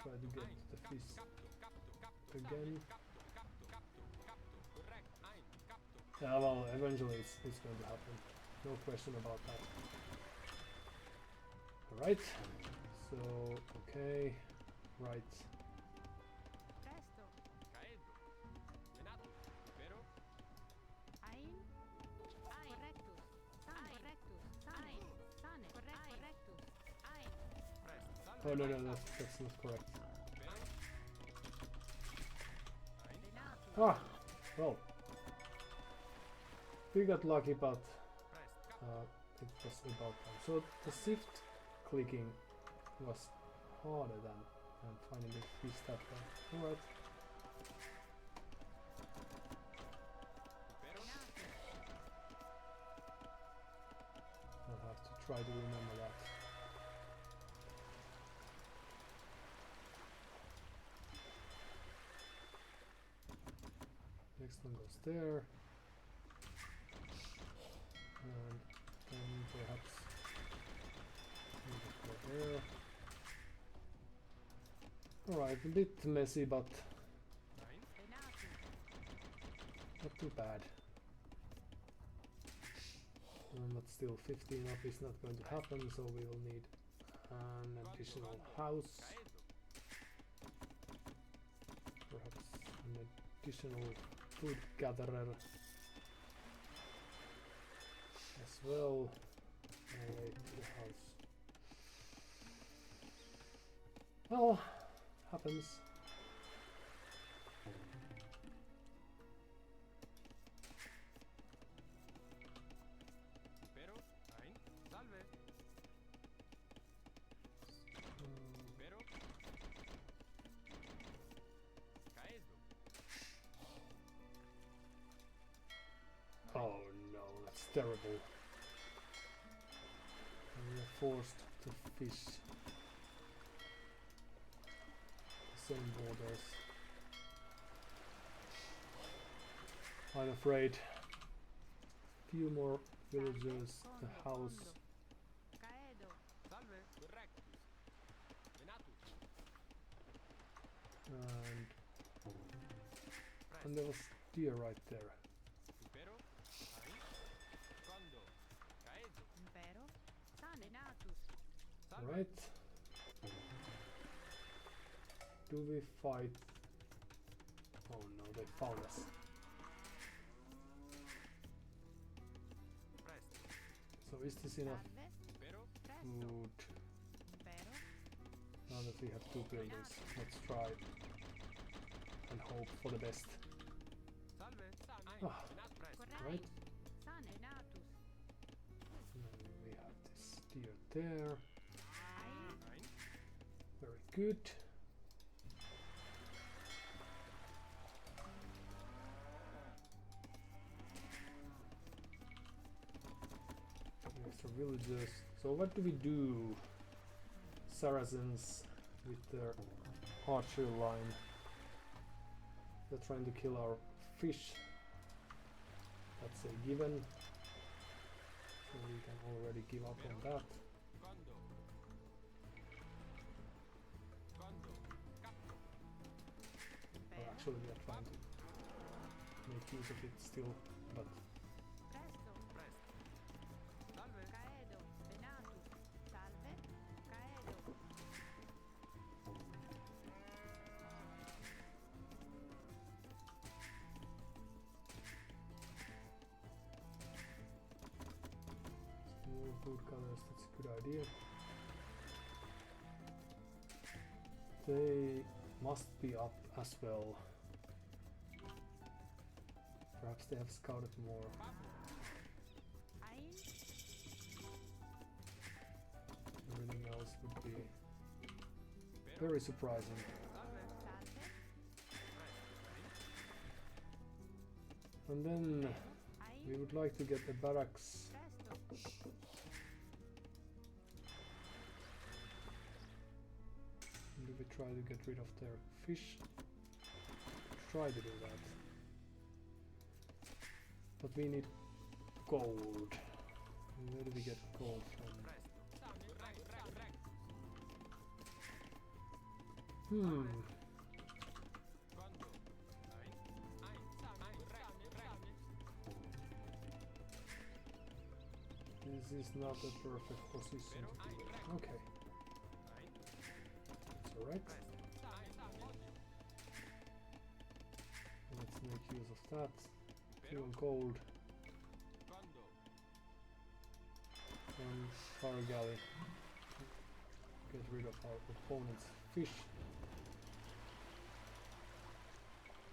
try to get the fish again. Yeah, well, eventually it's going to happen. No question about that. Alright, so, okay, right. Oh no, that's not correct. Ah, well, we got lucky, but it was about time. So the shift clicking was harder than finding the fish that way. Alright. I'll have to try to remember that. Next one goes there. And then perhaps go there. Alright, a bit messy, but not too bad. But still 15 up is not going to happen, so we will need an additional house. Perhaps an additional food gatherer as well. Away to the house. Well, happens. Oh no, that's terrible. And we are forced to fish the same borders. I'm afraid. Few more villagers, the house. And there was deer right there. Right. Do we fight? Oh no, they found us. So is this enough food? Now that we have two buildings, let's try and hope for the best. Ah, right. And we have this deer there. Very good. Extra villagers. So what do we do? Saracens with their archery line. They're trying to kill our fish. That's a given. So we can already give up on that. Well, actually we are trying to make use of it still, but more food colors, that's a good idea. They must be up as well. Perhaps they have scouted more. Everything else would be very surprising. And then we would like to get a barracks. Do we try to get rid of their fish? Try to do that. But we need gold. Where do we get gold from? This is not a perfect position to do it. Okay. It's alright. Let's make use of that. Fuel gold. And fire galley. Get rid of our opponent's fish.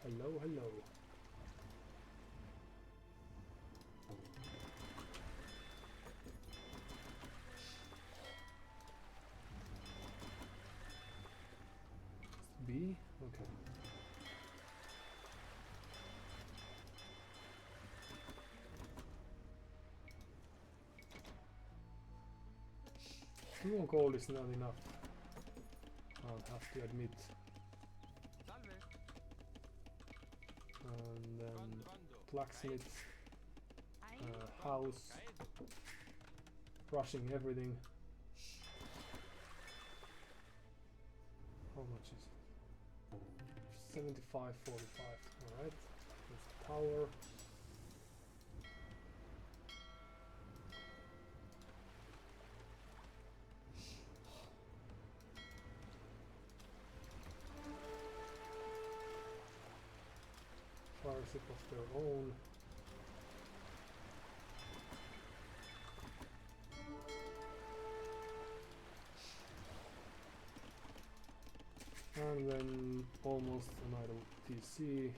Hello, hello. B? Okay. Fuel gold is not enough. I'll have to admit. And then blacksmith, house, rushing everything. How much is it? 75.45. Alright. There's the tower. Fire ship of their own. And then almost an idle TC.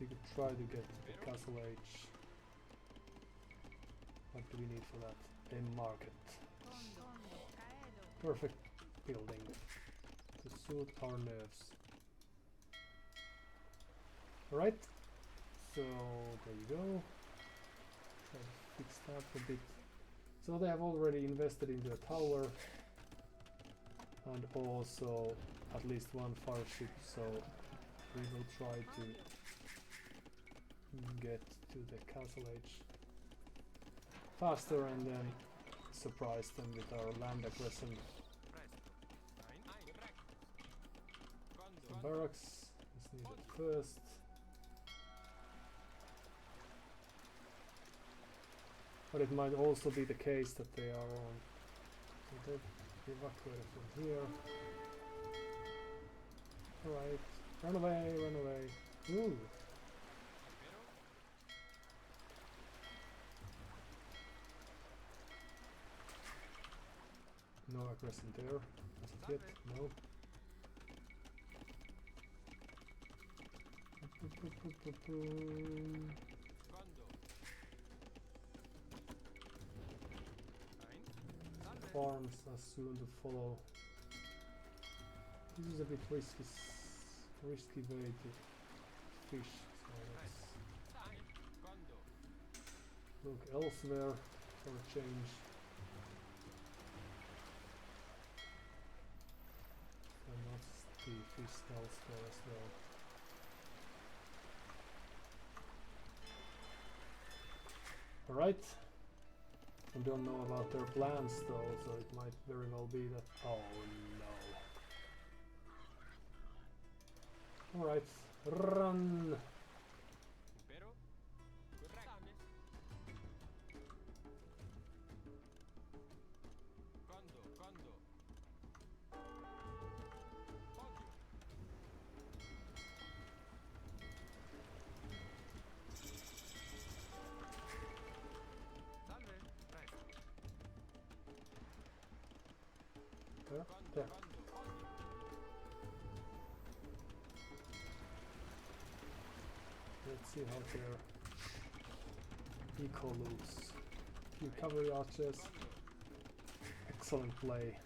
We could try to get the castle age. What do we need for that? A market. Perfect building to suit our nerves. Alright, so there you go. Try to fix that a bit. So they have already invested into a tower and also at least one fire ship, so we will try to get to the castle age faster and then surprise them with our land aggression. The barracks is needed first. But it might also be the case that they are on. So they evacuated from here. Alright. Run away, run away. Ooh. No aggression there. As of yet, no. Farms are soon to follow. This is a bit risky way to fish, so let's look elsewhere for a change. And not the fish elsewhere as well. Alright. I don't know about their plans though, so it might very well be that... Oh no. Alright, run! There. Let's see how their eco looks. Few cavalry archers. Excellent play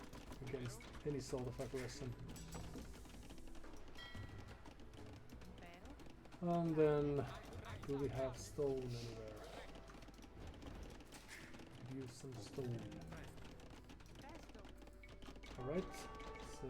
against any sort of aggression. And then, do we have stone anywhere? Use some stone. Alright, so...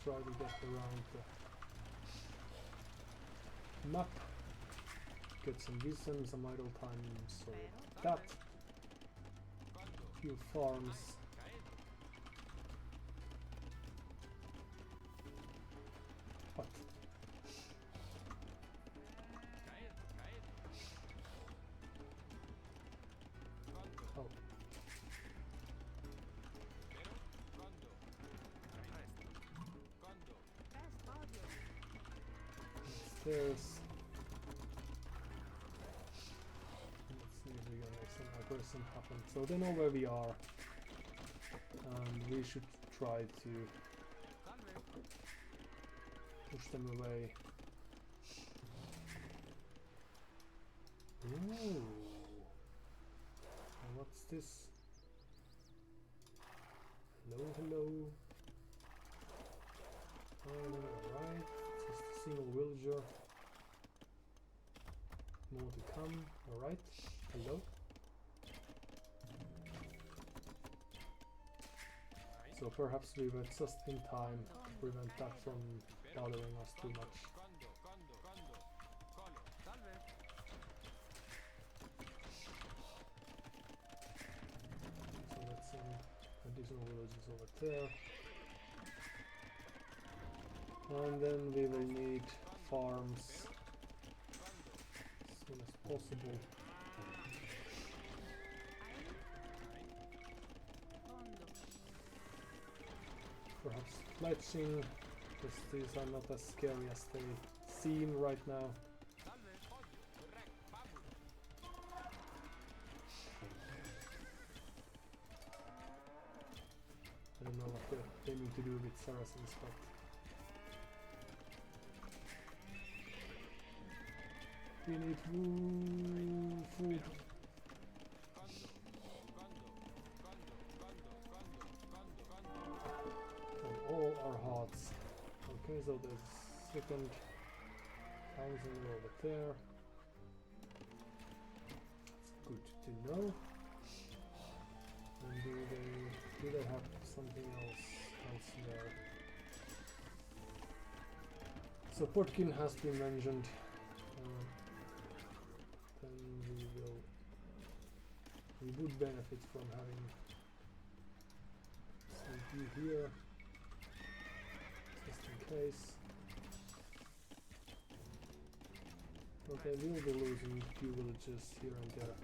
try to get around the map, get some vision, some idle time, so that, few farms. What? Oh. Stairs. Let's see if we can make some aggression happen. So they know where we are, and we should try to push them away. Ooh. And what's this? Hello, hello. Alright, just a single villager. More to come. Alright, hello. So perhaps we were just in time to prevent that from bothering us too much. So let's send additional villages over there. And then we will need farms as soon as possible. Perhaps fletching, because these are not as scary as they seem right now. I don't know what they're aiming to do with Saracens, but we need food. From all our hearts. Okay, so there's second housing over there. It's good to know. And do they have something else elsewhere? So Potkin has been mentioned. Then we would benefit from having some view here, just in case. Okay, we'll be losing a few villages here and there.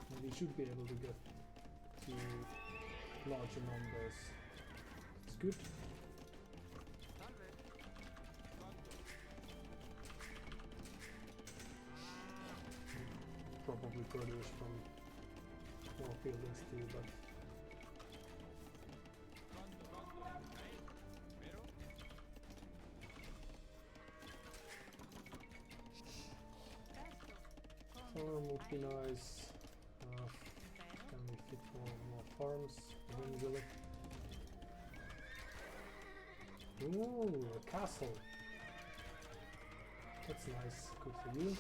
And we should be able to get to larger numbers. It's good. Probably produce from more buildings too, but farm would be nice. Can we fit more farms eventually? Ooh, a castle. That's nice. Good for you.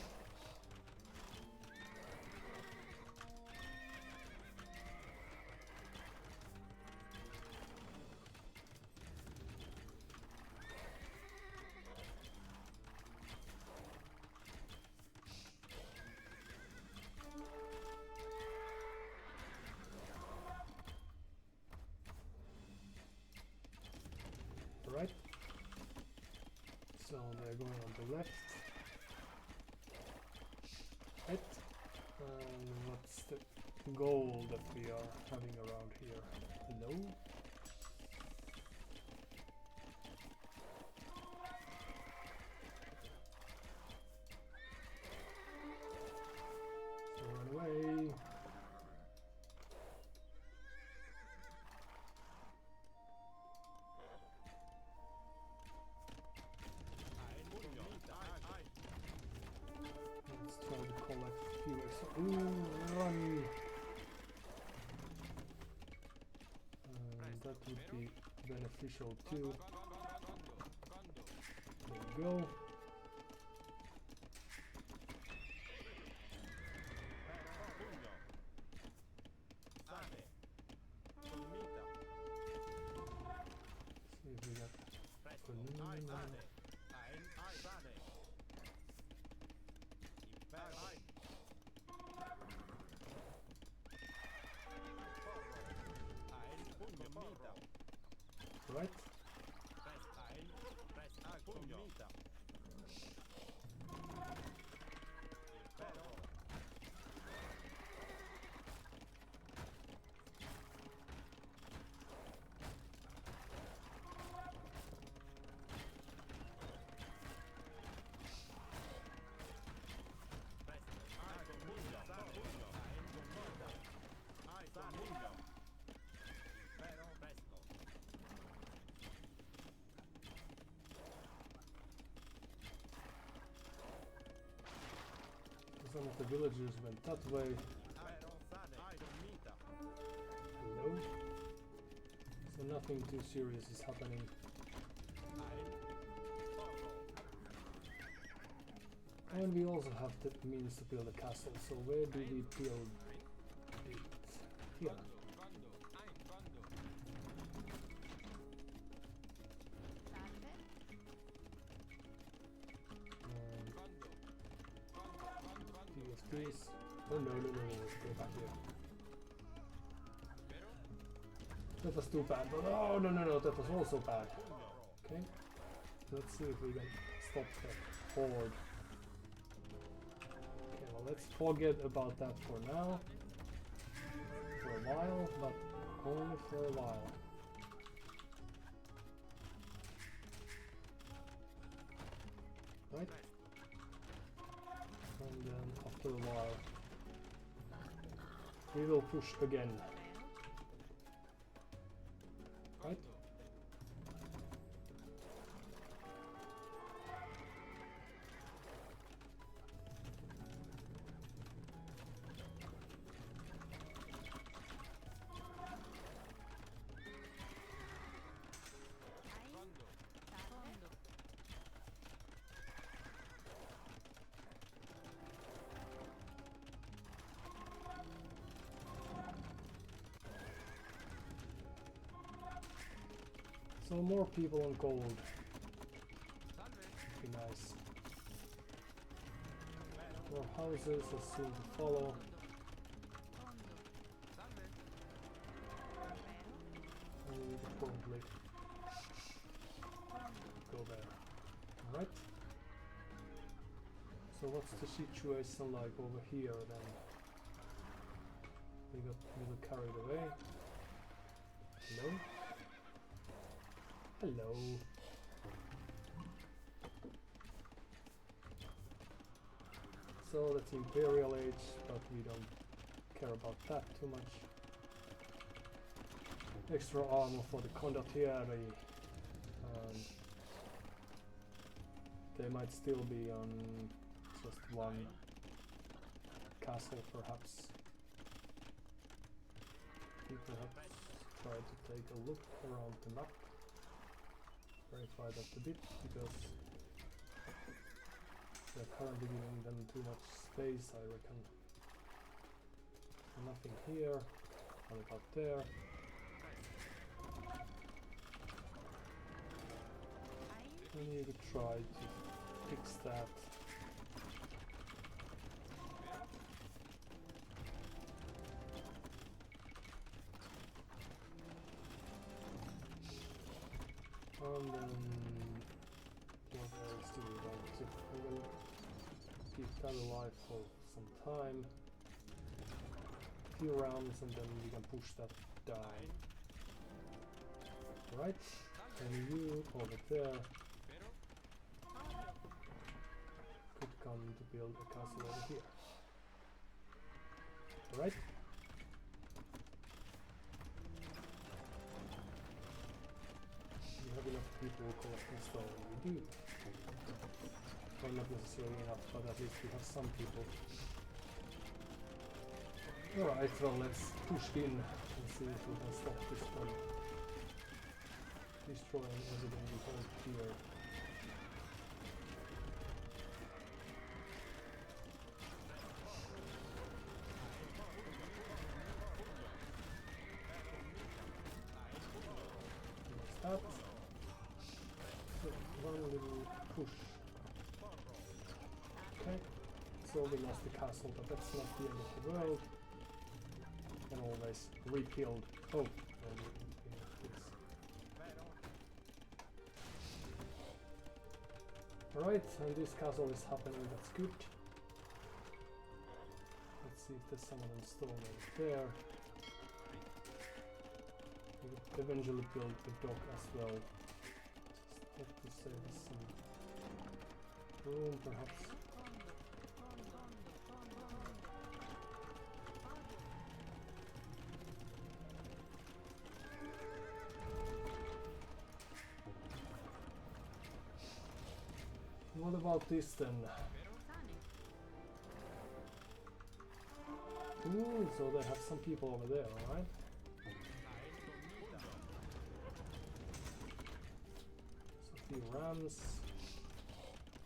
Right, so they're going on the left, right, and what's the goal that we are having around here? Hello? So run away. Let's try to collect a few extra. Ooh, run! That would be beneficial too. There we go. See Right? Some of the villagers went that way. Hello? So nothing too serious is happening. And we also have the means to build a castle, so where do we build it? Here. These. Oh no, let's go back here. That was too bad, but oh no, that was also bad. Okay, let's see if we can stop that horde. Okay, well let's forget about that for now. For a while, but only for a while. Right? And then after a while we will push again. Right? So more people on gold. Be nice. More houses are soon to follow. And we will probably go there. Alright. So what's the situation like over here then? We got a little carried away. Hello? Hello. So that's Imperial Age, but we don't care about that too much. Extra armor for the condottieri. They might still be on just one castle perhaps. We perhaps try to take a look around the map. Verify that a bit, because they're currently giving them too much space, I reckon. Nothing here, what about there? We need to try to fix that. And then what else do we want to? We will keep that alive for some time. A few rounds and then we can push that down. Right? And you over there could come to build a castle over here. Right? Have enough people collecting stone. We do. Well, not necessarily enough, but at least we have some people. Alright, well let's push in and see if we can stop this from destroying everything we hold here. That. One little push. Okay, so we lost the castle, but that's not the end of the world. And always rebuild. Oh, and Alright, and this castle is happening, that's good. Let's see if there's someone on stone over there. We could eventually build the dock as well. Just have to save some room, perhaps. What about this then? Ooh, so they have some people over there, alright? So a few rams.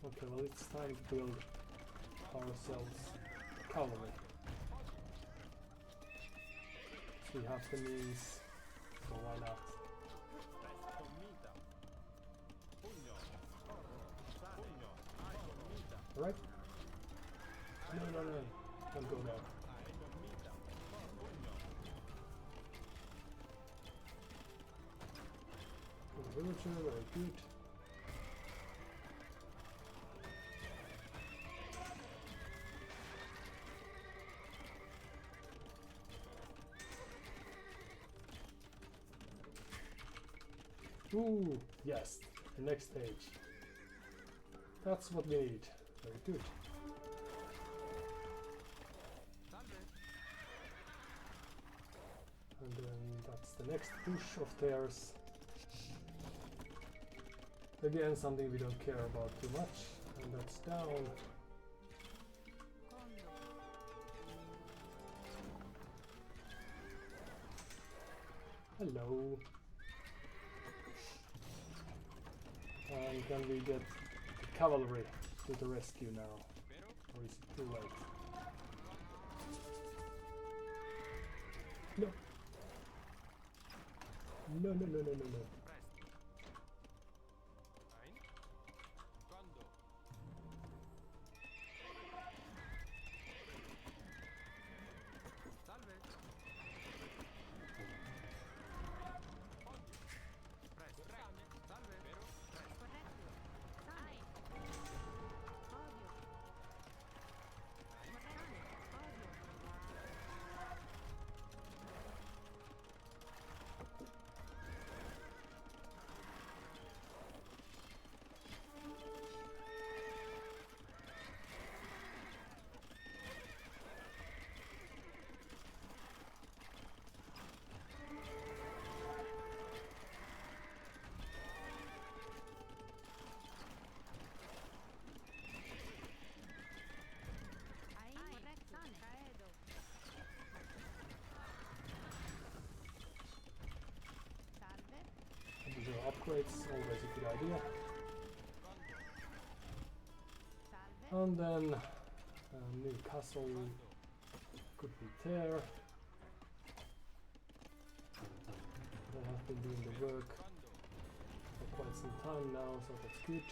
Okay, well it's time to build ourselves cavalry. So we have the means, so why not? Alright? No, don't go there. Villager, very good. Ooh, yes, the next stage. That's what we need. Very good. And then that's the next push of theirs. Again, something we don't care about too much, and that's down. Hello. And can we get the cavalry to the rescue now? Or is it too late? No. No. Upgrades, always a good idea. And then new castle could be there. They have been doing the work for quite some time now, so that's good.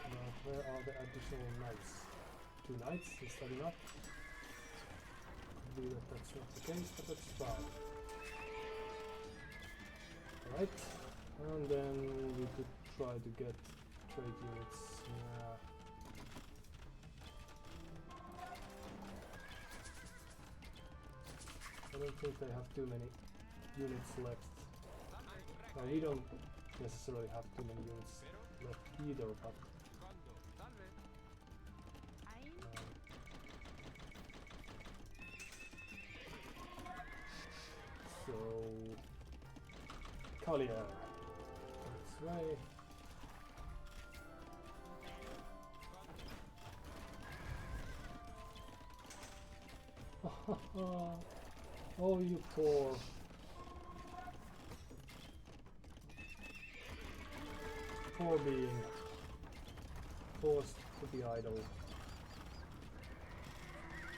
Now, where are the additional knights? 2 knights, is that enough? Could be that that's not the case, but that's fine. Right, and then we could try to get trade units. Yeah. I don't think they have too many units left. Well, we don't necessarily have too many units left either, but so Collier, this way. Oh, you poor being forced to be idle.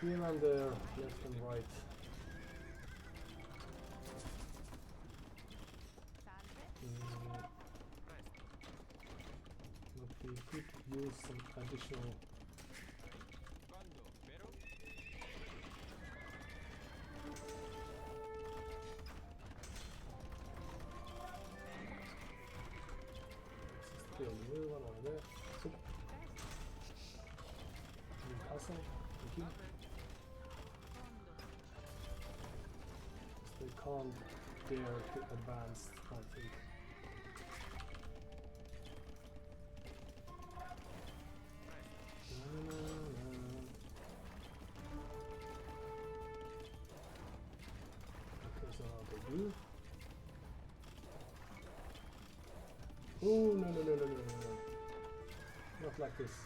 Here and there, left and right. But we could use some additional build a new one over there. Super. New castle. Thank you. They can't dare to advance, I think. Okay, so now they do. Oh, no. Not like this.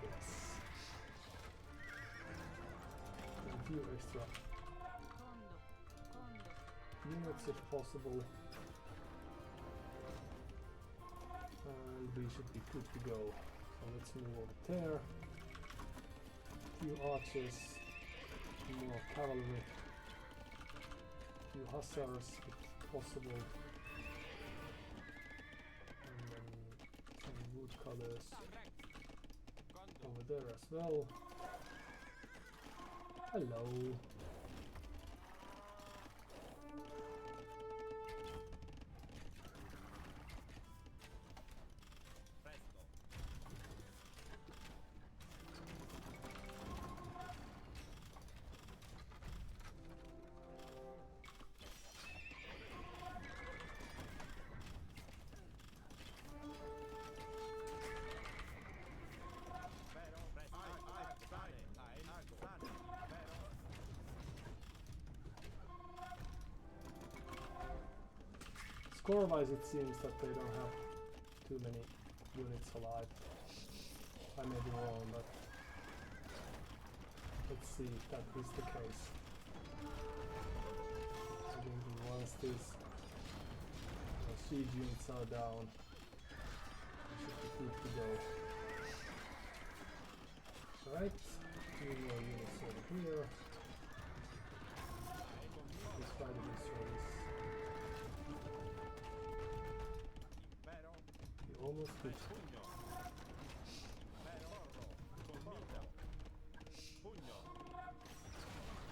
Yes. A few extra units if possible. And we should be good to go. So let's move over there. Few archers, more cavalry, few hussars if possible. And then some woodcutters over there as well. Hello. Score-wise, it seems that they don't have too many units alive. I may be wrong, but let's see if that is the case. I think once these siege units are down, we should be good to go. Right, 2 more units over here. Let's try to destroy this. Almost good.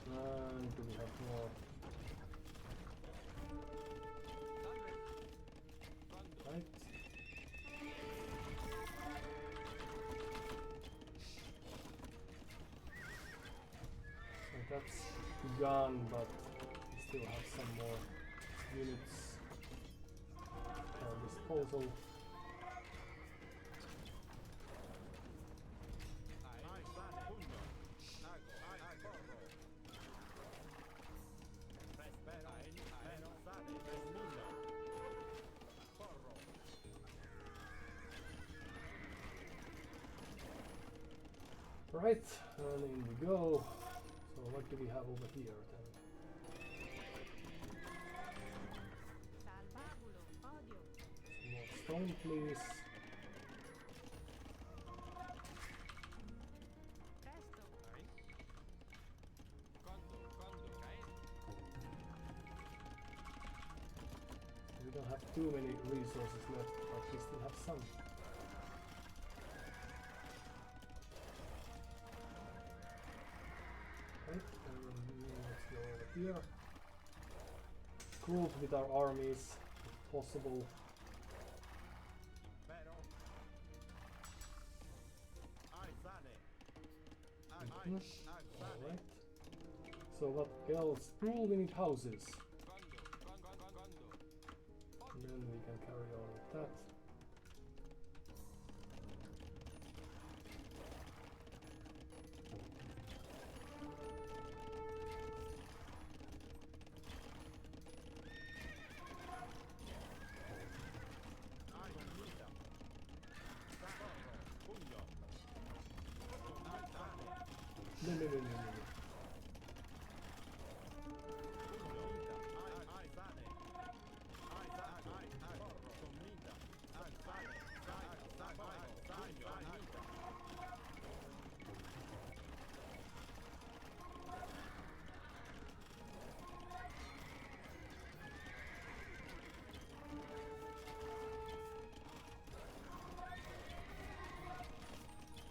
And do we have more? Right. So that's gone, but we still have some more units at our disposal. Right, and in we go. So what do we have over here then? Some more stone, please. We don't have too many resources left, but we still have some. Here, group with our armies, if possible. Alright. So what else? Ooh, we need houses. And then we can carry on with that. No.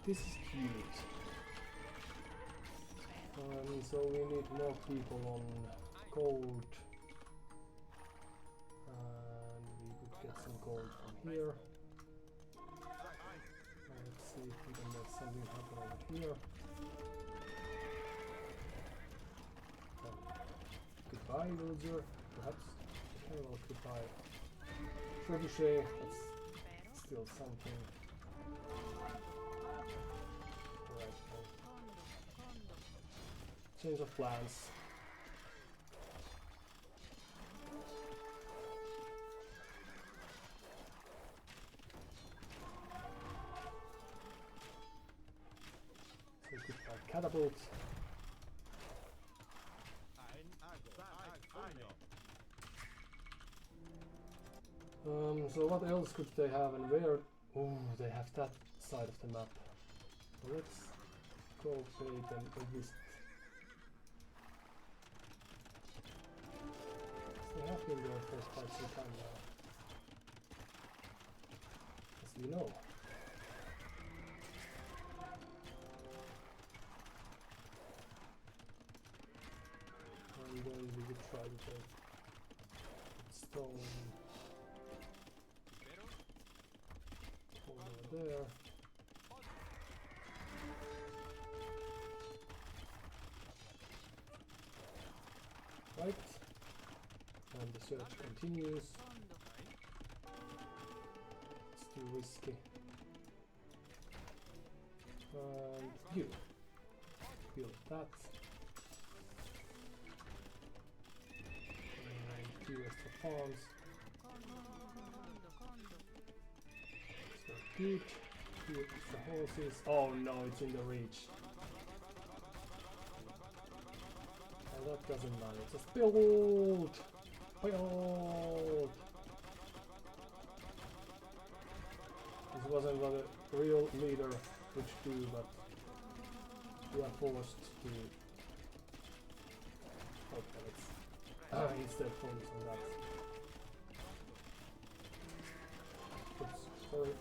This is cute. So we need more people on gold. And we could get some gold from here. Let's see if we can make something happen over here. Goodbye, villager. Perhaps. Okay, well, goodbye. Trebuchet, that's still something. Right, change of plans. So goodbye, catapult. So what else could they have and where? Oh, they have that side of the map. So let's go pay them a visit. They have been there for quite some time now. As we know. And then we could try to take stone over there. Right. And the search continues. It's too risky. And you build that. And few extra farms. So good. Few extra horses. Oh no, it's in the reach. Oh, that doesn't matter. Just build! Build! This wasn't what a real leader would do, but we are forced to. Okay, let's instead focus on that. Oops, sorry.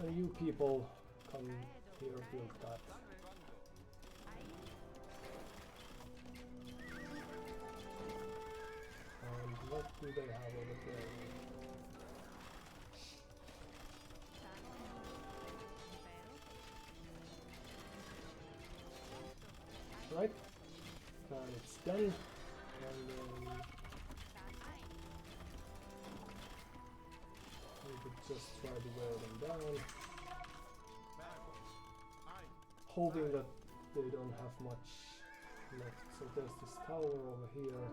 And you people come here, build that. And what do they have over there? Right, and it's done, and we could just try to wear them down, hoping that they don't have much left. So there's this tower over here,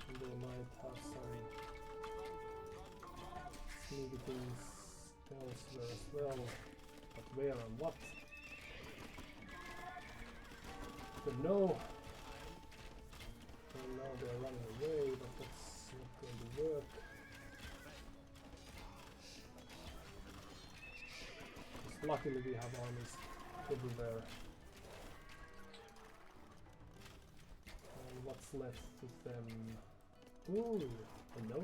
and they might have some sneaky things elsewhere as well, but where and what? Don't know. And now they're running away, but that's not going to work. Just luckily we have armies everywhere. And what's left of them? Ooh, hello?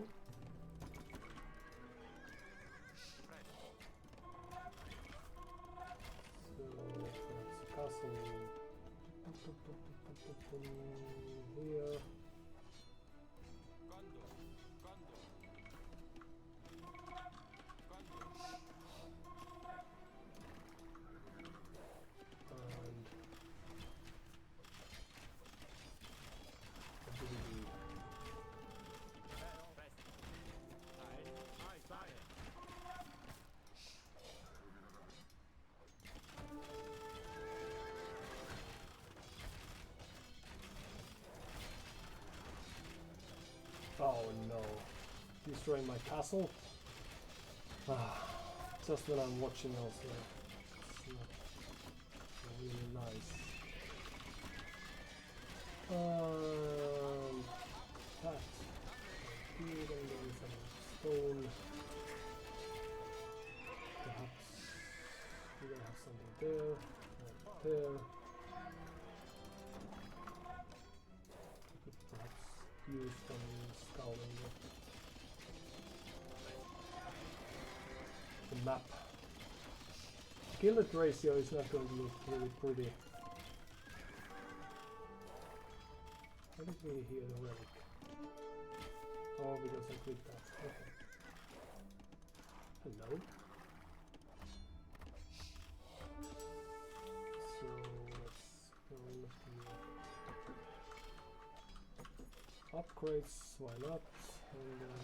So that's a castle. Here. And what do we do? Oh no, destroying my castle? Just when I'm watching also. It's not really nice. That. Good, and then some stone. Perhaps we're gonna have something there, and there. Perhaps use some scouting the map. skillet ratio is not going to look really pretty. How did we hear the relic? Oh, because I clicked that. Okay. Hello. So let's go here. Upgrades, why not? And then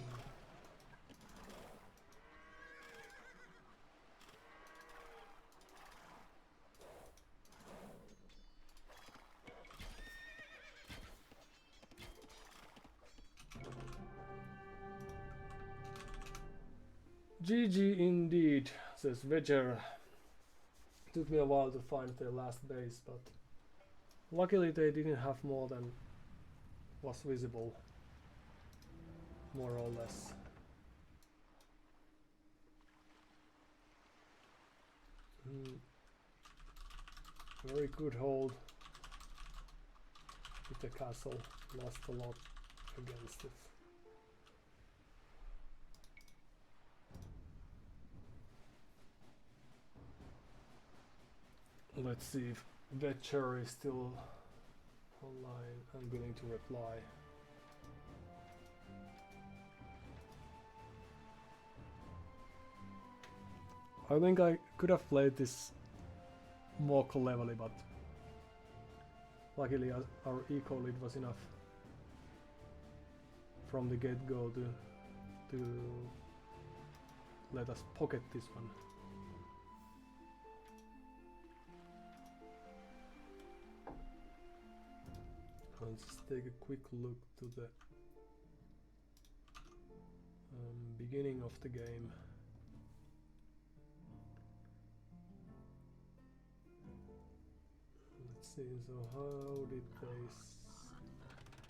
GG indeed, says Vedger. Took me a while to find their last base, but luckily they didn't have more than was visible, more or less. Very good hold with the castle, lost a lot against it. Let's see if Vetcher is still online and willing to reply. I think I could have played this more cleverly, but luckily our eco lead was enough from the get-go to let us pocket this one. Let's just take a quick look to the beginning of the game. Let's see, so how did they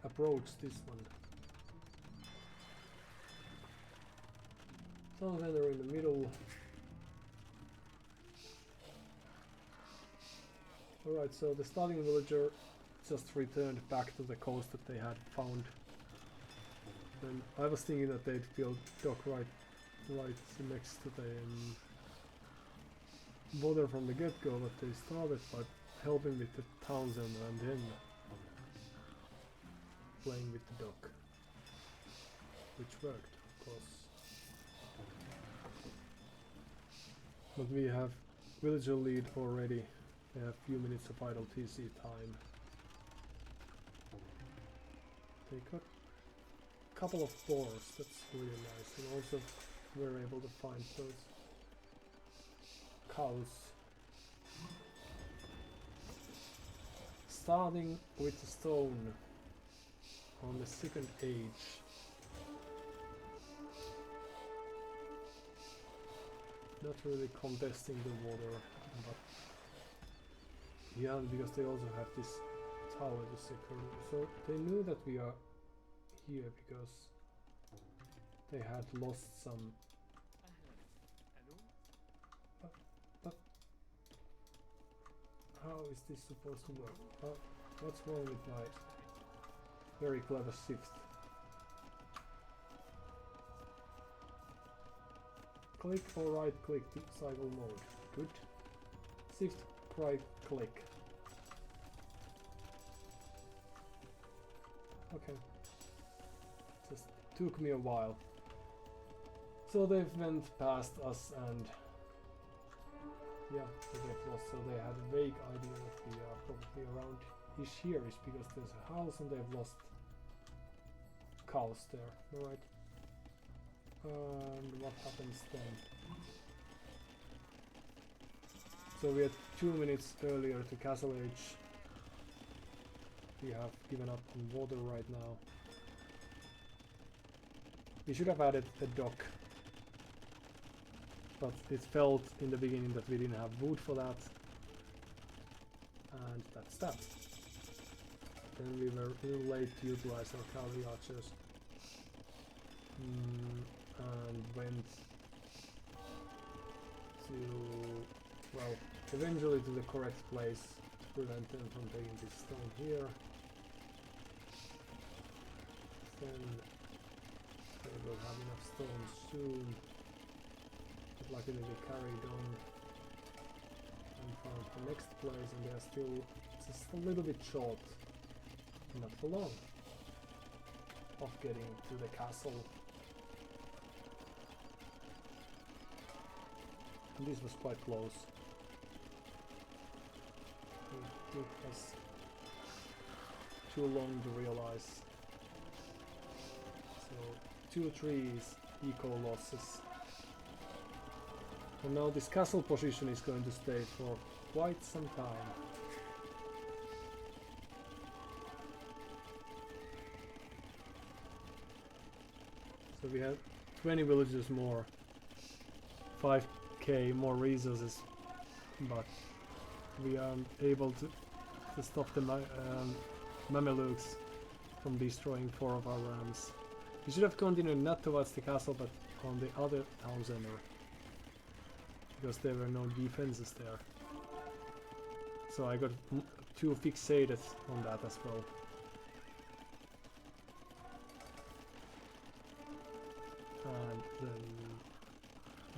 approach this one? So then they're in the middle. Alright, so the starting villager just returned back to the coast that they had found. And I was thinking that they'd build dock right next to the border from the get-go, but they started by helping with the townsend and then playing with the dock, which worked, of course. But we have villager lead already. They have a few minutes of idle TC time. They got a couple of boars, that's really nice, and also we're able to find those cows. Starting with the stone on the second age. Not really contesting the water, but yeah, because they also have this tower to secure. So they knew that we are here because they had lost some. But how is this supposed to work? What's wrong with my very clever shift? Click or right click to cycle mode. Good. Shift right click. Okay. Just took me a while. So they went past us and yeah, so they've lost. So they had a vague idea that we are probably around ish here is because there's a house and they've lost cows there. Alright. And what happens then? So we had 2 minutes earlier to Castle Age. We have given up on water right now. We should have added a dock. But it felt in the beginning that we didn't have wood for that. And that's that. Then we were too late to utilize our cavalry archers. And went to, well, eventually to the correct place to prevent them from taking this stone here. Then they will have enough stones soon. But luckily they carried on. found the next place, and they are still just a little bit short, not for long, of getting to the castle. And this was quite close. It took us too long to realize. So 2 trees, eco losses. And now this castle position is going to stay for quite some time. So we have 20 villages more, 5k more resources, but we aren't able to stop the Mamelukes from destroying 4 of our rams. We should have continued not towards the castle but on the other town center, because there were no defenses there. So I got 2 fixated on that as well. And then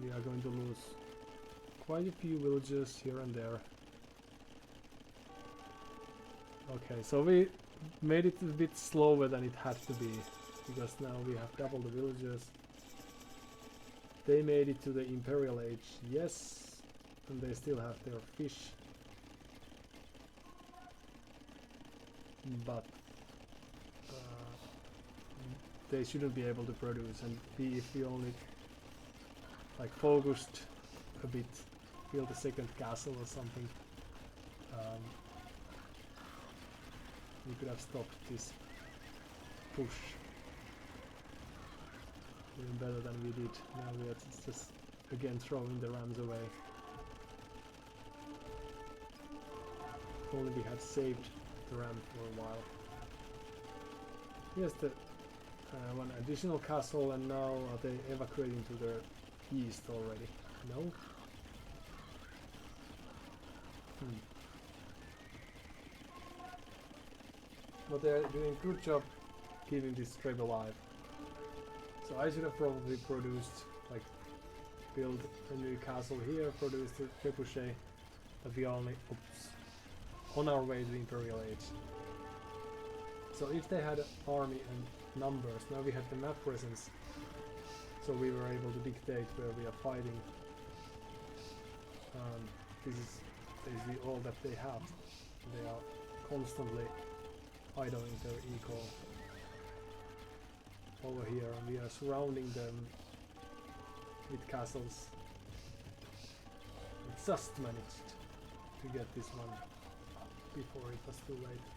we are going to lose quite a few villages here and there. Okay, so we made it a bit slower than it had to be, because now we have double the villagers. They made it to the Imperial Age, yes, and they still have their fish. But they shouldn't be able to produce, and if we only like focused a bit, build a second castle or something, we could have stopped this push even better than we did. Now we are just again throwing the rams away. If only we had saved the ram for a while. Here's the one additional castle, and now are they evacuating to the east already? No? But they're doing a good job keeping this tribe alive. So I should have probably produced, like, build a new castle here, produce the trebuchet, but we are only, on our way to the Imperial Age. So if they had an army and numbers, now we have the map presence, so we were able to dictate where we are fighting. This is basically all that they have. They are constantly idling their eco over here, and we are surrounding them with castles. We just managed to get this one before it was too late.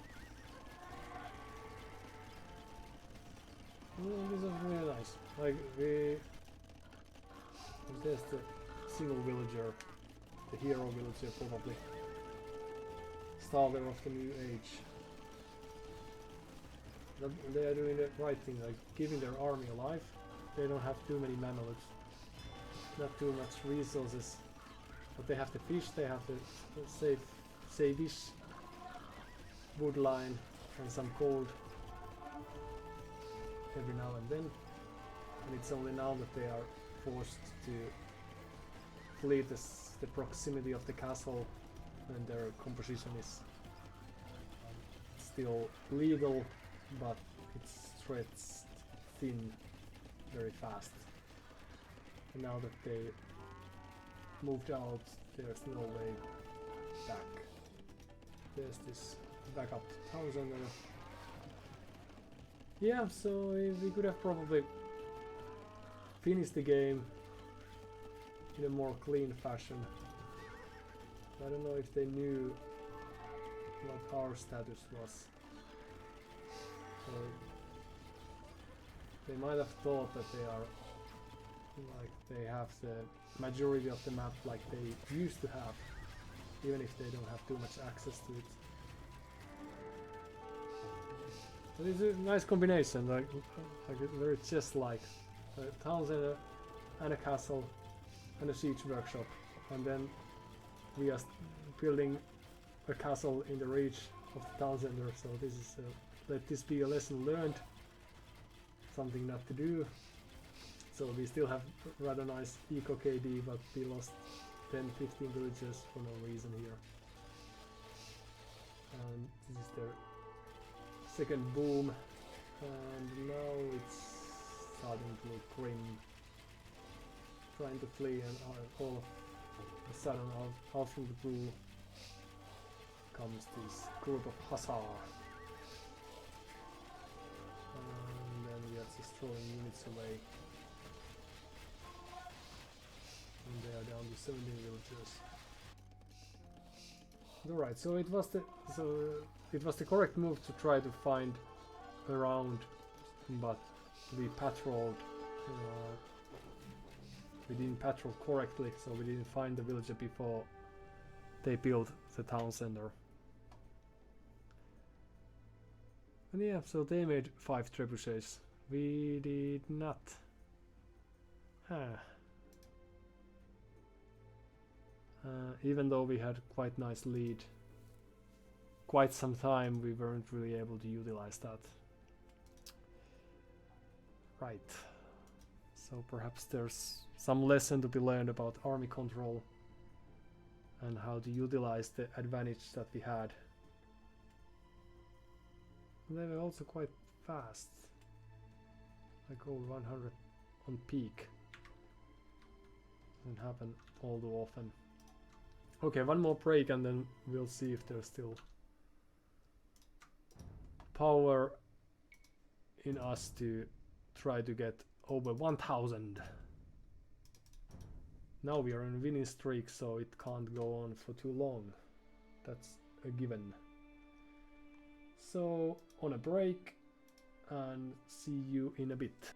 This is really nice. Like, there's the single villager, the hero villager probably, starter of the new age. They are doing the right thing, like keeping their army alive. They don't have too many Mamelukes, not too much resources, but they have the fish, they have the save-ish wood line and some gold every now and then. And it's only now that they are forced to flee the proximity of the castle, and their composition is still legal, but it's stretched thin very fast. And now that they moved out, there's no way back. There's this backup town center. Yeah, so we could have probably finished the game in a more clean fashion. I don't know if they knew what our status was. So they might have thought that they are, like, they have the majority of the map like they used to have, even if they don't have too much access to it. But it's a nice combination, like very chess-like. A town center and a castle and a siege workshop, and then we are building a castle in the reach of the town center. So this is let this be a lesson learned, something not to do. So we still have rather nice eco KD, but we lost 10-15 villagers for no reason here. And this is their second boom, and now it's starting to look grim. Trying to flee, and all of a sudden out from the blue comes this group of hussar. And then we are just throwing units away. And they are down to 17 villagers. Alright, so it was the correct move to try to find around, but we patrolled. We didn't patrol correctly, so we didn't find the villager before they built the town center. And yeah, so they made 5 trebuchets. We did not. Even though we had quite nice lead, quite some time we weren't really able to utilize that. Right. So perhaps there's some lesson to be learned about army control and how to utilize the advantage that we had. And they were also quite fast, like over 100 on peak. Doesn't happen all too often. Okay, one more break and then we'll see if there's still power in us to try to get over 1000. Now we are in a winning streak, so it can't go on for too long. That's a given. So on a break and see you in a bit.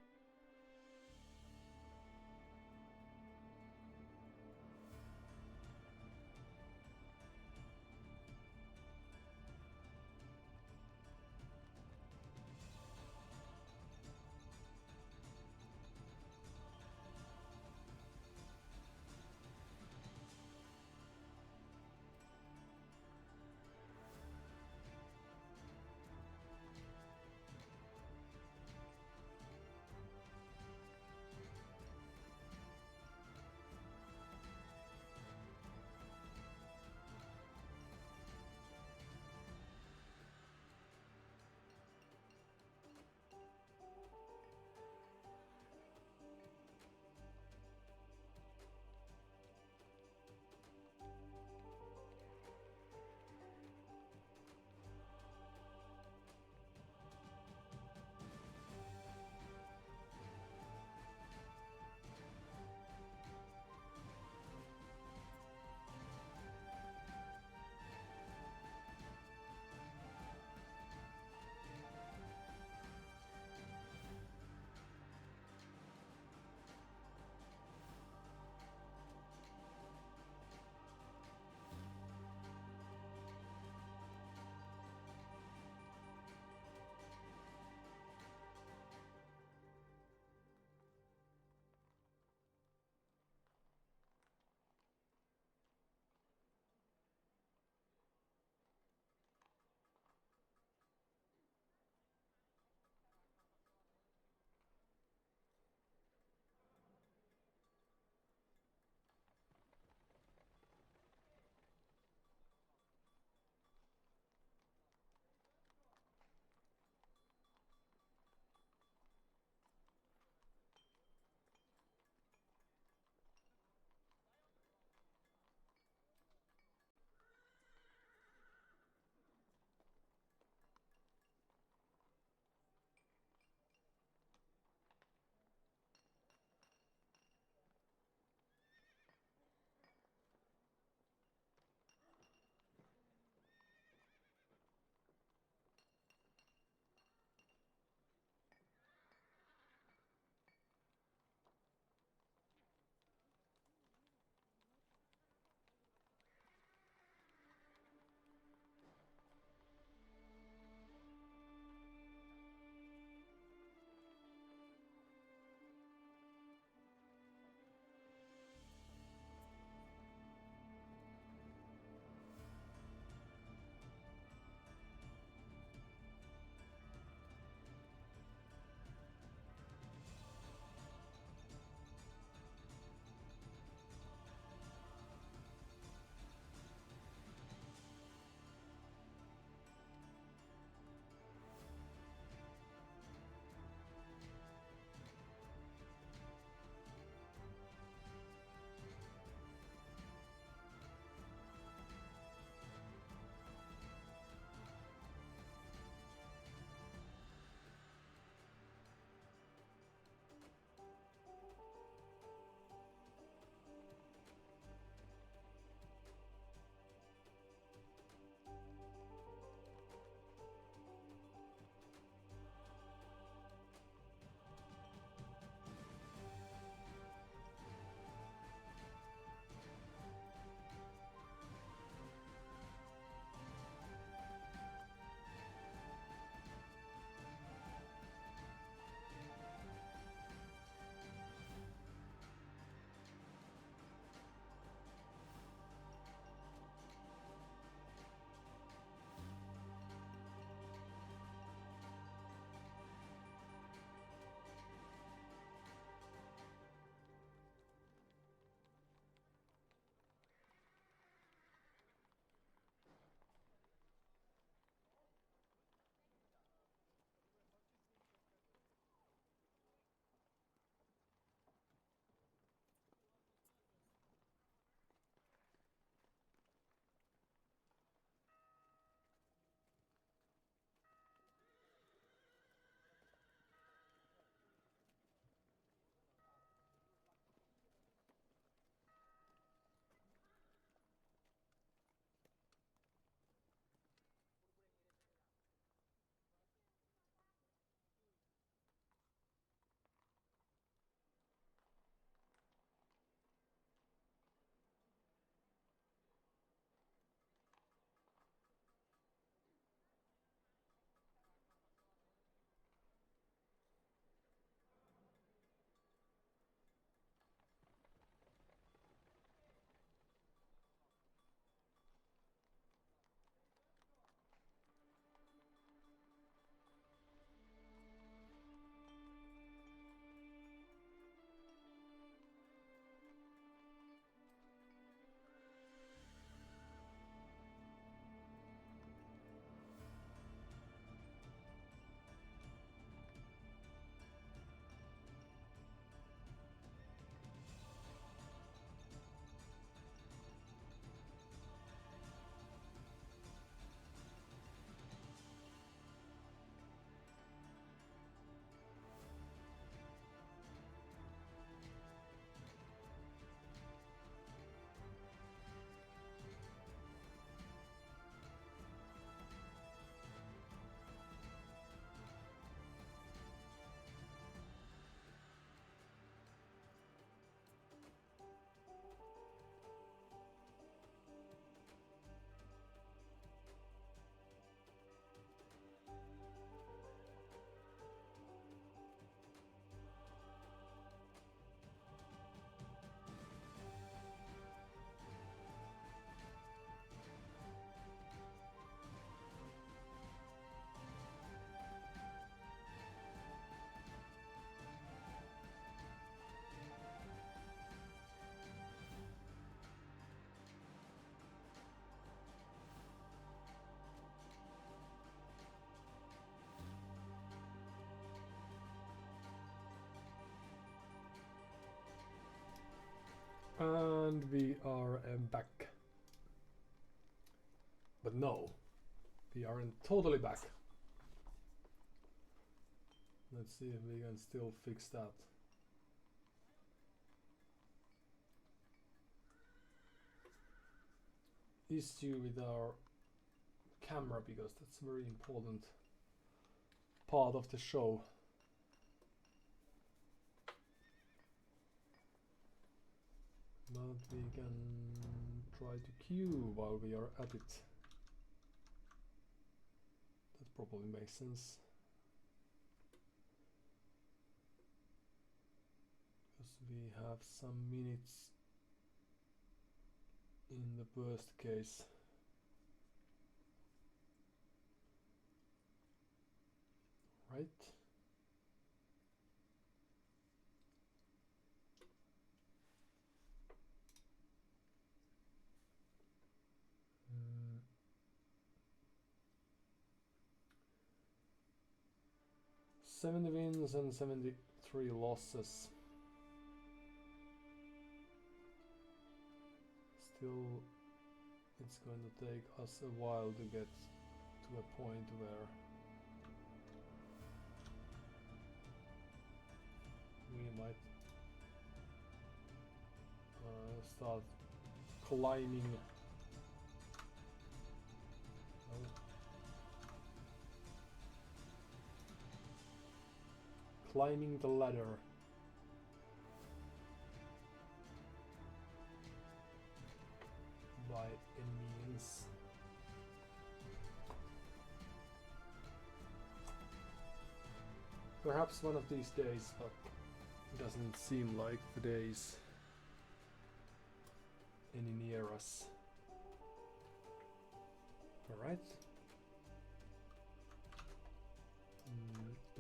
And we are back. But no, we aren't totally back. Let's see if we can still fix that. Issue with our camera, because that's a very important part of the show. But we can try to queue while we are at it. That probably makes sense. Because we have some minutes in the worst case. Right? Mm. 70 wins and 73 losses. Still, it's going to take us a while to get to a point where we might start climbing. Climbing the ladder. By any means. Perhaps one of these days, but it doesn't seem like the days any near us. Alright.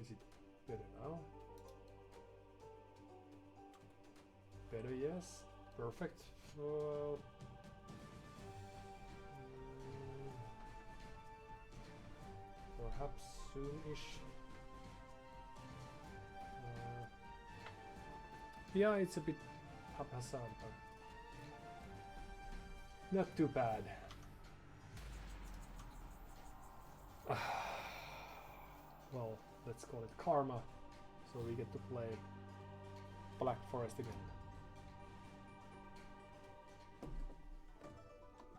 Is it better now? Better, yes. Perfect. Perhaps soon-ish. Yeah, it's a bit haphazard, but not too bad. Well, let's call it karma, so we get to play Black Forest again.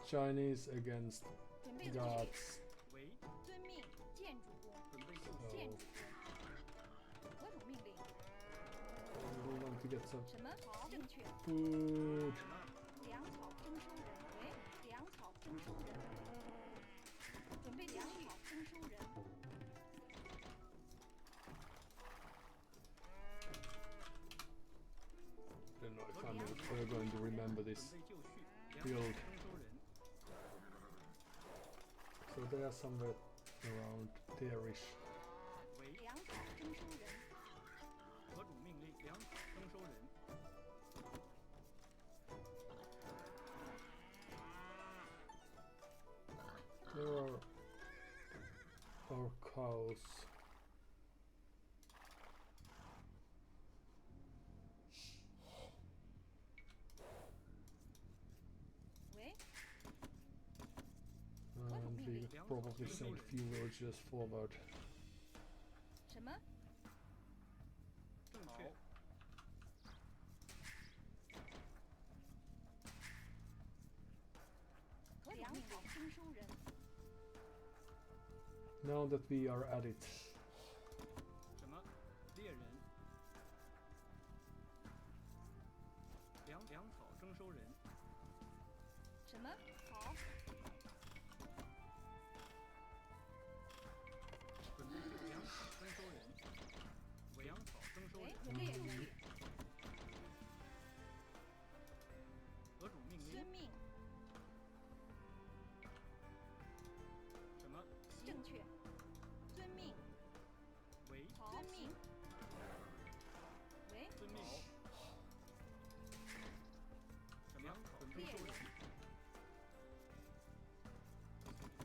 Chinese against gods. We want to get some food. I don't know if I'm ever going to remember this build. So they are somewhere around there-ish. There are our cows. And we could probably send few villagers forward. Now that we are at it.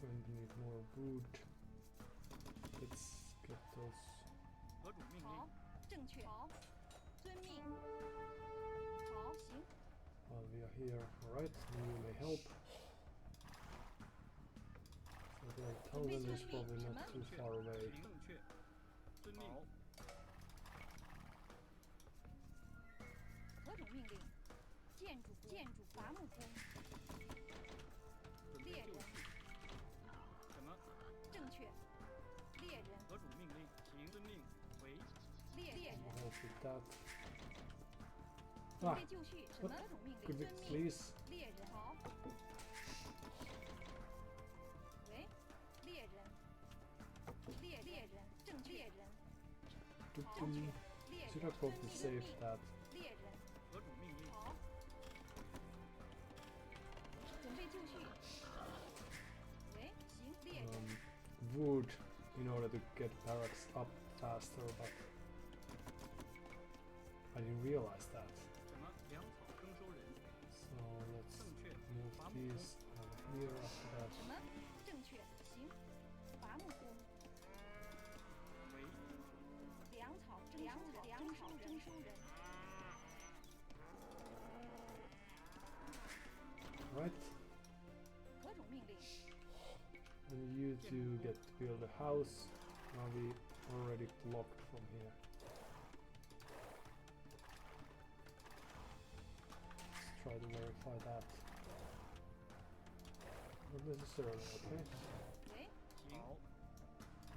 Going to need more wood. Let's get those. here. Alright, you may help. So their town is probably not too far away. 正确，遵命。何种命令？建筑伐木工。猎人。什么？正确。猎人。何种命令？行，遵命。为。猎人。 Help with that. 准备就绪。什么？何种命令？ Could you 遵命。 please? 猎人。好。喂，猎人。猎人。正确。猎人。正确。猎 Should 人。 have probably saved that. 猎人。 何种命令？ 好。准备就绪。喂，行，猎人。 Wood in order to get barracks up faster, but I didn't realize that. 什么？粮草征收人。 So let's 正确。 move 伐木工。 these over here after that. 什么？正确。行。伐木工。 为。粮草征收人。 Right? 何种命令？ And you two get to build a house. Now we already blocked from here. Let's try to verify that. Not necessarily, okay? 喂， 好。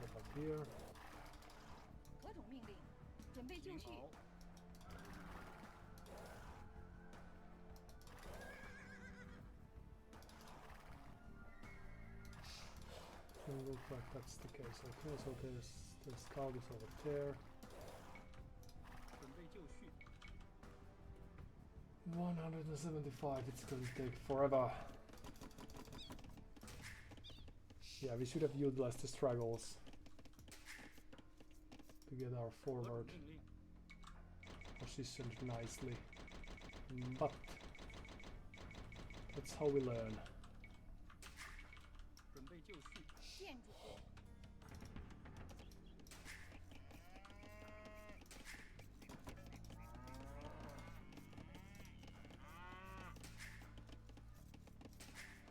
Get up here. 何种命令？准备就绪。 好。 Doesn't look like that's the case. Okay, so there's scout is over there. 准备就绪。 175, it's gonna take forever. Yeah, we should have utilized the struggles to get our 何种 forward 命令？ positioned nicely. But that's how we learn. 准备就绪。 建筑工。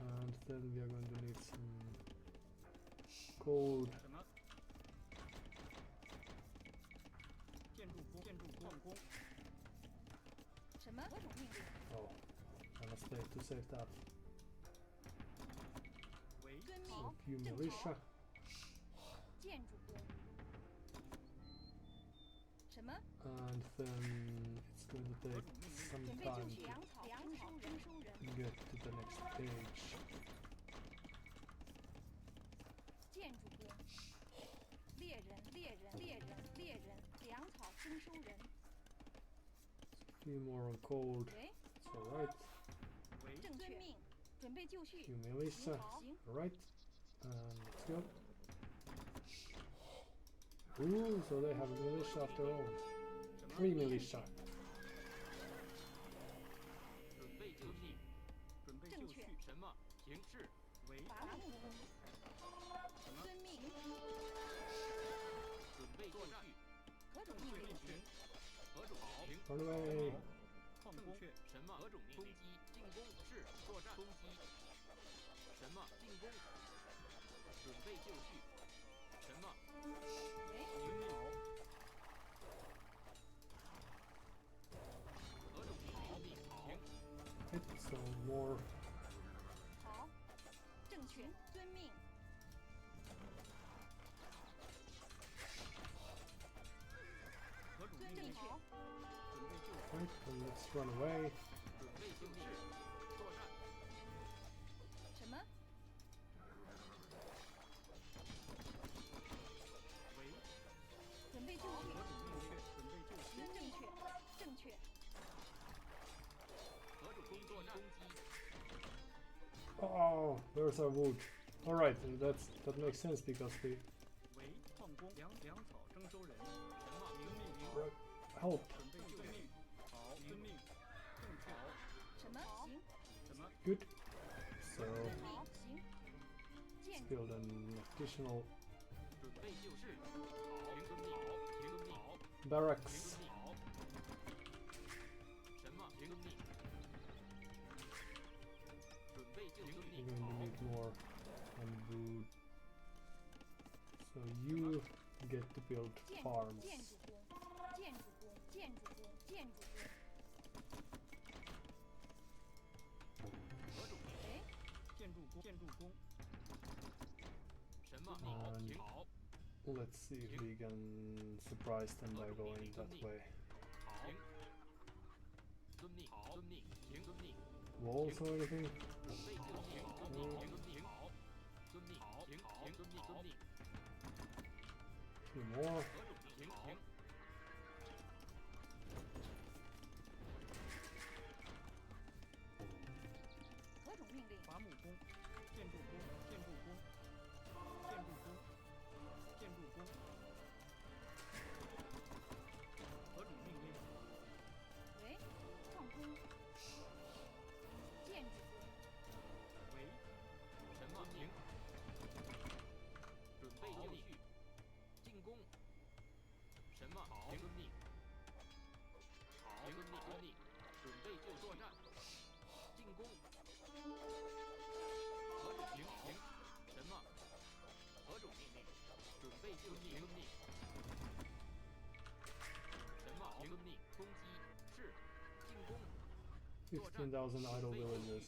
And then we are going to need some code. 什么？建筑工。建筑矿工。 什么？何种命令？ Oh, I must save to save that. 为。遵命。 So few 正 militia. 建筑工。什么？ And then it's going to take some 准备就 time 绪。粮草征收人。 to get to the next page. 建筑工。猎人。粮草征收人。 Few more on code. 喂， It's alright. 为。正确。命。准备就绪。 Few militia. 行。 Alright. And let's go. Ooh, so they have a militia of their own. 什么？ 3 militia. 准备就绪。准备就绪。正确。什么？停滞。为。伐木工。什么？遵命。准备作战。何种命令？停。何种停？ Run away. 矿工。什么？何种命令？攻击。进攻。是。作战。攻击。什么？进攻。准备就绪。什么？喂，遵命。何种命令？停。 Right, so more. 好，正确。遵命。何种命令？正确。准备就绪。 Right, and let's run away. 准备就绪。作战。什么？为。准备就何绪。种命令？准备就绪。正确。正确。何种工作战？攻击。 Oh, there's our wood. Alright, and that makes sense because we... 为矿工。粮草征收人。什么？明命。 Right, help. 准备就绪。好，遵命。正确。什么？行。什么？ Good. So, 好，行。建筑。 build an additional 准备就绪。好，停遵命。好，停遵命。好， barracks. 停遵命。好。什么？停遵命。就遵 You're 命。 going to 好， need more wood. So you get to build 建 farms. 建筑工，建筑工，建筑工，建筑工。何种命令？喂，建筑工，建筑工。什么？ And 停。好， let's see if we can surprise them by going that way. 好。遵命。好，遵命。停，遵命。 Walls or anything? 准备就绪。遵命。停，遵命。好，遵命。好，停，好，遵命，遵命。 Few more. 何种命令？停。 何种命令？伐木工，建筑工，建筑工，建筑工，建筑工。何种命令？喂，矿工，建筑工。喂，什么？停。准备就绪。进攻。什么？好，遵命。好，遵命，遵命。准备就作战。进攻。何种停？停。什么？何种命令？准备就绪。遵命。什么？停。遵命。攻击。是。进攻。 15,000 idle villagers.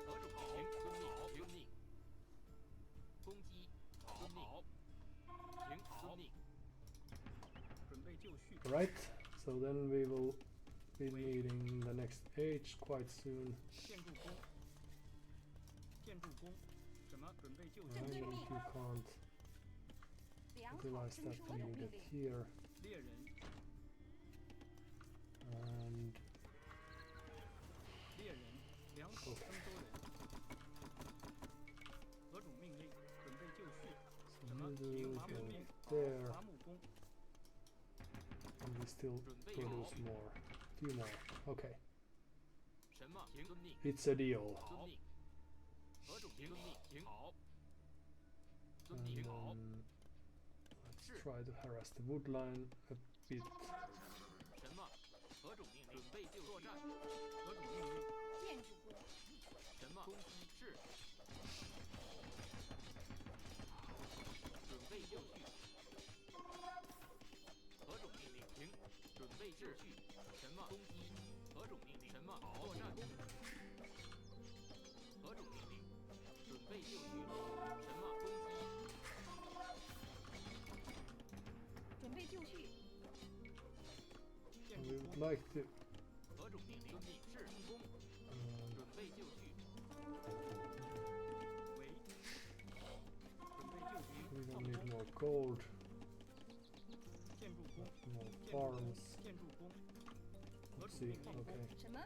何种停？遵命。好，遵命。攻击。好，遵命。停。遵命。准备就绪。Right, so then we will be meeting the next age quite soon. 建筑工。建筑工。什么？准备就绪。 And if you can't 粮草 utilize 征 that, 收 then 命 you get 令。 here. 猎人。 And 猎人。粮草征收人。何种命令？准备就绪。 so 什么？ you 停。 do 伐木 go 工。 there, 伐木工。 and we still 准备 produce more. Few more. Okay, 什么？停。遵命。 it's a deal. 遵命。何种停？遵命。停。好。遵 And 命。好。 let's try to harass the wood line a bit. 什么？何种命令？准备就作战。何种命令？建筑工，什么？攻击是。准备就绪。何种命令？停。准备就绪。什么？攻击。何种命令？什么？好，作战。何种命令？准备就绪。什么？攻击。准备就绪。建 We 筑 would 工。 like to 何种命令？遵命。是进攻。准备就绪。喂。准备就绪。 we don't need more gold, 建筑工。 more 建筑工 farms. 建筑工。何 Let's 种 see. 命令？ Okay. 什么？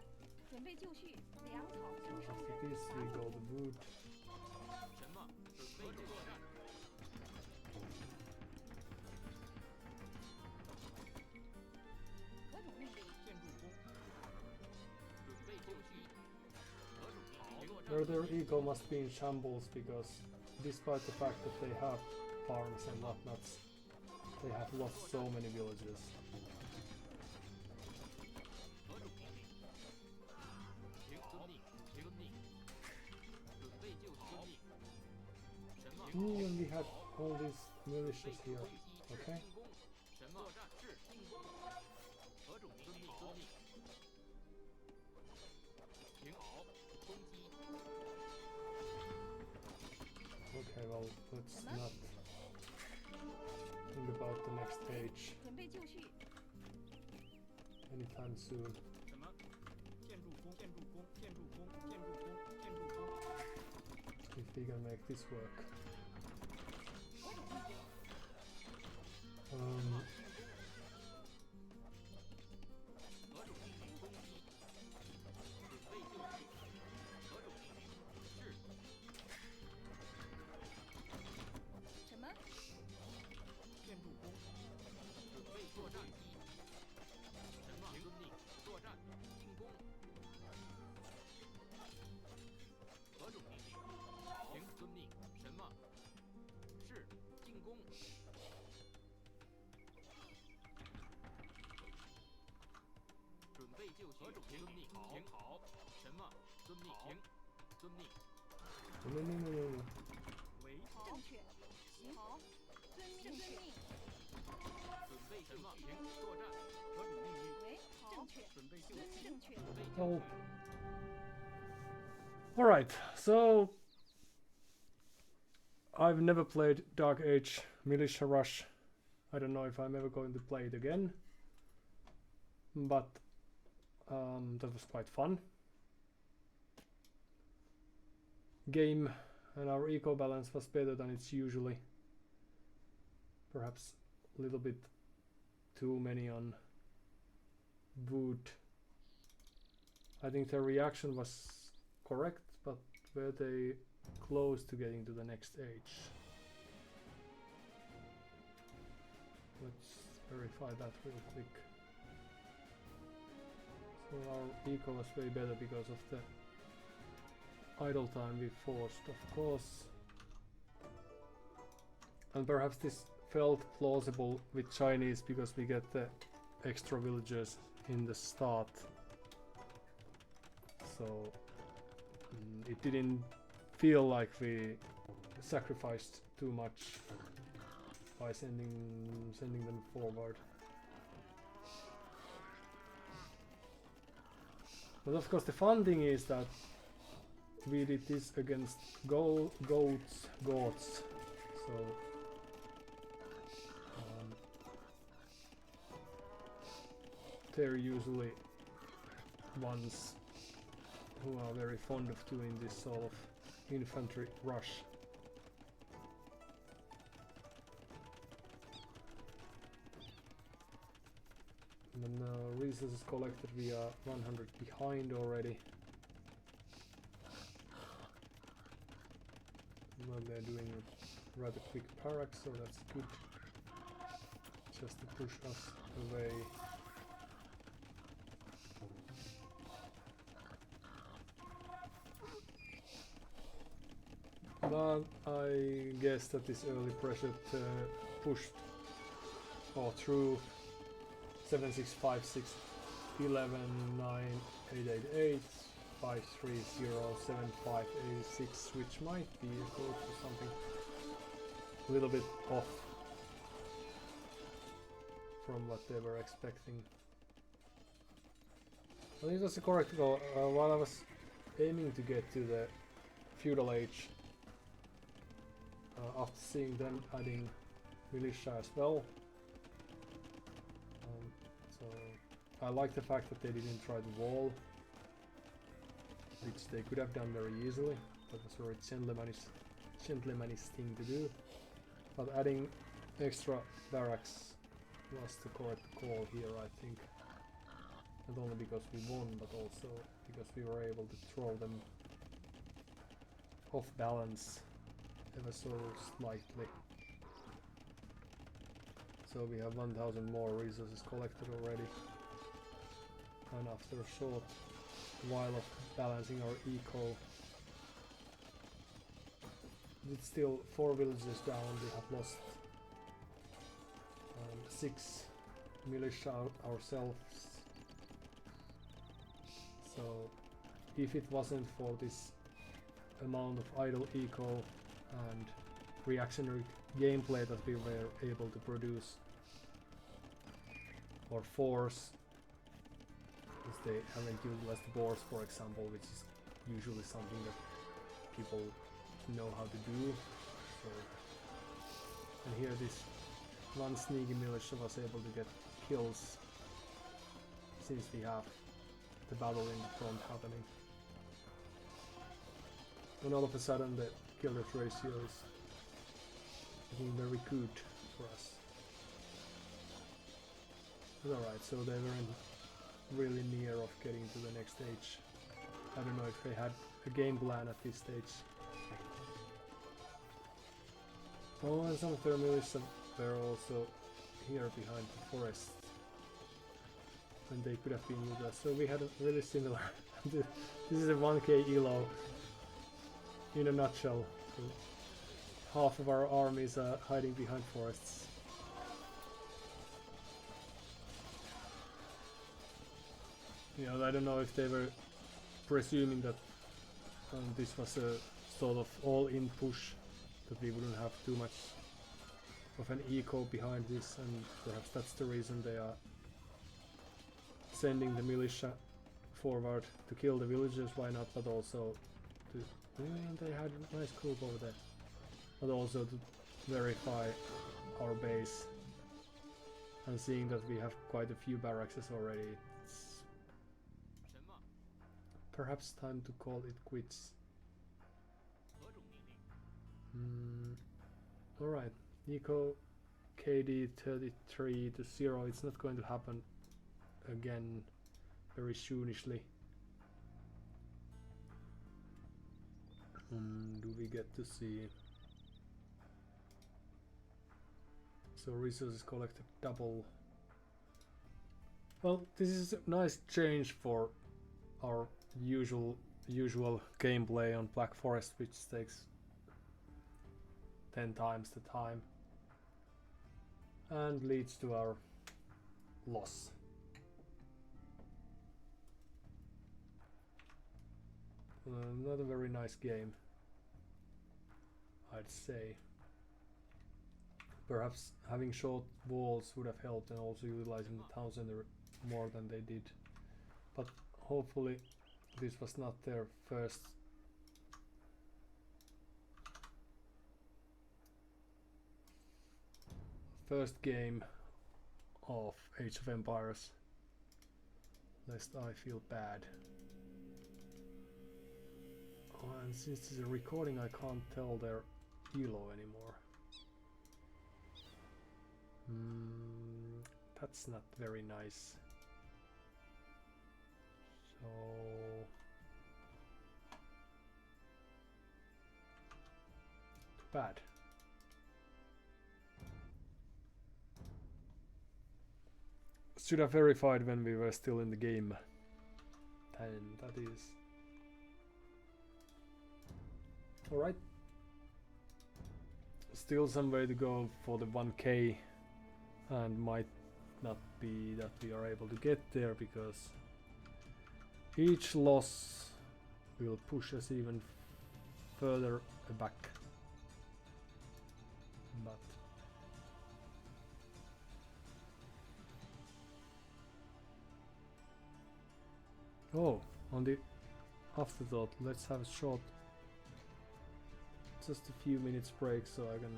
准备就绪。粮草 So 征收 after 人。 this 伐 we 木 go 工 the wood. 什么？准备就作战。何种命令？建筑工。准备就绪。何种命令？作战。 Their ego must be in shambles because despite the fact that they have farms and whatnots, they have lost so many villages. 何种命令？停。遵命。停。遵命。准备就绪。遵命。什么？ And we had all these 准备 militias 就 here. 绪。 Okay. 进攻。什么？作战是进攻。何种命令？遵命。停。好。攻击。 Okay, well, let's not think about the next age 准备就绪。 anytime soon. 什么？建筑工。建筑工。建筑工。建筑工。建筑工。 If we can make this work. 何种命令？ 何种命令？攻击。准备就绪。何种命令？是。什么？建筑工。准备作战。什么？遵命。作战。进攻。何种命令？停。遵命。什么？是。进攻。准备就绪。何种命令？停。好。什么？遵命。停。遵命。No, no, no, no, no. 为正确，行，好，遵命，准备什么？停，作战，何主命令？喂，正确，准备就绪，正确，准备就 Oh. 绪。 Alright, so I've never played Dark Age Militia Rush. I don't know if I'm ever going to play it again, but that was quite fun. Game and our eco balance was better than it's usually. Perhaps a little bit too many on wood. I think their reaction was correct, but were they close to getting to the next age? Let's verify that real quick. So our eco was way better because of the idle time we forced, of course. And perhaps this felt plausible with Chinese because we get the extra villagers in the start. So it didn't feel like we sacrificed too much by sending them forward. But of course the fun thing is that we did this against goats, so they're usually ones who are very fond of doing this sort of infantry rush. And resources collected, we are 100 behind already. Well, they're doing a rather quick barracks, so that's good. Just to push us away. But I guess that this early pressure pushed or through 7656 11 9 888 530 7586, which might be a code for something a little bit off from what they were expecting. I think that's the correct goal. While I was aiming to get to the feudal age, after seeing them adding militia as well, so I like the fact that they didn't try the wall, which they could have done very easily. That was a very gentlemanish thing to do. But adding extra barracks was the correct call here, I think. Not only because we won, but also because we were able to throw them off balance ever so slightly. So we have 1000 more resources collected already. And after a short while of balancing our eco, it's still 4 villages down. We have lost 6 militia ourselves. So if it wasn't for this amount of idle eco and reactionary gameplay that we were able to produce or force, because they haven't utilized boars, for example, which is usually something that people know how to do. So, and here this one sneaky militia was able to get kills since we have the battle in the front happening. And all of a sudden the kill death ratio is looking very good for us. Alright, so they weren't really near of getting to the next stage. I don't know if they had a game plan at this stage. Oh, and some of their militia were also here behind the forest, and they could have been with us. So we had a really similar. This is a 1k elo in a nutshell. So half of our armies are hiding behind forests. You know, I don't know if they were presuming that this was a sort of all-in push, that we wouldn't have too much of an eco behind this, and perhaps that's the reason they are sending the militia forward to kill the villagers, why not, but also to... they had a nice group over there. But also to verify our base. And seeing that we have quite a few barracks already, it's perhaps time to call it quits. Alright, Eco KD 33 to 0, it's not going to happen again very soonishly. Do we get to see? So resources collected double. Well, this is a nice change for our usual gameplay on Black Forest, which takes 10 times the time and leads to our loss. Not a very nice game, I'd say. Perhaps having short walls would have helped, and also utilizing the town center more than they did. But hopefully this was not their first game of Age of Empires, lest I feel bad. Oh, and since this is a recording, I can't tell their elo anymore. That's not very nice. So too bad. Should have verified when we were still in the game. And that is alright. Still some way to go for the 1k, and might not be that we are able to get there, because each loss will push us even further back. But oh, on the afterthought, let's have a short, just a few minutes break so I can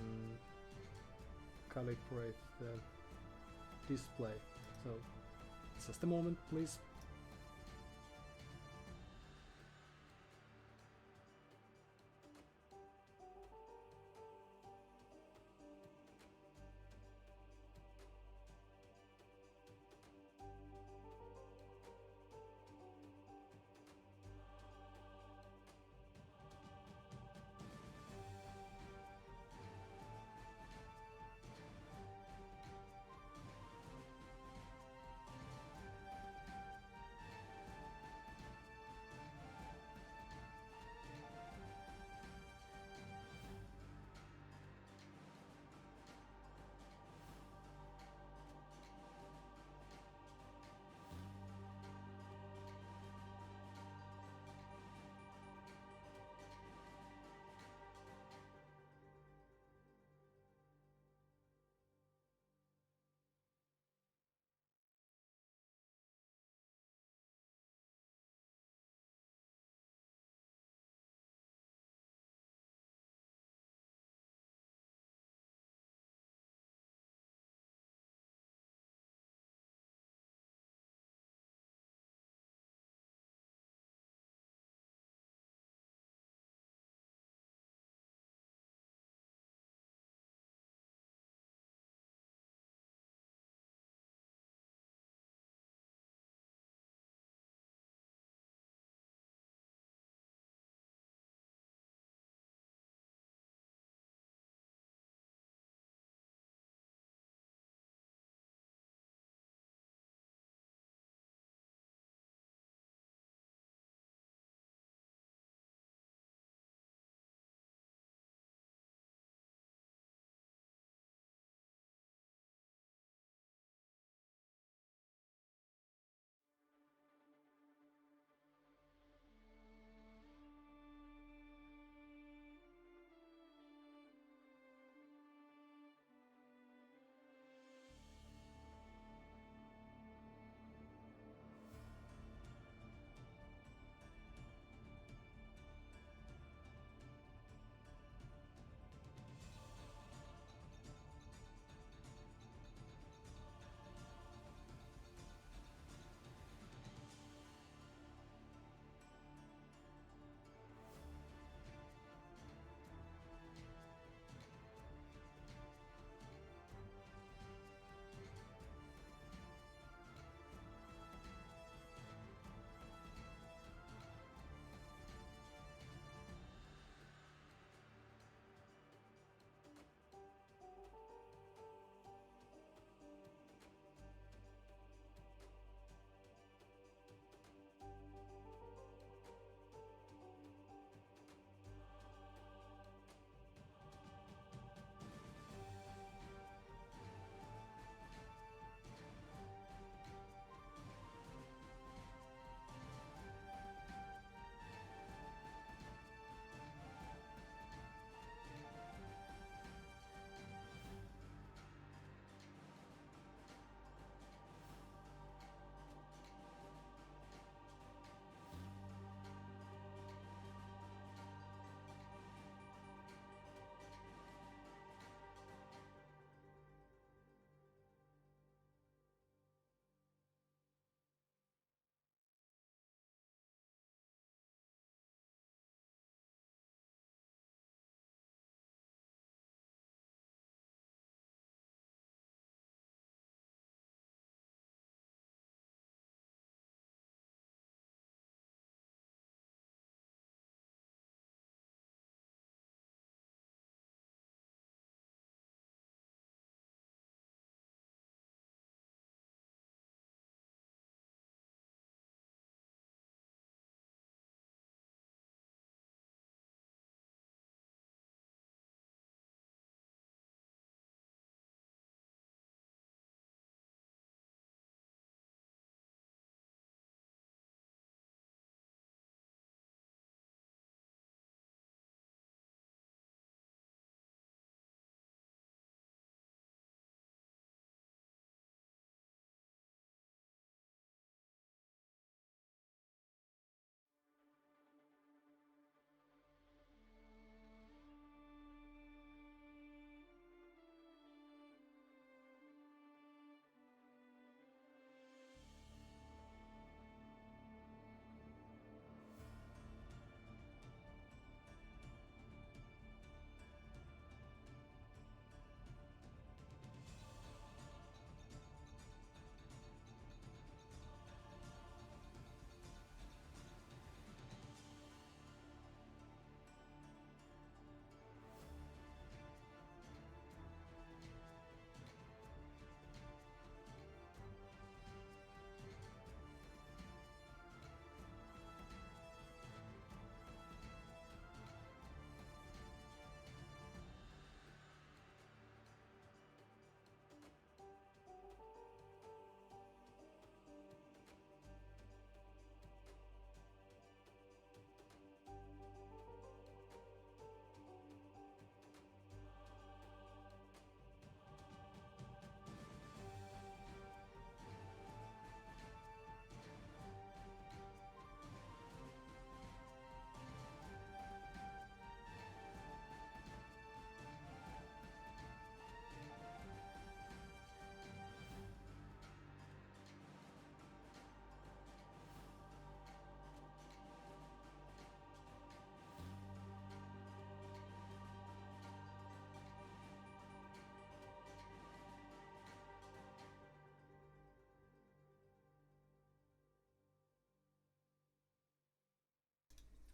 calibrate the display. So just a moment, please.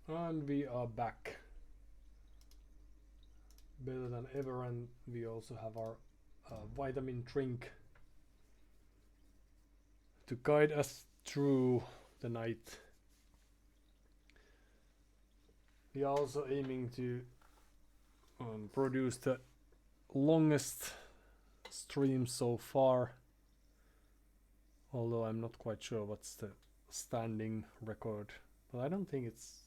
And we are back. Better than ever, and we also have our vitamin drink to guide us through the night. We are also aiming to produce the longest stream so far, although I'm not quite sure what's the standing record, but I don't think it's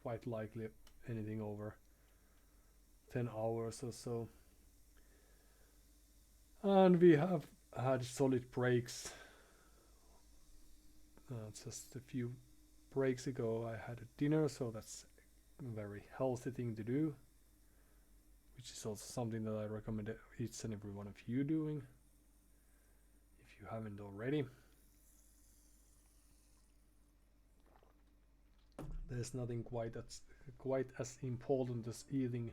quite likely anything over 10 hours or so. And we have had solid breaks. Just a few breaks ago I had a dinner, so that's a very healthy thing to do, which is also something that I recommend each and every one of you doing if you haven't already. There's nothing quite as important as eating,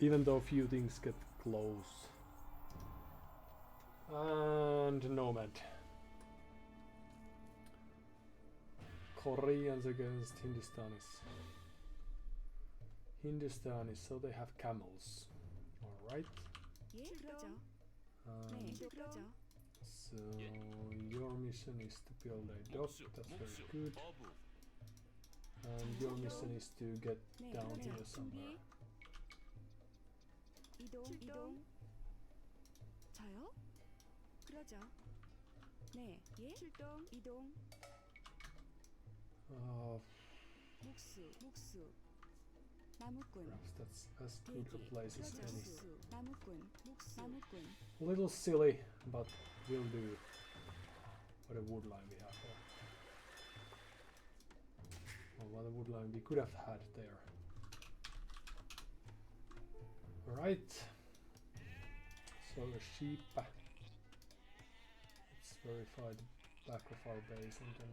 even though few things get close. And Nomad. Koreans against Hindustanis, so they have camels. Alright. So your mission is to build a dock, that's very good. And your mission is to get down here somewhere. 이동. 저요? 그러죠. 네, 예. 출동, 이동. 목수. 나무꾼. Perhaps that's as good a place as any. 나무꾼. A little silly, but will do. What a woodline we have there. Well, what a woodline we could have had there. Alright. So a sheep. Let's verify the back of our base and then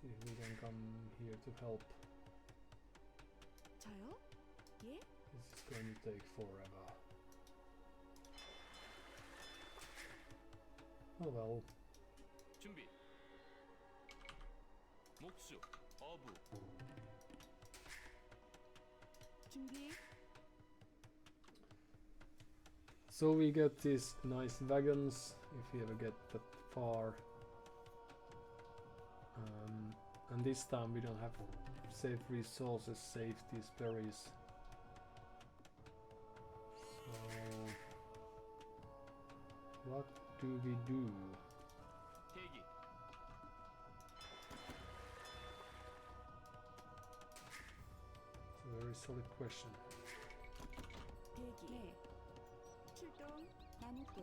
see if we can come here to help. 저요? 예? This is going to take forever. Oh well. 준비. 목수, 어부. 준비. So we get these nice wagons if we ever get that far. And this time we don't have save resources, save these berries. So what do we do? 대기. It's a very solid question. 대기. 네. 출동. 나무꾼.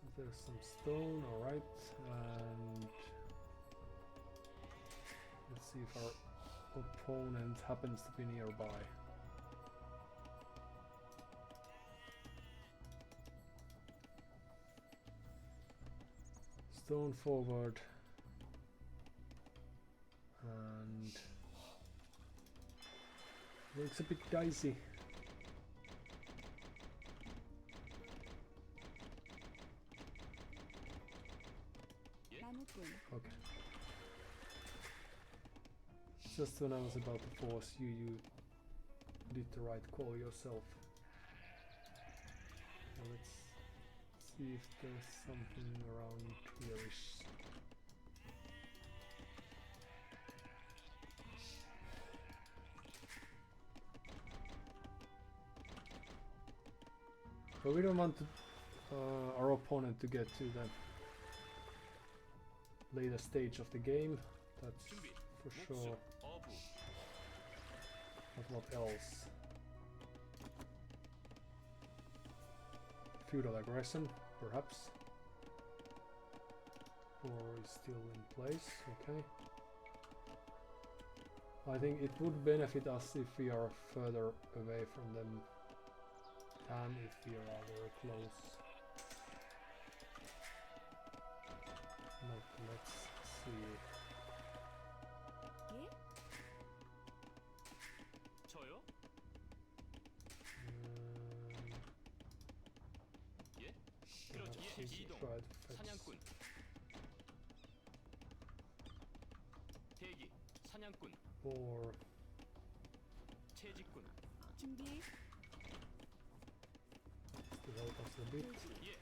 So there's some stone, alright, and let's see if our opponent happens to be nearby. Stone forward, and looks a bit dicey. 나무꾼. Okay. Just when I was about to force you, you did the right call yourself. So let's see if there's something around here-ish. But we don't want to, our opponent to get to the later stage of the game, that's 준비. for 목수, sure. 어부. But what else? Feudal aggression, perhaps. Or is still in place, okay. I think it would benefit us if we are further away from them than if we are very close. But let's see. 예? 저요? try to fetch. 사냥꾼. 대기. 사냥꾼. Or 채집꾼. 준비. to help us a bit. 대기. 예.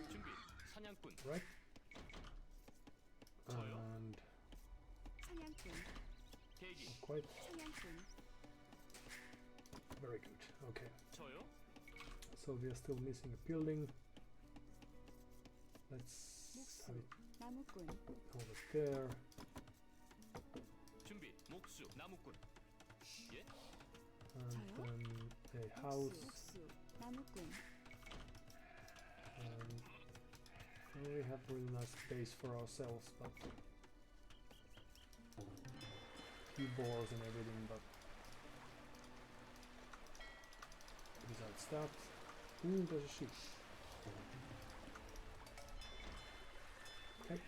준비. 사냥꾼. Right? 저요? And 사냥꾼. 대기. quite 사냥꾼. very good. Okay. 저요? So we are still missing a building. Let's have 목수. it 나무꾼. over there. 준비. 목수. 나무꾼. 예. And 저요? then a house. 목수. 나무꾼. And we have really nice space for ourselves, but few boars and everything, but besides that, ooh, there's a sheep. Okay.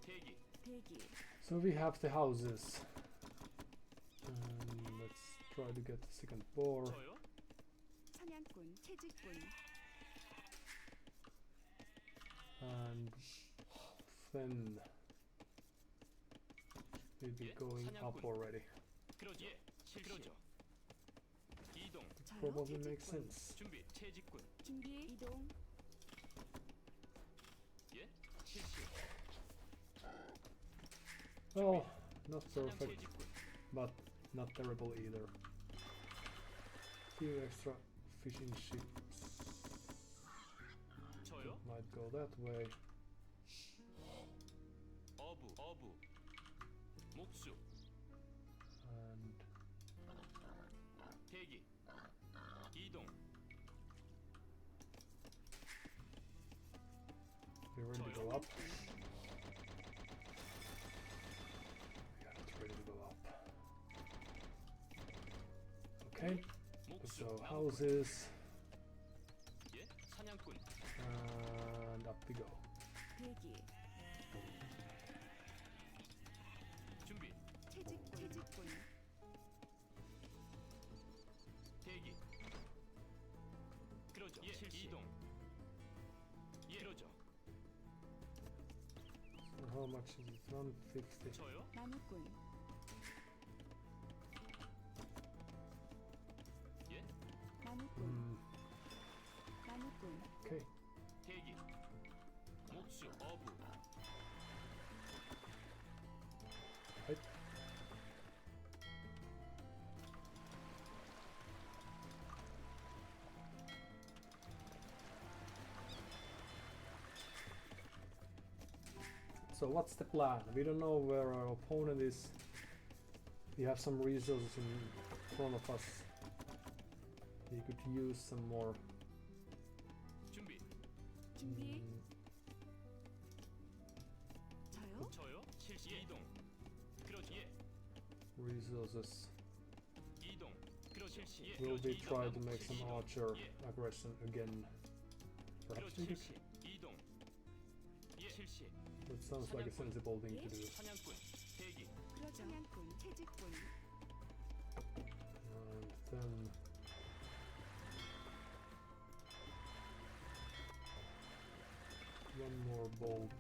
대기. 대기. So we have the houses. And let's try to get the second boar. 저요? 사냥꾼. 채집꾼. And then we'll be Yeah, going up 사냥꾼. already. 그러죠. 예. 그러죠. 이동. 저요? Probably makes 채집꾼. sense. 준비. 채집꾼. 준비. 이동. 예. 실시. Oh, not 사냥 perfect, 채집꾼. but not terrible either. Few extra fishing ships 저요? might go that way. 어부. 목수. And 대기. 이동. we're ready to 저요? go up. 사냥꾼. Yeah, it's ready to go up. Okay, 목수. so 나무꾼. houses 예. 사냥꾼. and up we go. 대기. 준비. 채집꾼. 대기. 그러죠. 예. 실시. 이동. 예. 그러죠. So how much is it? 150. 저요? 나무꾼. 예. 나무꾼. 나무꾼. Okay, 대기. 목수. 어부. right. So what's the plan? We don't know where our opponent is. We have some resources in front of us. We could use some more 준비. 준비. mm, 저요? 저요? 실시. 이동. 그러죠. 예. resources. 이동. 그러죠. 실시. 예. Will 그러죠. we 이동. try to 나무 make some 실시. archer 예. aggression again? Perhaps 그러죠. we could. 실시. 이동. 예. 실시. That sounds like a sensible thing to do. 사냥꾼. 대기. 그러죠. 사냥꾼. 채집꾼. And then one more bolt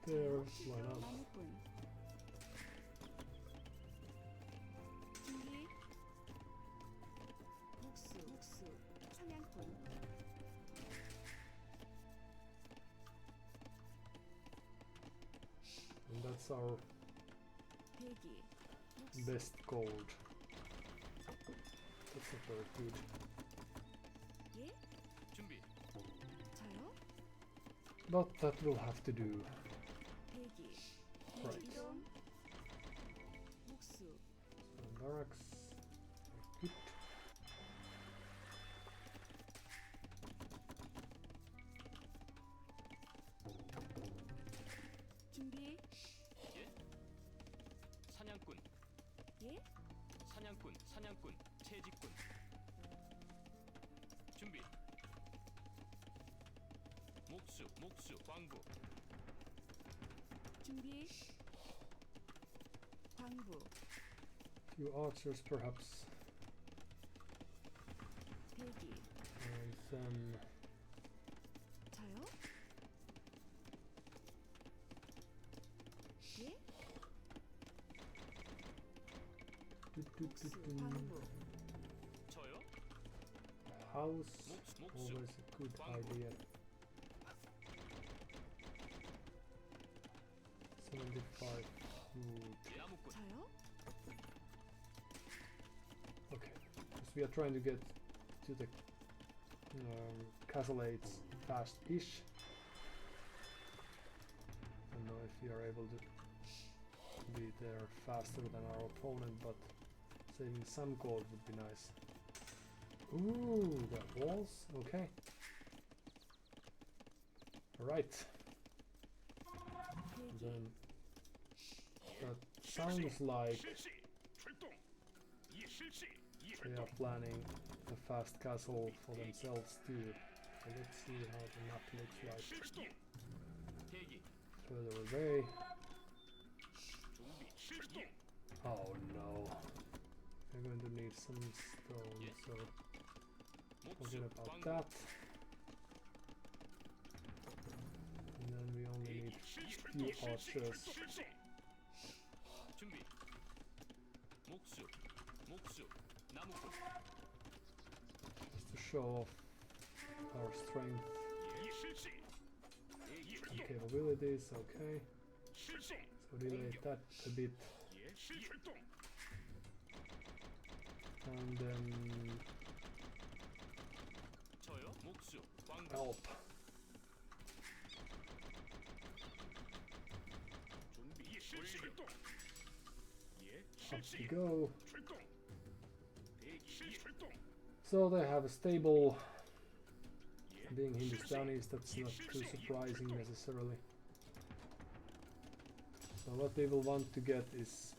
there, why not? 나무꾼. 준비. 목수. 사냥꾼. And that's our 대기. 목수. best gold. That's not very good. 예? 준비. 저요? But that will have to do. 대기. Right. 이동. 목수. And barracks. Good. 준비. 예. 사냥꾼. 예? 사냥꾼. 채집꾼. 준비. 목수. 광부. 준비. 광부, Few archers perhaps. 대기, And then 저요? 예? 목수, 광부, 저요? house, 목수, always a good idea. 75 food. 나무꾼. 저요? Okay, because we are trying to get to the castle 8 fast-ish. I don't know if we are able to be there faster than our opponent, but saving some gold would be nice. Ooh, the walls, okay. Alright, 대기, then that sounds like they are planning a fast castle for themselves too. So let's see how the map looks like 대기. further away. 준비. 출동. Oh no. We're going to need some stone, so forget 목수. about 광부. that. And then we only need few archers. 준비. 목수. 목수. 나무꾼. Just to show off our strength and capabilities, okay. So delay that a bit. And then 저요? 목수. 광부. help. 준비. 출동. Up we go. 대기. 출동. So they have a stable. Being Hindustanis, that's not too surprising necessarily. So what they will want to get is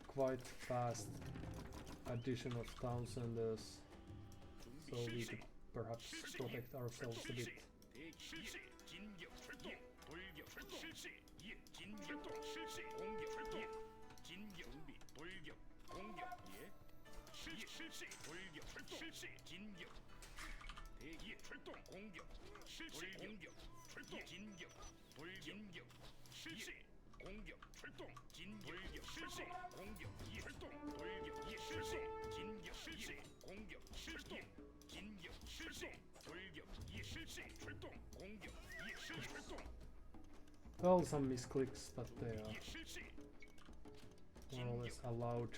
quite fast addition of townsenders, so we could perhaps protect ourselves a bit. 대기. 진격. 출동. 돌격. 출동. 예. 진격. 공격. 출동. 진격. 준비. 돌격. 공격. 예. 돌격. 출동. 진격. 대기. 출동. 공격. 돌격. 출동. 진격. 돌격. 공격. 출동. 진격. 출동. 공격. 출동. 돌격. 출동. 진격. 공격. 출동. 진격. 돌격. 출동. 공격. 출동. Well, some misclicks, but they are more or less allowed.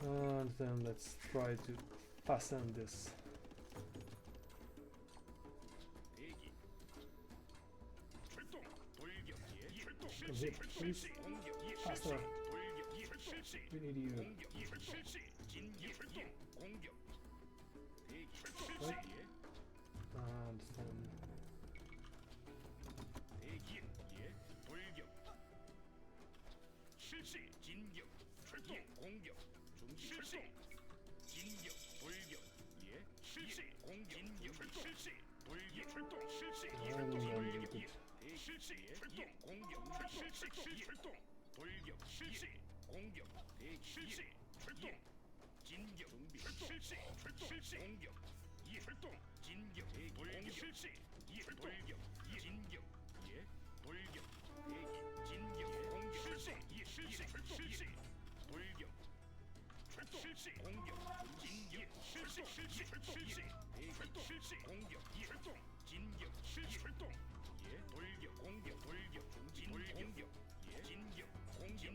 And then let's try to fasten this. 대기. 출동. 돌격. 출동. Come here, please. 공격. Faster. 돌격. 출동. We need you. 공격. 진격. 공격. 대기. Right. And then 대기. 돌격. 진격. 출동. 공격. 출동. 진격. 돌격. 공격. 진격. 돌격. 출동. and then we could 공격. 출동. 돌격. 공격. 출동. 진격. 준비. 출동. 공격. 출동. 진격. 돌격. 돌격. 진격. 돌격. 진격. 공격. 출동. 돌격. 출동. 공격. 진격. 공격. 진격. 출동. 돌격. 공격. 돌격. 공격. 진격. 공격.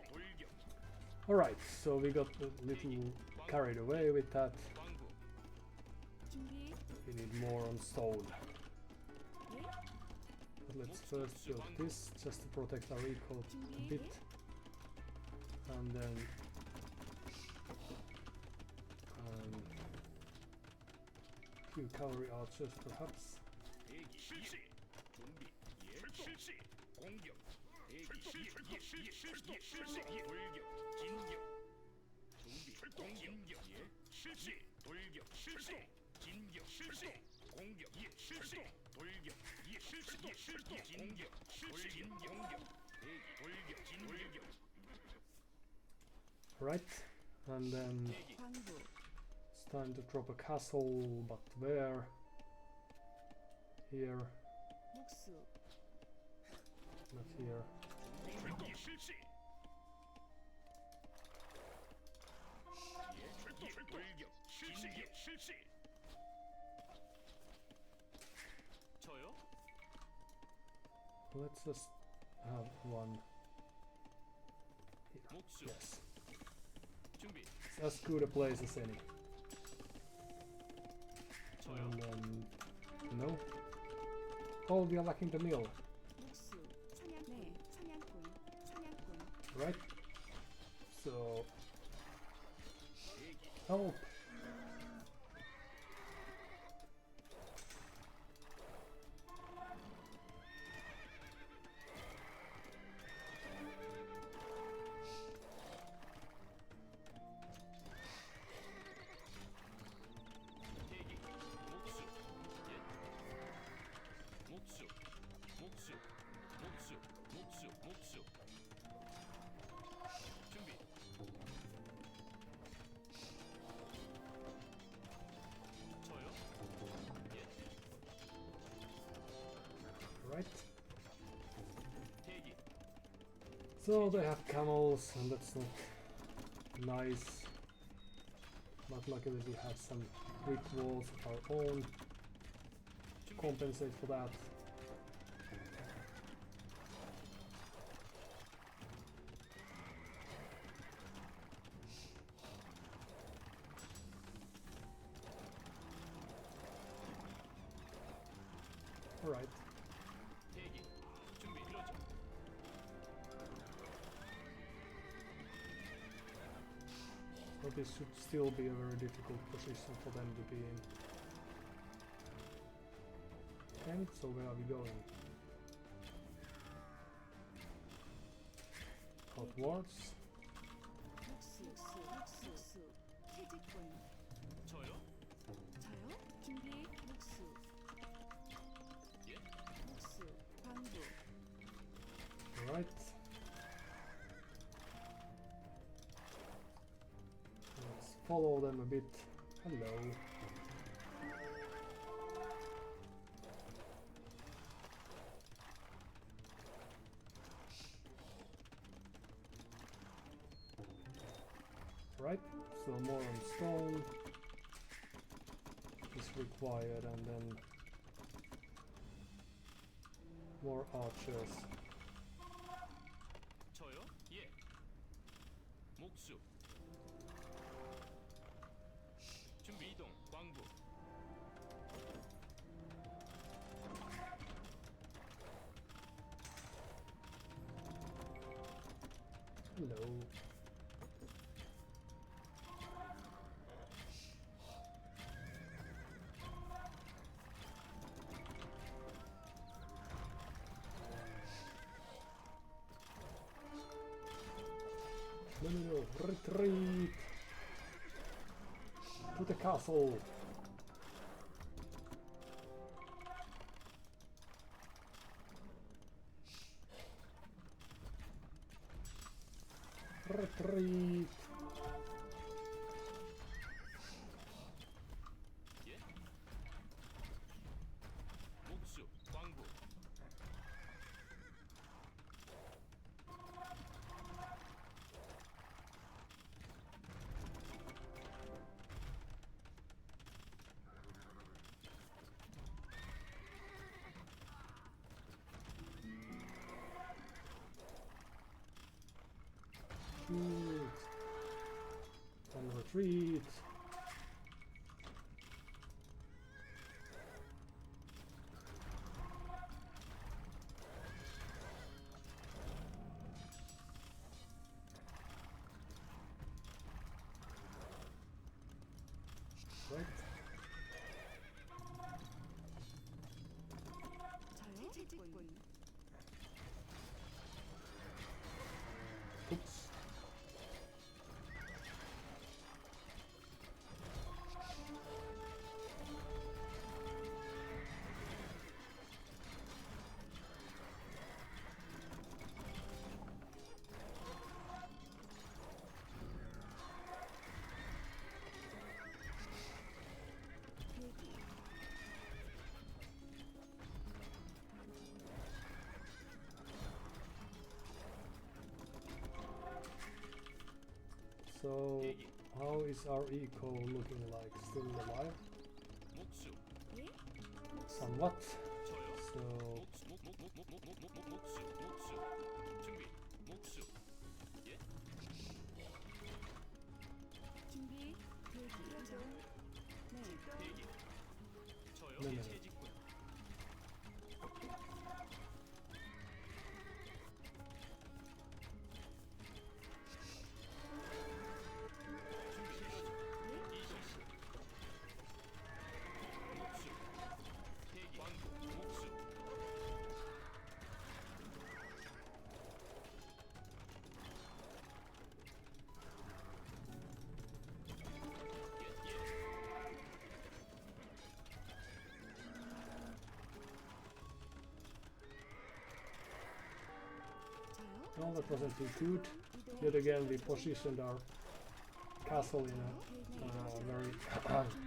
돌격. alright, so we got a little carried away with that. 광부. 준비, We need more on stone. 예? But let's first build this just to protect our equal a bit. And then few cavalry archers perhaps. 대기. 준비. 공격. 대기. 돌격. 진격. 준비. 공격. 돌격. 진격. 진격. 공격. 돌격 이 실동 진격 실진 공격 돌격 진격 Right, and then 대기 광부, it's time to drop a castle, but where? Here, 목수, not here. 출동 실시 예 출동 돌격 실시 실시 저요? Let's just have one. 목수 Yes, 준비 it's as good a place as any. 저요? And then, no. Oh, we are lacking the mill, 목수, 사냥, 네, 사냥꾼, 사냥꾼, right? So, 대기 help! 대기 목수 예 목수 목수 목수 목수 목수 준비 저요? 예 Right? 대기 So they have camels, and that's not nice. But luckily we have some brick walls of our own, 준비 compensate for that. Alright, 대기 준비 그렇죠 so this should still be a very difficult position for them to be in. And so where are we going? Outwards? 목수, 목수, 목수, 채집꾼, 저요? 저요? 준비, 목수, 예 목수, 광부, Right. Let's follow them a bit. Hello. Right, so more on stone is required, and then more archers. 저요? 예 목수 준비 이동 광부 Hello. No, no, no, retreat! To the castle! Retreat! 예 목수 광부 Shoot! And retreat! Right? 저요? 채집꾼, Oops. So, how is our eco looking like? Still alive? 목수, 예? Somewhat. 저요. So, 목수, 준비, 목수, 예, 준비 대기 중. 네. 대기, 저요, 네네. 채직군, 준비 실시, 이실시, 목수, 대기, 광고, 목수, 예, 저요? no, that wasn't too good. Yet again, we positioned our castle in a very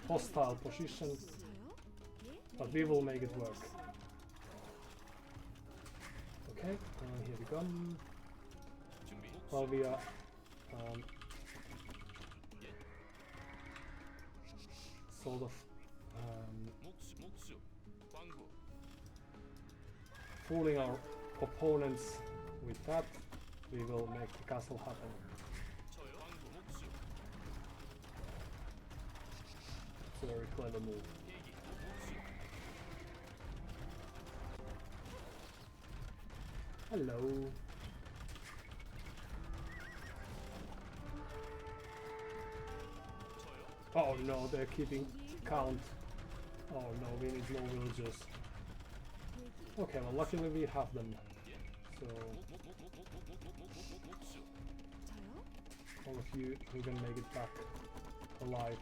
hostile position, 저요? 예? but we will make it work. Okay, here we come. 준비, 목수, While we are um, sort of 목수, 광고, fooling our opponents with that, we will make the castle happen. 저요, 광고, 목수, It's a very clever move. 대기, 목수, Hello. 저요, Oh no, they're keeping count. Oh no, we need more villagers. 대기 Okay, well luckily we have them. So 목수, 저요? all of you who can make it back alive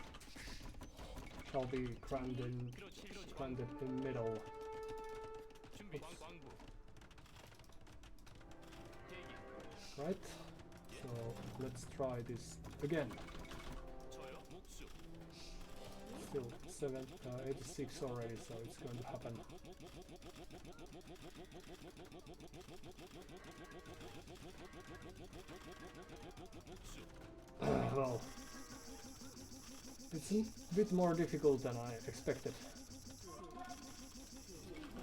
shall be granted in middle. 준비, 광고, 대기, Right? So let's try this again. 저요, 목수, Still 86 already, so it's going to happen. Well, it's a bit more difficult than I expected.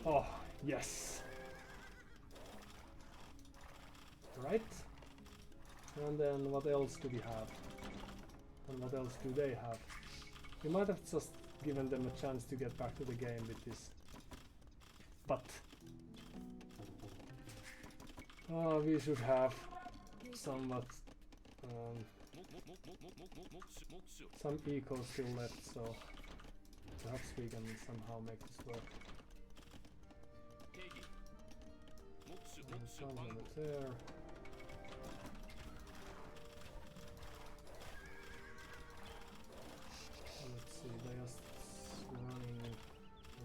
Oh, yes! Right? And then what else do we have? And what else do they have? We might have just given them a chance to get back to the game with this. But we should have somewhat some eco still left, so perhaps we can somehow make this work. 대기, 목수, And 목수, some of 광고, it there. Let's see, they are running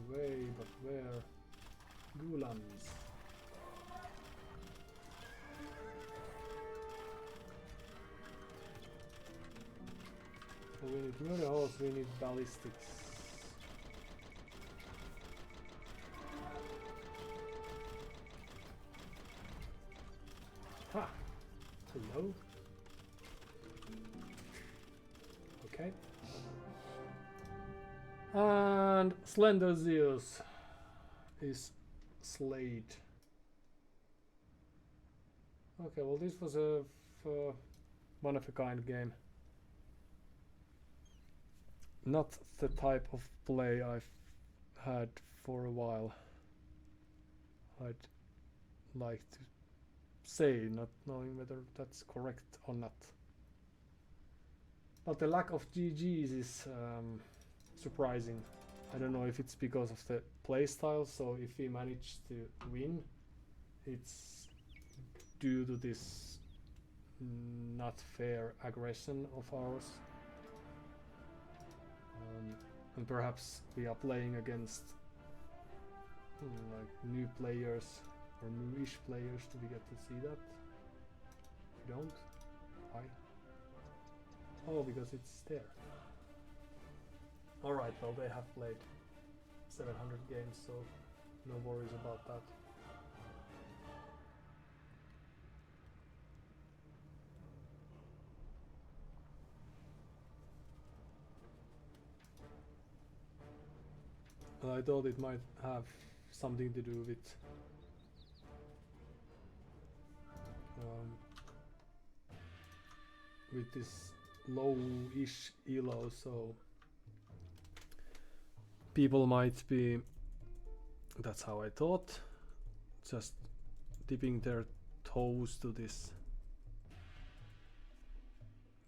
away, but where? Gulans. So we need murder horse, we need ballistics. Ha! Hello? Okay. And Slender Zeus is slayed. Okay, well this was a one of a kind game. Not the type of play I've had for a while. I'd like to say, not knowing whether that's correct or not. But the lack of GGs is surprising. I don't know if it's because of the playstyle, so if we manage to win, it's due to this not fair aggression of ours. And perhaps we are playing against like new players or newish players. Do we get to see that? We don't? Why? Oh, because it's there. Alright, well they have played 700 games, so no worries about that. I thought it might have something to do with this low-ish elo, so people might be, that's how I thought, just dipping their toes to this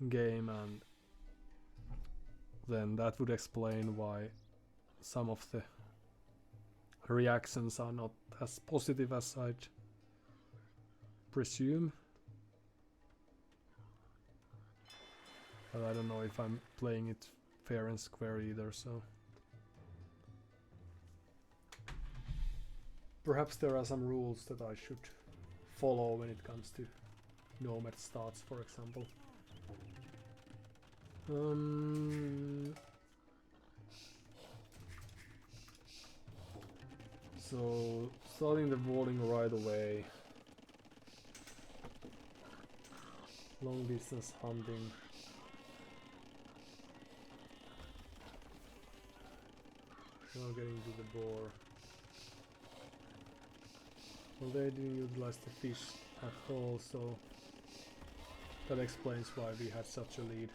game, and then that would explain why some of the reactions are not as positive as I'd presume. But I don't know if I'm playing it fair and square either, so perhaps there are some rules that I should follow when it comes to nomad starts, for example. So starting the bowling right away. Long distance hunting. Now getting to the boar. Well, they didn't utilize the fish at all, so that explains why we had such a lead.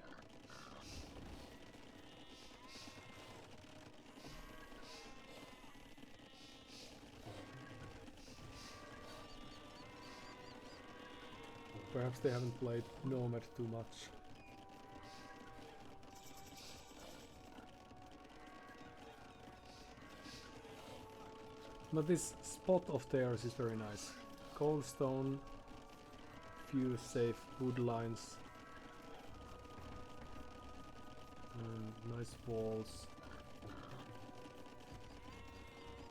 Perhaps they haven't played Nomad too much. But this spot of theirs is very nice. Cold stone, few safe wood lines, and nice walls.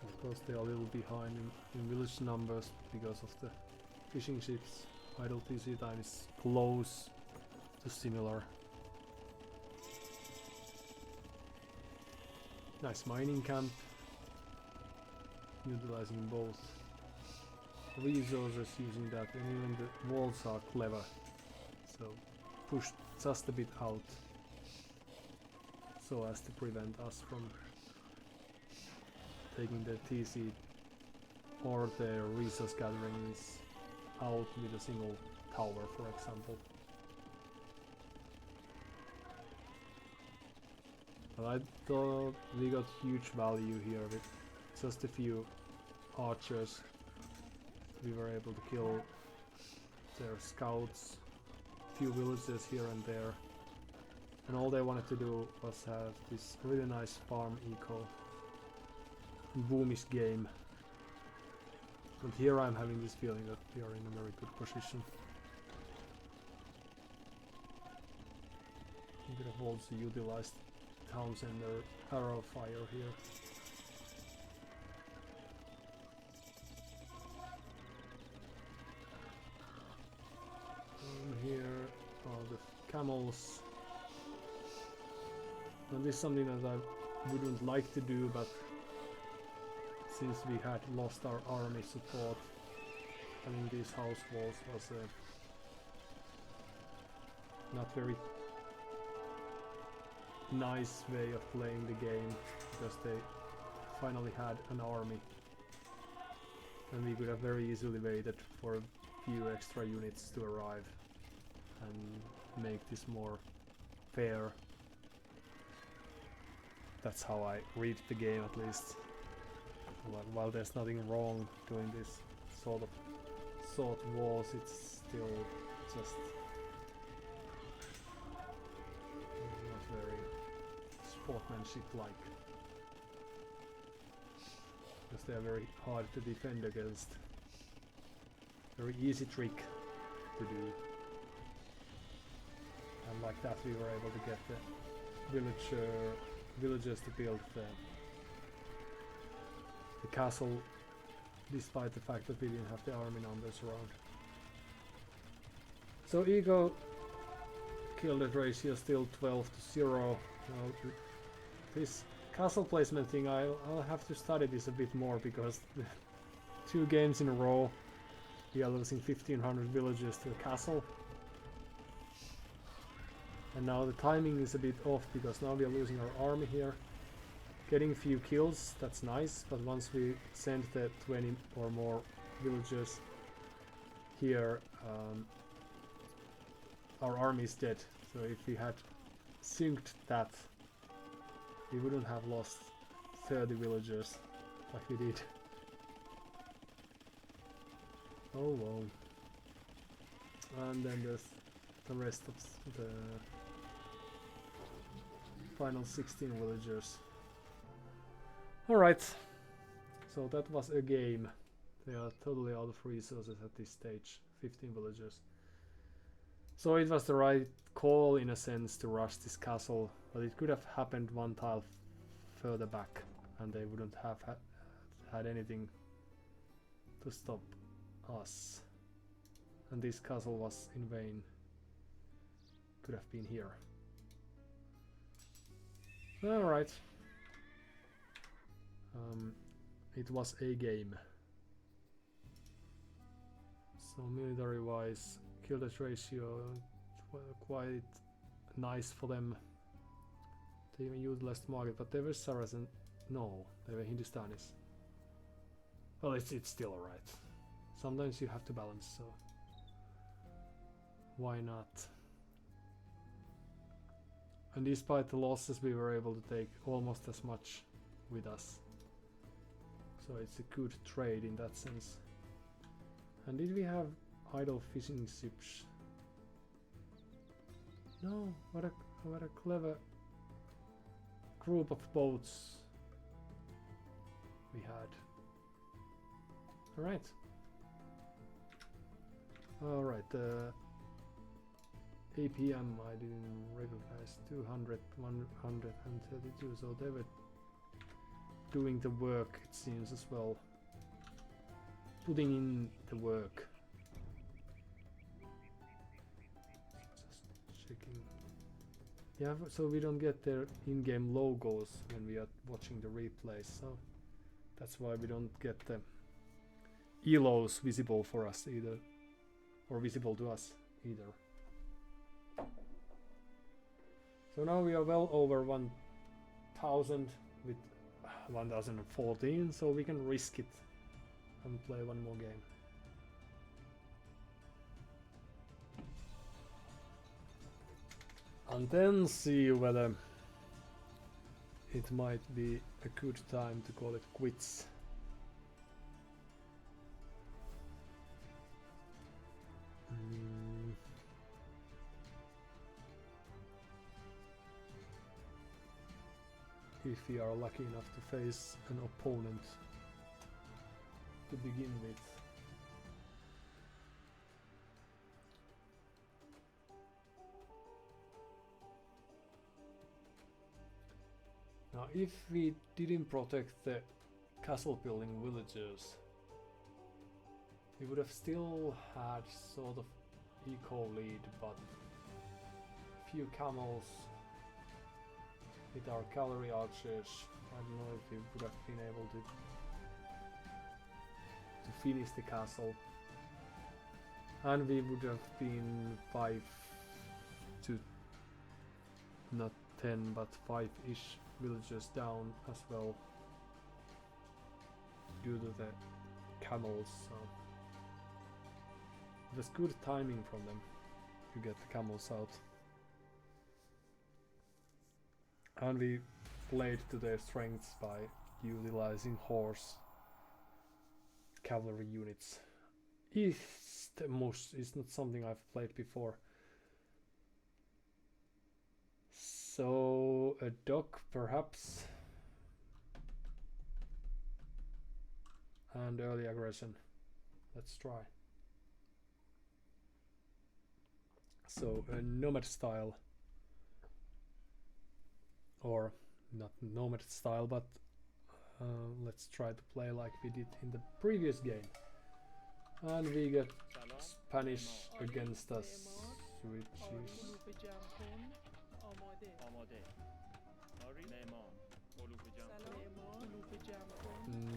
Of course they are a little behind in village numbers because of the fishing ships. Idle TC time is close to similar. Nice mining camp, utilizing both resources using that, and even the walls are clever, so pushed just a bit out so as to prevent us from taking the TC or the resource gatherings out with a single tower, for example. But I thought we got huge value here with just a few archers. We were able to kill their scouts, few villages here and there, and all they wanted to do was have this really nice farm eco, boomish game. But here I'm having this feeling that we are in a very good position. We could have also utilized town center arrow fire here. Here are the camels. And this is something that I wouldn't like to do, but since we had lost our army support, having these house walls was a not very nice way of playing the game, because they finally had an army and we could have very easily waited for a few extra units to arrive and make this more fair. That's how I read the game, at least. While there's nothing wrong doing this sort of walls, it's still just not very sportsmanship-like, because they are very hard to defend against. Very easy trick to do, and like that we were able to get the villagers to build the castle, despite the fact that we didn't have the army numbers around. So ego kill death ratio still 12-0. Now, this castle placement thing, I'll have to study this a bit more, because 2 games in a row we are losing 1500 villagers to a castle. And now the timing is a bit off, because now we are losing our army here, getting few kills, that's nice, but once we send the 20 or more villagers here, our army is dead. So if we had synced that, we wouldn't have lost 30 villagers like we did. Oh well. And then there's the rest of the final 16 villagers. Alright, so that was a game. They are totally out of resources at this stage, 15 villagers. So it was the right call in a sense to rush this castle, but it could have happened one tile further back and they wouldn't have had anything to stop us. And this castle was in vain. Could have been here. Alright. It was a game. So military wise, kill death ratio quite nice for them. They even utilized market, but they were Saracen. No, they were Hindustanis. Well, it's still alright. Sometimes you have to balance, so why not? And despite the losses, we were able to take almost as much with us. So it's a good trade in that sense. And did we have idle fishing ships? No, what a clever group of boats we had. Alright. Alright, APM I didn't recognize. 200, 132, so they were doing the work, it seems, as well. Putting in the work. Just checking. Yeah, so we don't get their in-game logos when we are watching the replays, so that's why we don't get the elos visible for us either, or visible to us either. So now we are well over 1000 with 1014, so we can risk it and play one more game. And then see whether it might be a good time to call it quits. If we are lucky enough to face an opponent to begin with. Now, if we didn't protect the castle building villagers, we would have still had sort of eco lead, but few camels with our cavalry archers. I don't know if we would have been able to finish the castle, and we would have been 5 to not 10 but 5-ish villagers down as well due to the camels. So it was good timing from them to get the camels out. And we played to their strengths by utilizing horse cavalry units. It's not something I've played before. So a dock perhaps, and early aggression. Let's try. So a nomad style, or not nomad style, but let's try to play like we did in the previous game. And we get Spanish against us, which is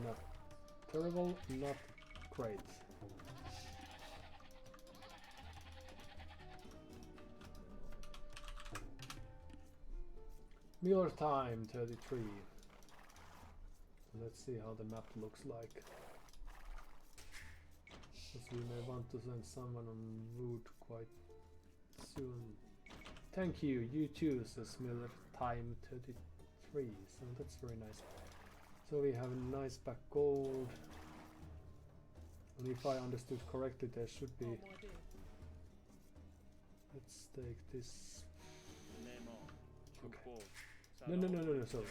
not terrible, not great. Miller time 33. let's see how the map looks like. Because we may want to send someone on route quite soon. Thank you, you too, says Miller. Time 33, so that's very nice. So we have a nice back gold. And if I understood correctly, there should be... Let's take this... Okay. No, sorry.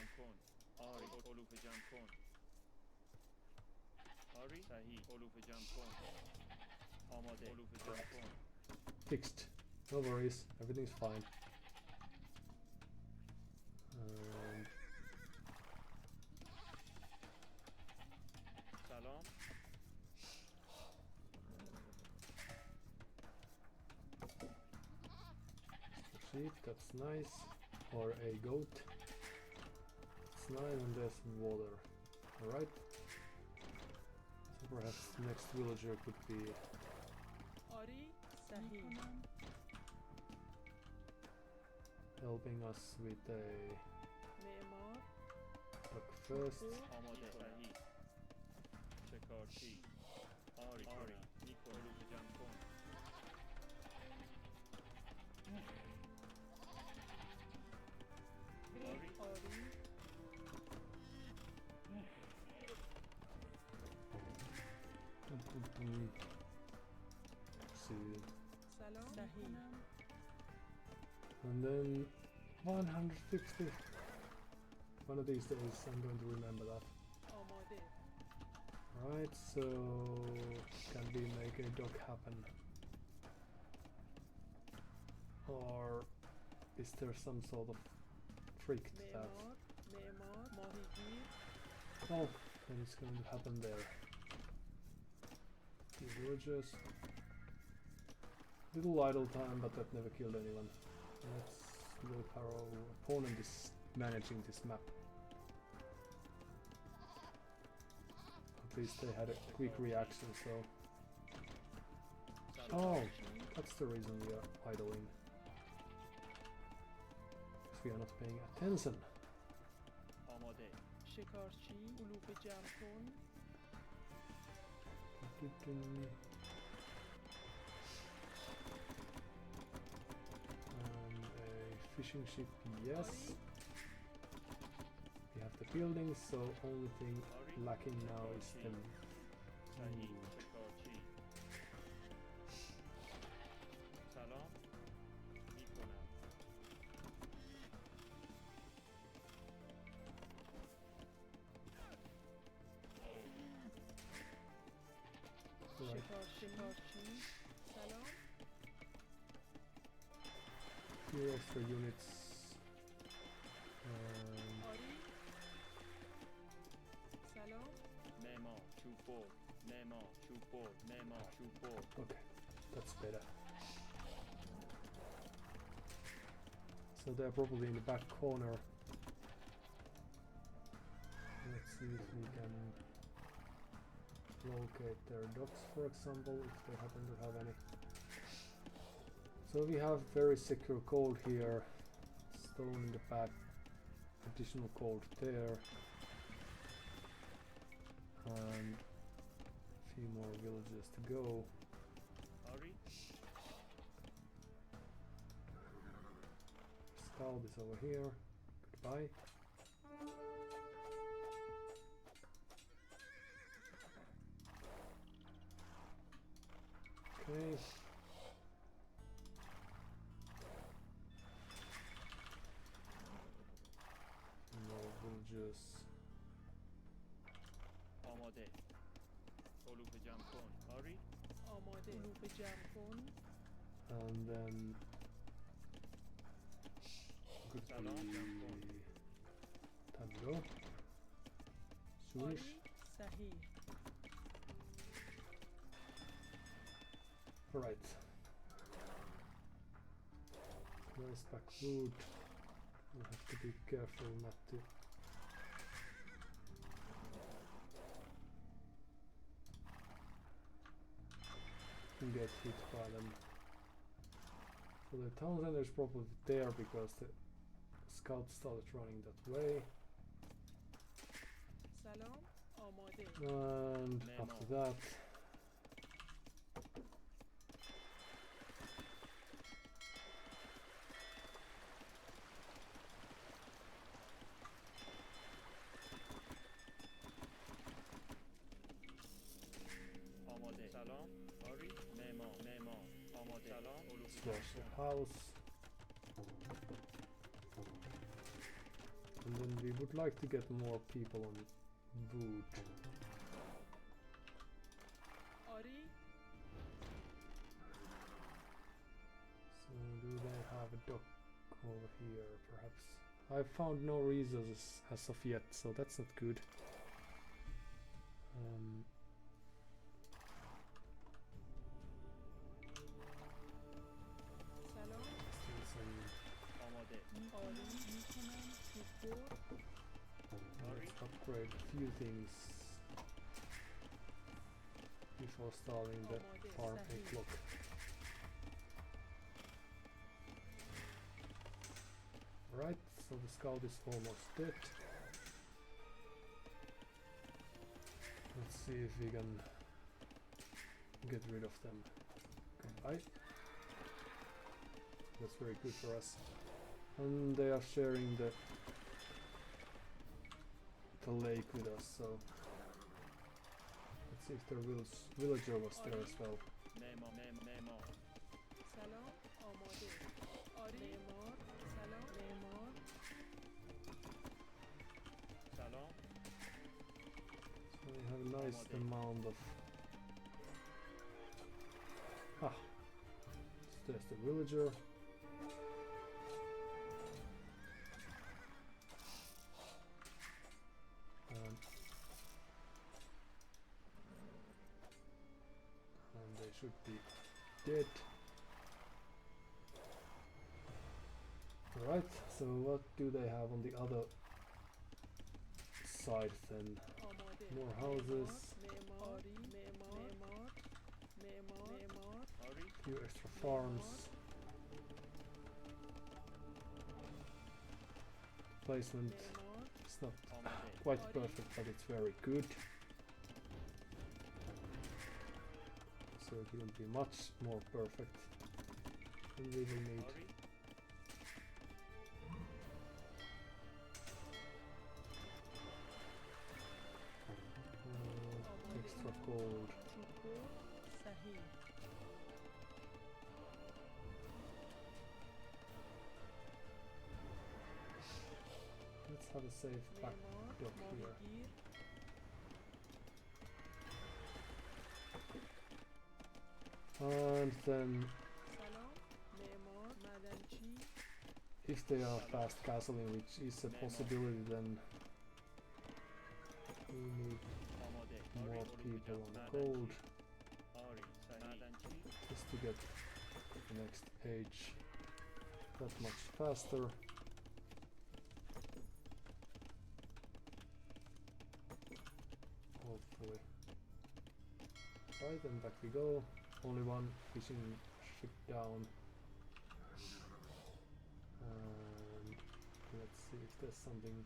Fixed. No worries, everything's fine. Sheep, that's nice. Or a goat. It's nice, and there's water. Alright. So perhaps the next villager could be helping us with a duck first. See. And then 160. One of these days I'm going to remember that. Right, so can we make a dock happen? Or is there some sort of trick to that? Oh, then it's going to happen there. The villagers. Little idle time, but that never killed anyone. Let's look how our opponent is managing this map. At least they had a quick reaction, so... Oh, that's the reason we are idling. Because we are not paying attention. Fishing ship, yes. We have the buildings, so only thing lacking now is the mood. Few extra units. Okay, that's better. So they're probably in the back corner. Let's see if we can locate their docks, for example, if they happen to have any. So we have very secure gold here, stone in the back, additional gold there, and a few more villages to go. Scout is over here. Goodbye. Okay. More villages. And then could be time to go. Soonish. Alright. Nice back wood. We have to be careful not to get hit by them. So the town center is probably there because the scout started running that way. سلام آماده And after that, آماده سلام آری معمار آماده سلام slash the house. And then we would like to get more people on wood. آری So do they have a dock over here perhaps? I found no resources as of yet, so that's not good. سلام Still some. آماده آری میکنم سپور Let's upgrade a few things before starting the farm clock. Right, so the scout is almost dead. Let's see if we can get rid of them. Goodbye. That's very good for us. And they are sharing the lake with us, so let's see if their villager was there as well. معمار سلام آماده آری معمار سلام معمار سلام So we have a nice amount of so there's the villager. And they should be dead. Right, so what do they have on the other side then? آماده More houses, معمار معمار معمار معمار آری few extra farms. Placement معمار is not آماده quite perfect, but it's very good. So it will be much more perfect. And we will need آری extra gold. سپور صحیح Let's have a safe back معمار dock here. ماهیگیر And then سلام معمار معدنچی if they are fast castling, which is a possibility, then we need آماده more آری people on معدنچی. gold آری صحیح معدنچی just to get the next age that much faster. Hopefully. Right, and back we go. Only one fishing ship down. And let's see if there's something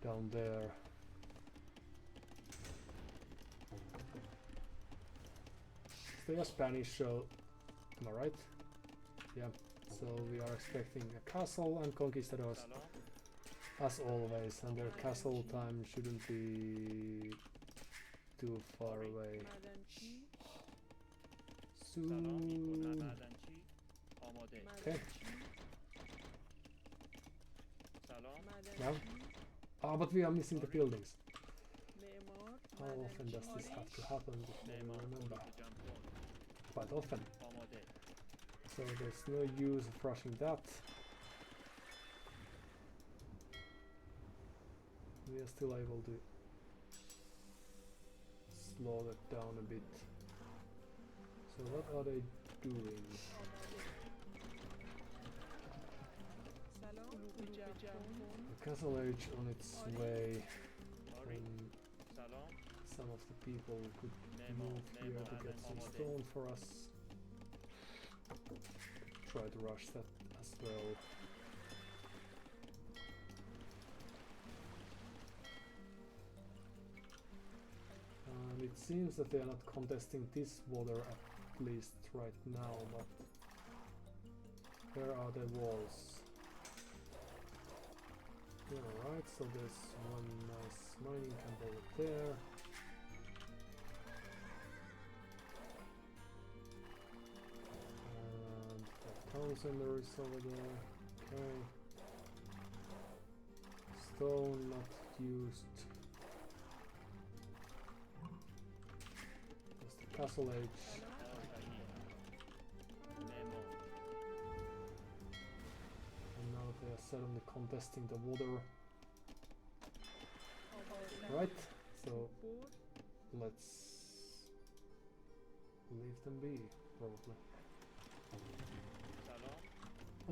down there. They are Spanish, so am I right? Yeah. So we are expecting a castle and conquistadors سلام as always, and their castle time shouldn't be too far away معدنچی سلام میکنم soon. معدنچی آماده Okay. سلام معدنچی Ah, but we are missing the buildings. معمار How often does this have to happen before we معمار remember? تولید جمع کن Quite often. آماده So there's no use of rushing that. We are still able to slow that down a bit. So what are they doing? آماده سلام علوم جمع کن The castle age on its way. آری And سلام some of the people could معمار move here to get some آماده stone for us. Try to rush that as well. And it seems that they are not contesting this water at least right now, but where are the walls? Alright, so there's one nice mining camp over there. And the town center is over there. Okay. Stone not used. There's the castle age. And now they are suddenly contesting the water. Right, so let's leave them be, probably.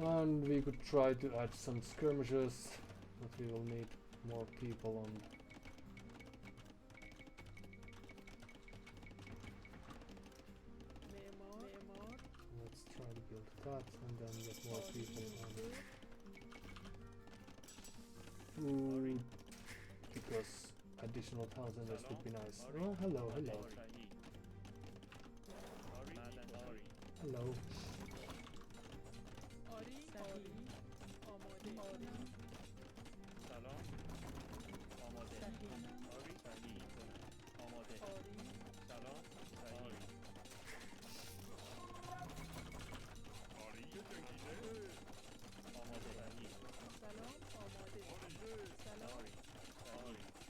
And we could try to add some skirmishes, but we will need more people on. Let's try to build that and then get more people on. Food, because additional town centers would be nice. Oh, hello, hello. Hello.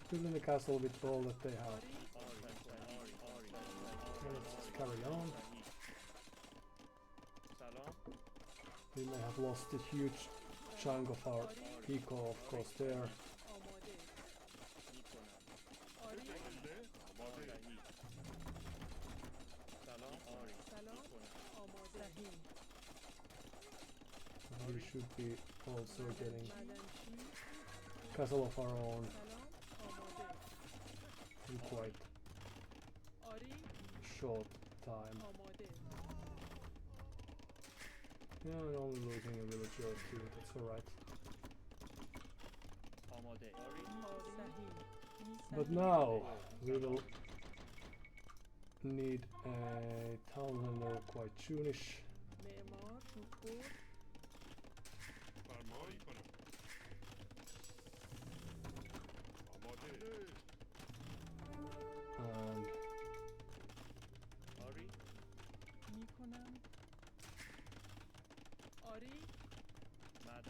Building the castle with all that they have. Okay, let's just carry on. We may have lost a huge chunk of our eco, of course, there. And we should be also getting castle of our own in quite short time. Yeah, I'm only losing a villager or two, that's alright. But now we will need a town center quite soonish. And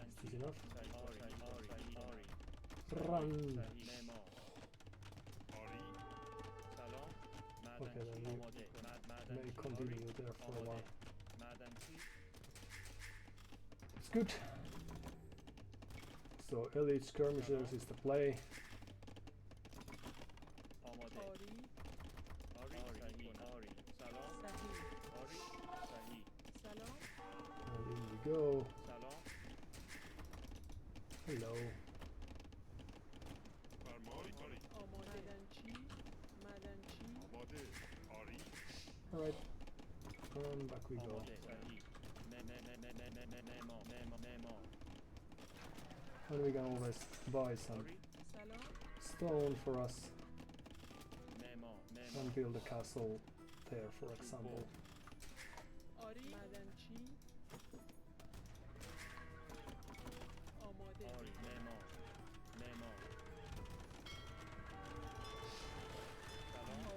is this enough? Run! Okay, then we may continue there for a while. It's good. So elite skirmishers is the play. And in we go. Hello. Alright. And back we go. And we can always buy some stone for us and build a castle there, for example.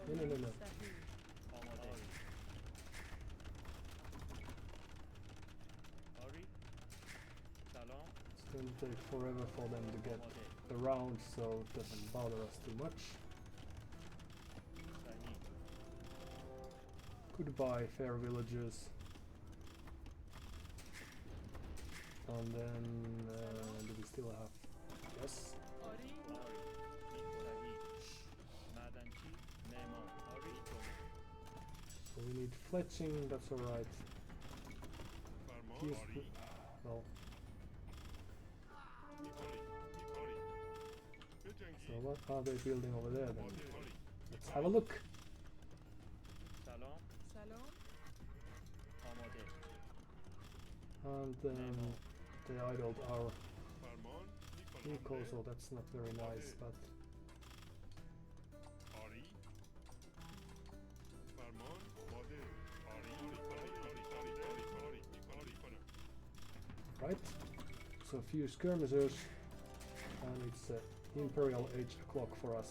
No. It's going to take forever for them to get around, so it doesn't bother us too much. Goodbye, fair villagers. And then, do we still have... Yes. So we need fletching, that's alright. Well. So what are they building over there then? Let's have a look. And they idled our eco, so that's not very nice, but Right. So a few skirmishers, and it's Imperial Age o'clock for us.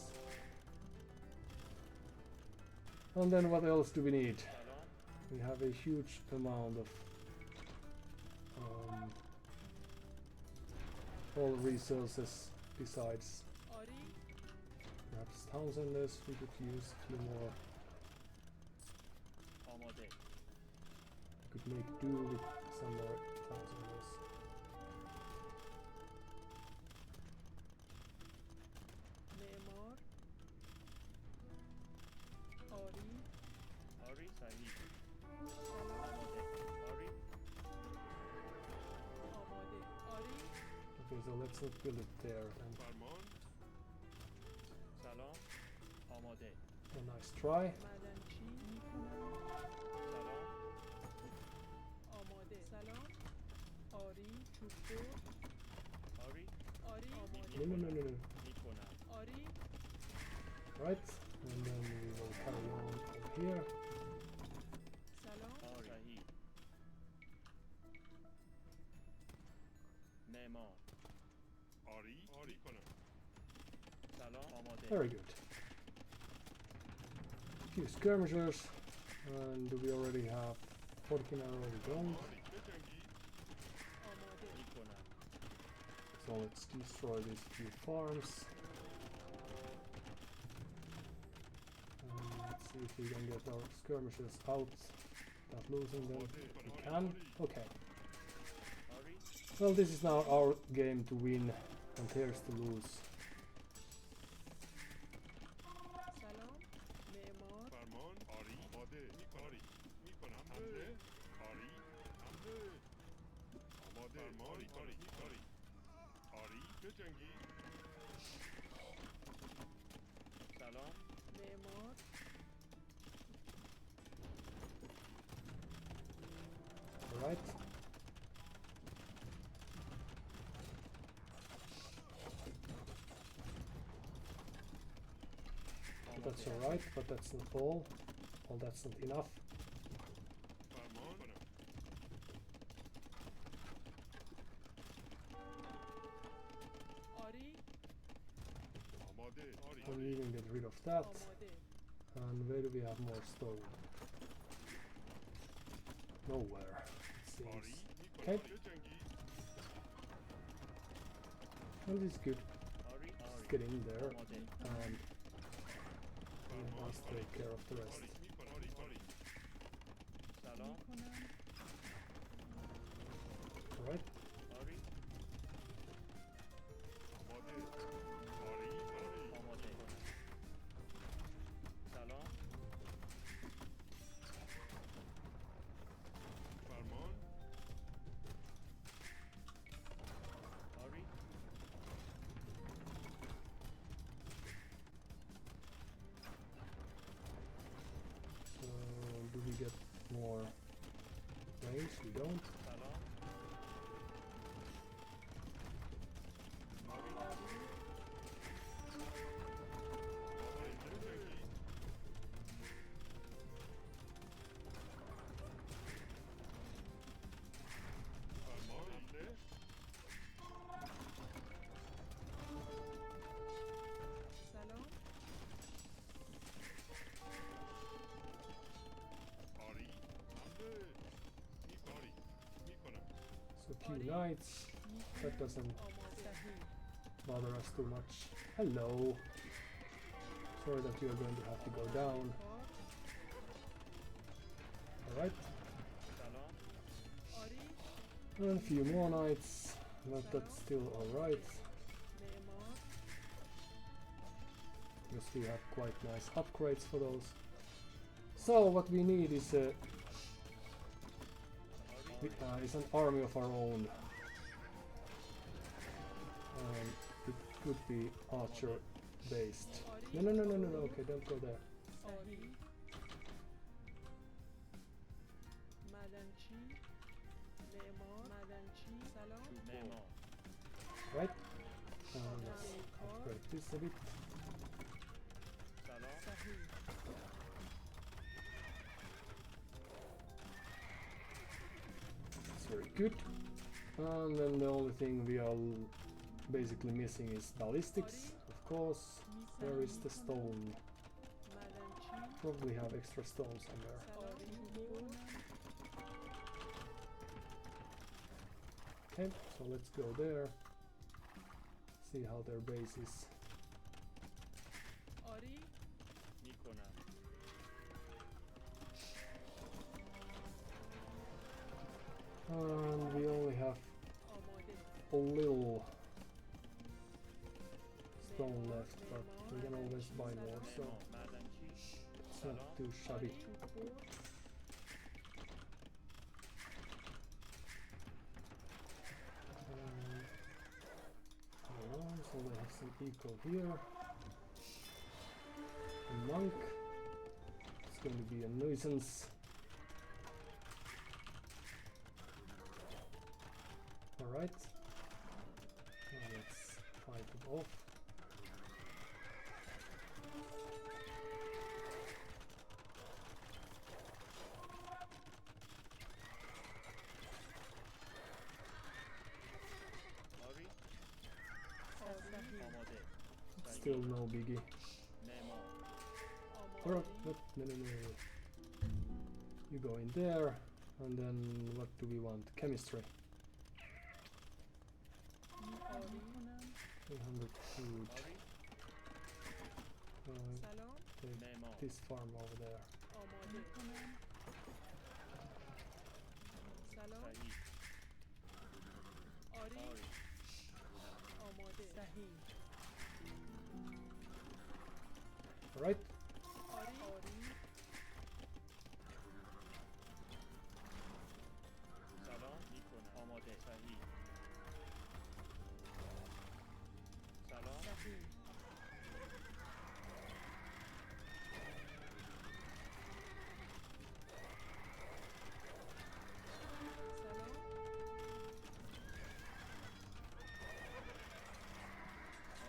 And then what else do we need? We have a huge amount of all resources besides Ori, perhaps Townsenders. We could use a few more. آماده. We could make do with some more Townsenders. معمار آری آری صحیح. سلام آماده. آری. آماده آری Okay, so let's not build it there then. فرمان. سلام. آماده. A nice try. معدنچی میکنم سلام. آماده سلام آری چوببر آری. آری No, no, no, no, no. میکنم. آری Right, and then we will carry on over here. سلام آری. صحیح. معمار. آری کنم. سلام. آماده. Very good. Few skirmishers, and do we already have Fortinaro? We don't. آری بجنگی. آماده میکنم. So let's destroy these few farms. Let's see if we can get our skirmishers out without losing them. We can. Okay. آری. Well, this is now our game to win and theirs to lose. سلام معمار فرمان آری آماده آری میکنم. حمله آری حمله آماده. فرمان آری آری بجنگی. سلام. معمار Alright. That's alright, but that's not all. Well, that's not enough. فرمان کنم. آری آماده آری We'll even get rid of that. آماده And where do we have more stone? Nowhere, it آری seems. میکنم. Okay. بجنگی. Well, this is good. آری. Let's آری. get in there آماده. and فرمان let's take care of the rest. آری میکنم. آری سلام. میکنم Alright. آری. آماده آری آماده. سلام. فرمان آری. So, do we get more range? We don't. سلام. آری. آری بجنگی. فرمان حمله سلام آری حمله آری میکنم. So few knights. That doesn't آماده صحیح bother us too much. Hello. Sorry that you are going to have to go down. کار Alright. سلام. آری And a few more knights. But that's still alright. معمار Because we have quite nice upgrades for those. So what we need is is an army of our own. It could be archer based. No, no, no, no, no, no. Okay, don't go there. آری معدنچی معمار معدنچی سلام معمار. Right? Let's upgrade this a bit. سلام. صحیح That's very good. And then the only thing we are basically missing is ballistics, of course. Where is the stone? مدنچی Probably have extra stone somewhere. سلام Okay, so let's go there. See how their base is. آری میکنم. And we only have آماده a little stone left, but we can always buy more, so مدنچی it's not too shabby. توپور Alright, so they have some eco here. A monk. It's going to be a nuisance. Alright. Now let's fight it off. آری صحیح آماده. Still no biggie. معمار Alright, آماده no. You go in there, and then what do we want? Chemistry. آری کنم 300 food. آری سلام Take معمار this farm over there. آماده کنم سلام صحیح آری آری آماده صحیح Alright, آری آری سلام میکنم. آماده. صحیح سلام صحیح سلام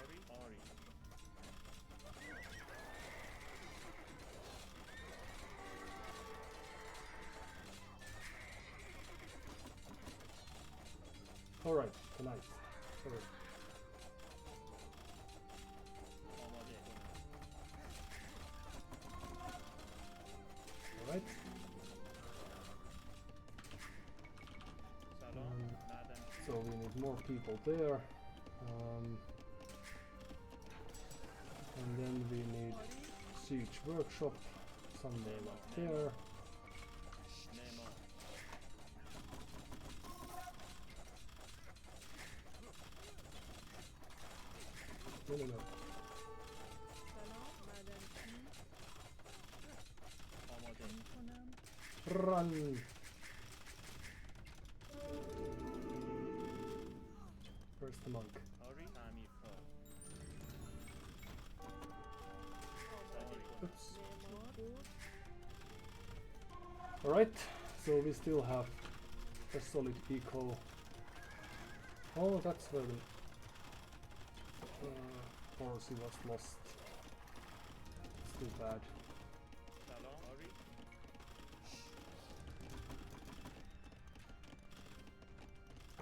آری آری alright, tonight. Sorry. آماده کنم. Alright. سلام Um, مدنچی So we need more people there. And then we need آری siege workshop somewhere like there. معمار No. سلام مدنچی آماده. میکنم Run! Where's the monk? آری تعمیرکار آماده Oops. معمار توپور Alright, so we still have a solid eco. Oh, that's where the Horsey was lost. It's too bad. سلام آری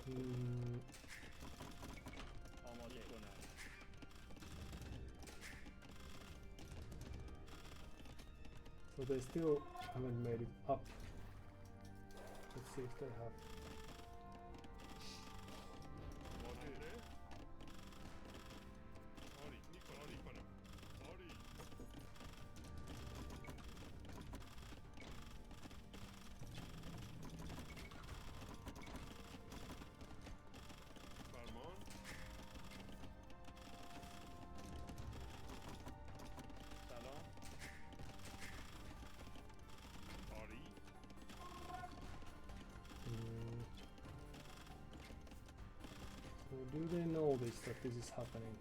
Hmm, آماده کنم. so they still haven't made it up. Let's see if they have. آماده آری میکنم آری فرمان سلام آری Hmm. So do they know that this is happening?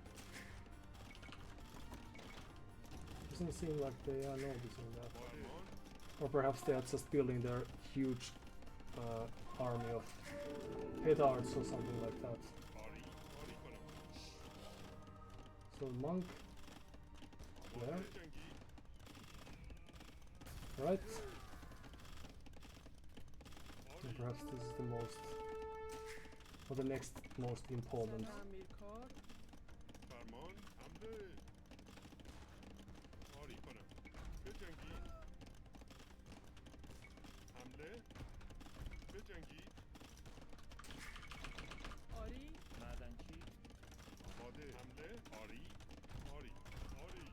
Doesn't seem like they are noticing that. فرمان Or perhaps they are just building their huge army of petards or something like that. آری کنم So monk, آماده جنگی right? And آری perhaps this is the most for the next most important. تعمیرکار فرمان حمله کاری کنم بجنگید حمله بجنگید آری معدنچی آماده حمله آری آری آری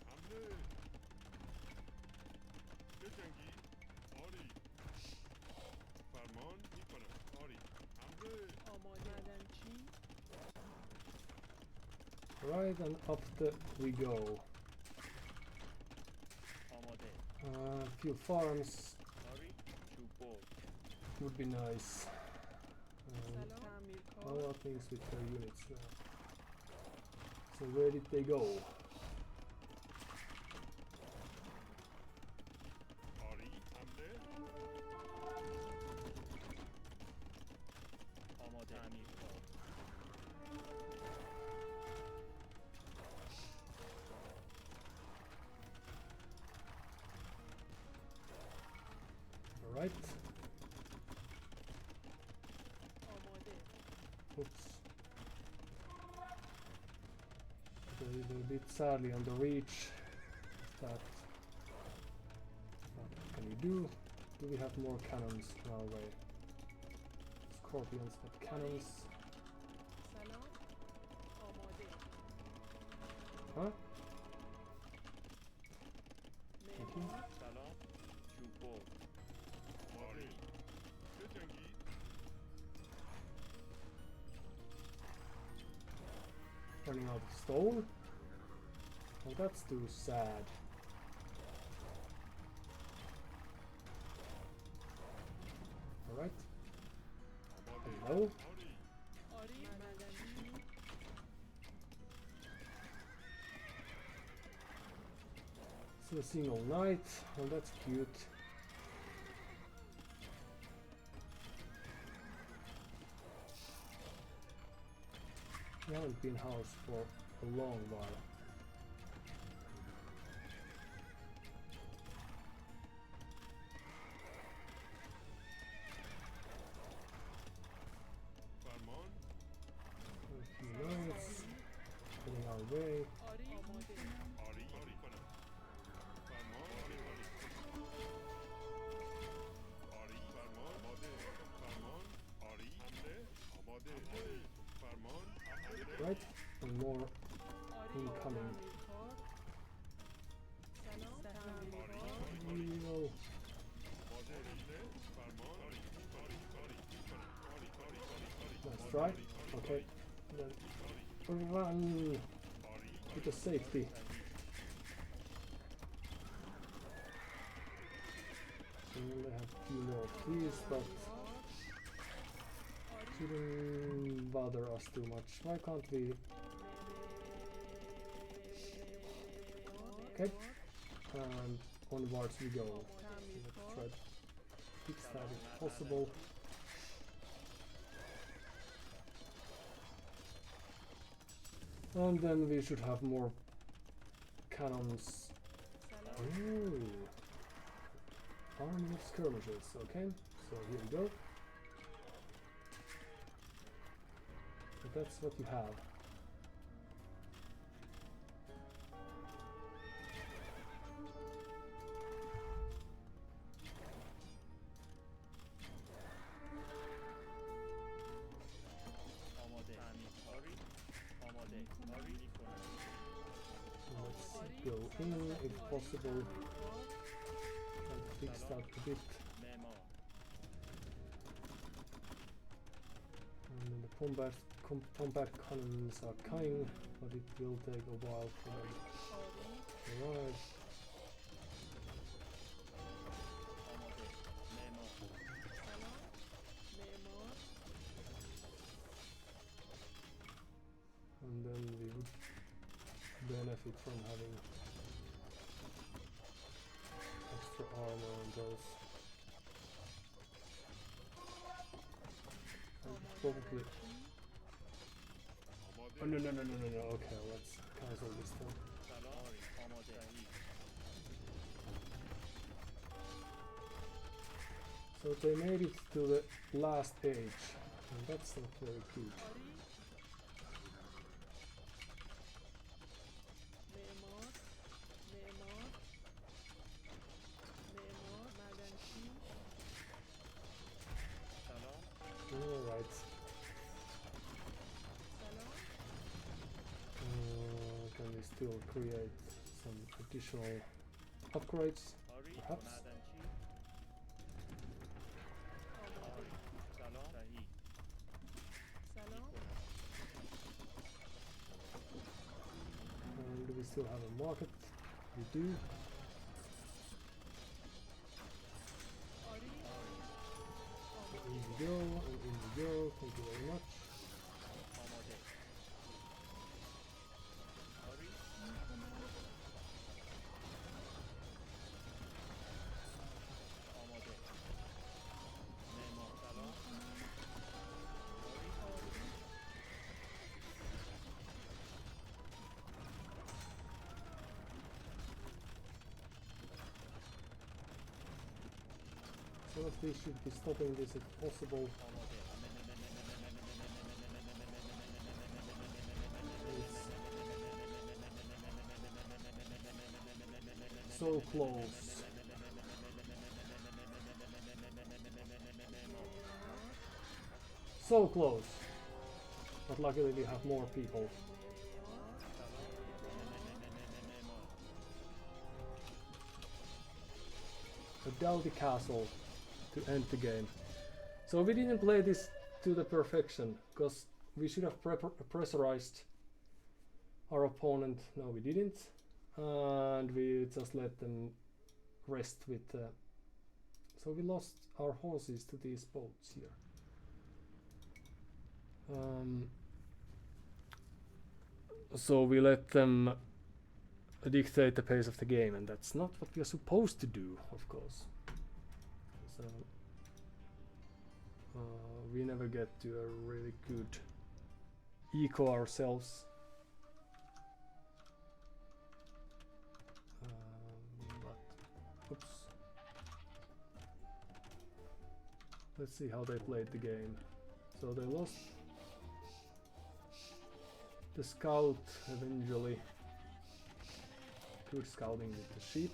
حمله بجنگید آری فرمان میکنم آری حمله آماده معدنچی Right, and up we go. آماده Few farms آری چوبور would be nice. سلام A تعمیرکار lot of things with their units now. So where did they go? آری حمله آماده تعمیرکار Alright. آماده Oops. A little bit sadly on the reach. That. What can we do? Do we have more cannons on our way? Scorpions, but cannons. سلام آماده Huh? Thank you. معمار سلام چوبور آری بجنگید Running out of stone? Oh, that's too sad. Alright. آماده Hello? آری آری معدنچی So a single knight. Oh, that's cute. We haven't been housed for a long while. فرمان A few knights heading our way. آری آماده آری آری کنم فرمان آری آری آری فرمان آماده فرمان آری حمله آماده آری فرمان حمله Right? And more آری incoming. تعمیرکار سلام تعمیرکار Evil. آماده حمله فرمان آری آری آری کنم آری آری آری آری That's right. Okay. Then run آری to the safety. So we only have a few more of these, but shouldn't bother us too much. Why can't we? Okay. And onwards we go. Let's try to fix that if possible. And then we should have more cannons. سلام Ooh. Army of skirmishers, okay. So here we go. So that's what you have. آماده تعمیرکاری آماده آری میکنم Let's go in if possible. Try to fix that a bit. معمار And then the combat cannons are coming, but it will take a while for them to arrive. آماده معمار سلام معمار And then we would benefit from having extra armor on those. And probably. Oh no no no no no no! Okay, let's cancel this then. سلام آماده So they made it to the last age, and that's not very good. معمار معمار معمار معدنچی سلام Alright. سلام Can we still create some additional upgrades? آری Perhaps. معدنچی آماده آری سلام صحیح سلام And do we still have a market? We do. آری In we go, and in we go. Thank you very much. آماده آری آماده معمار سلام آری Some of these should be stopping this if possible. آماده It's so close. So close. But luckily we have more people. A Dalby Castle to end the game. So we didn't play this to the perfection, because we should have pressurized our opponent. No, we didn't. And we just let them rest with... so we lost our horses to these boats here. So we let them dictate the pace of the game, and that's not what we are supposed to do, of course. So we never get to a really good eco ourselves. But oops. Let's see how they played the game. So they lost the scout eventually. Good scouting with the sheep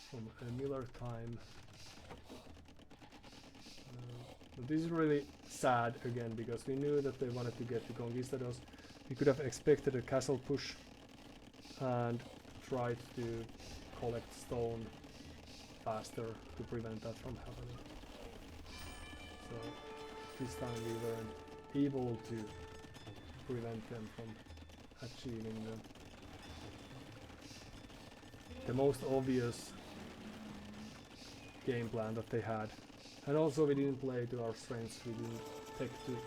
from a Miller time. But this is really sad again, because we knew that they wanted to get the conquistadors. We could have expected a castle push and tried to collect stone faster to prevent that from happening. So this time we weren't able to prevent them from achieving the most obvious game plan that they had. And also we didn't play to our strengths. We didn't take to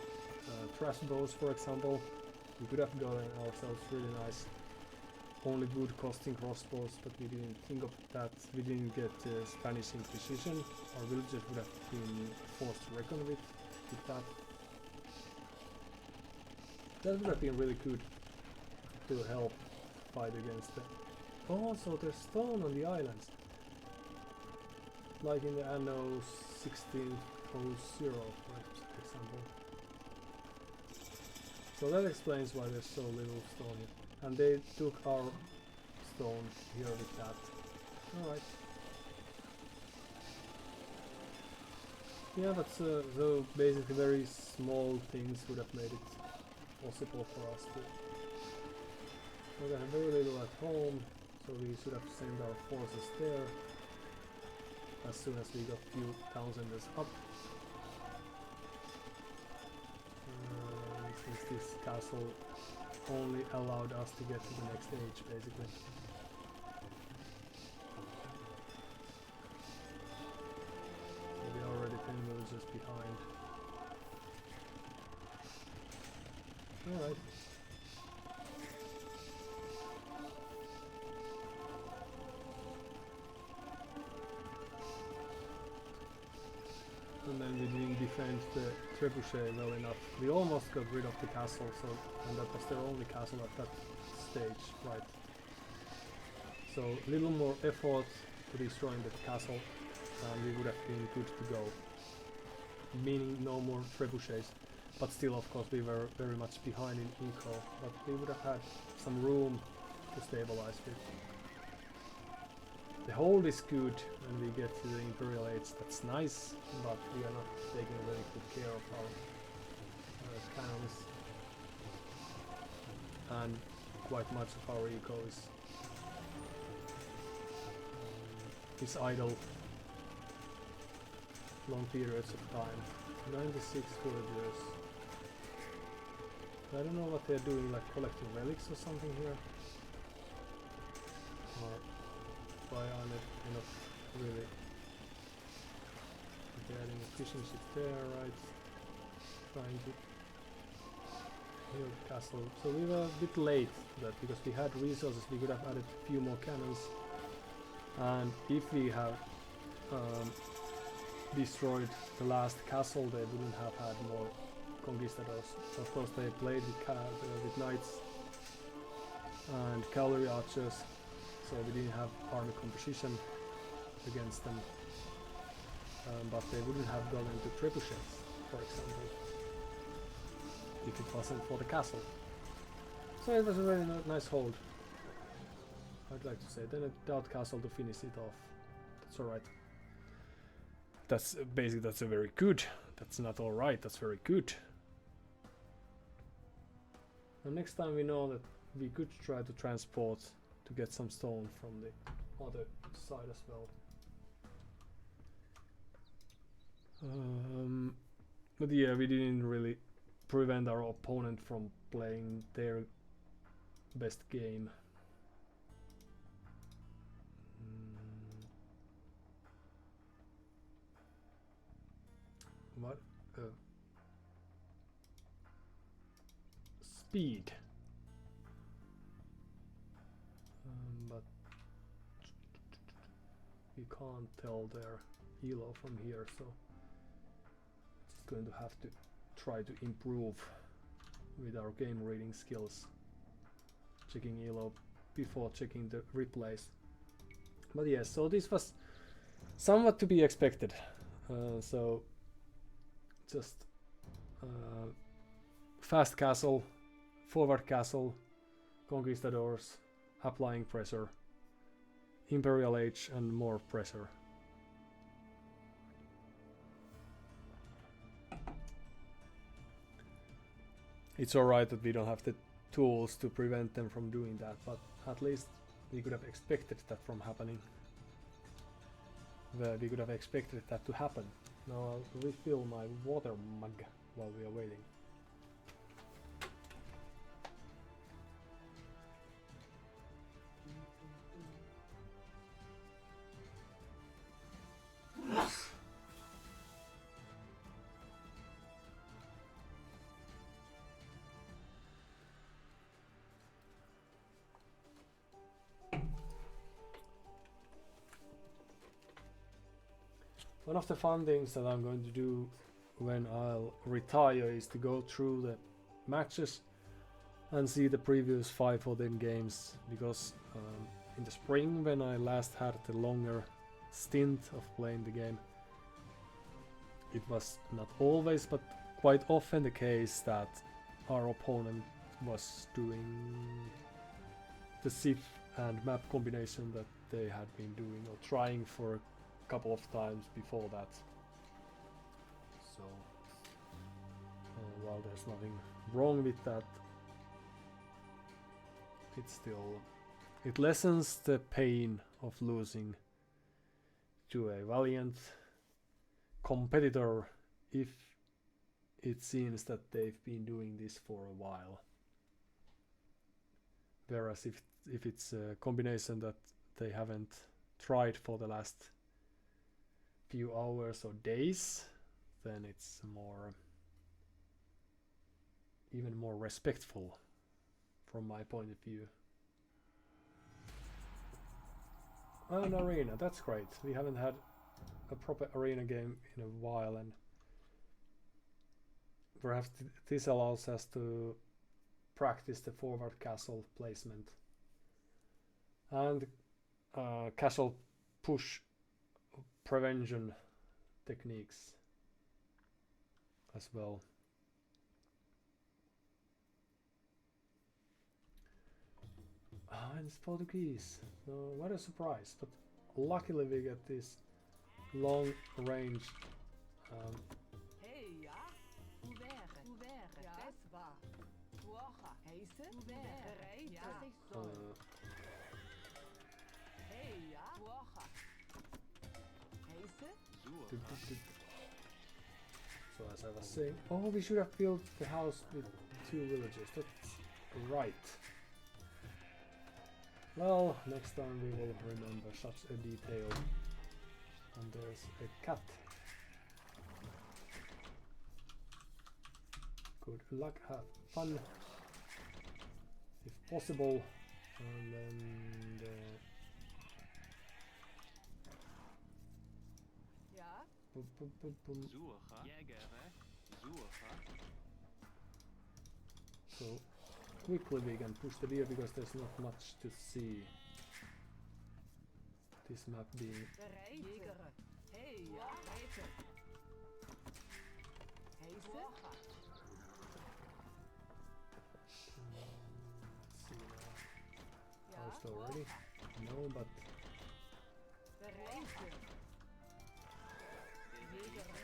trash bows, for example. We could have gotten ourselves really nice, only good costing crossbows, but we didn't think of that. We didn't get Spanish Inquisition. Our villagers would have been forced to reckon with that. That would have been really good to help fight against them. Oh, so there's stone on the islands, like in the anno 1600, for example. So that explains why there's so little stone here. And they took our stone here with that. Alright. Yeah, but so basically very small things would have made it possible for us to... We have very little at home, so we should have sent our forces there as soon as we got few thousanders up. Since this castle only allowed us to get to the next age, basically. So we are already 10 villages behind. Alright. And then we didn't defend the trebuchet well enough. We almost got rid of the castle, so, and that was their only castle at that stage, right? So a little more effort to destroying the castle, and we would have been good to go. Meaning no more trebuchets, but still, of course, we were very much behind in eco, but we would have had some room to stabilize with. The hold is good when we get to the Imperial Age, that's nice, but we are not taking very good care of our cannons. And quite much of our eco is idle long periods of time. 96 villagers. I don't know what they're doing, like collecting relics or something here. Or why are they not really getting efficiency there, right? Trying to heal the castle. So we were a bit late to that because we had resources, we could have added a few more cannons. And if we have destroyed the last castle, they wouldn't have had more conquistadors. So of course they played with knights and cavalry archers, so we didn't have army composition against them, but they wouldn't have gone into trebuchets, for example, if it wasn't for the castle. So it was a very nice hold, I'd like to say. Then a doubt castle to finish it off. That's alright. That's basically, that's a very good. That's not alright, that's very good. And next time we know that we could try to transport to get some stone from the other side as well. But yeah, we didn't really prevent our opponent from playing their best game. What? Speed. But we can't tell their elo from here, so it's going to have to try to improve with our game reading skills, checking elo before checking the replays. But yes, so this was somewhat to be expected. So just fast castle, forward castle, conquistadors, applying pressure, Imperial Age and more pressure. It's alright that we don't have the tools to prevent them from doing that, but at least we could have expected that from happening. We could have expected that to happen. Now I'll refill my water mug while we are waiting. One of the fun things that I'm going to do when I'll retire is to go through the matches and see the previous 5 or 10 games, because in the spring, when I last had the longer stint of playing the game, it was not always but quite often the case that our opponent was doing the civ and map combination that they had been doing or trying for a couple of times before that. So while there's nothing wrong with that, it lessens the pain of losing to a valiant competitor if it seems that they've been doing this for a while. Whereas if it's a combination that they haven't tried for the last few hours or days, then it's even more respectful from my point of view. An arena, that's great. We haven't had a proper arena game in a while, and perhaps this allows us to practice the forward castle placement and castle push prevention techniques as well. Ah, and it's Portuguese. So what a surprise! But luckily we get this long range. Hey, ja. Ouvert. Ouvert. Ja. Das war. Woche. Heiße. Ouvert. Bereit. Ja. Das ist so. Hey, ja. Woche. Heiße. So as I was saying, oh, we should have built the house with 2 villages. That's right. Well, next time we will remember such a detail. And there's a cat. Good luck, have fun, if possible. And then Ja. boom, boom, boom, boom. Suche. Jägere. Suche. So quickly we can push the deer because there's not much to see. This map being Bereit. Jägere. Hey, ja. Reite. Heiße. Woche. let's see now. Ja. Housed already? No, but Bereit. Jägere.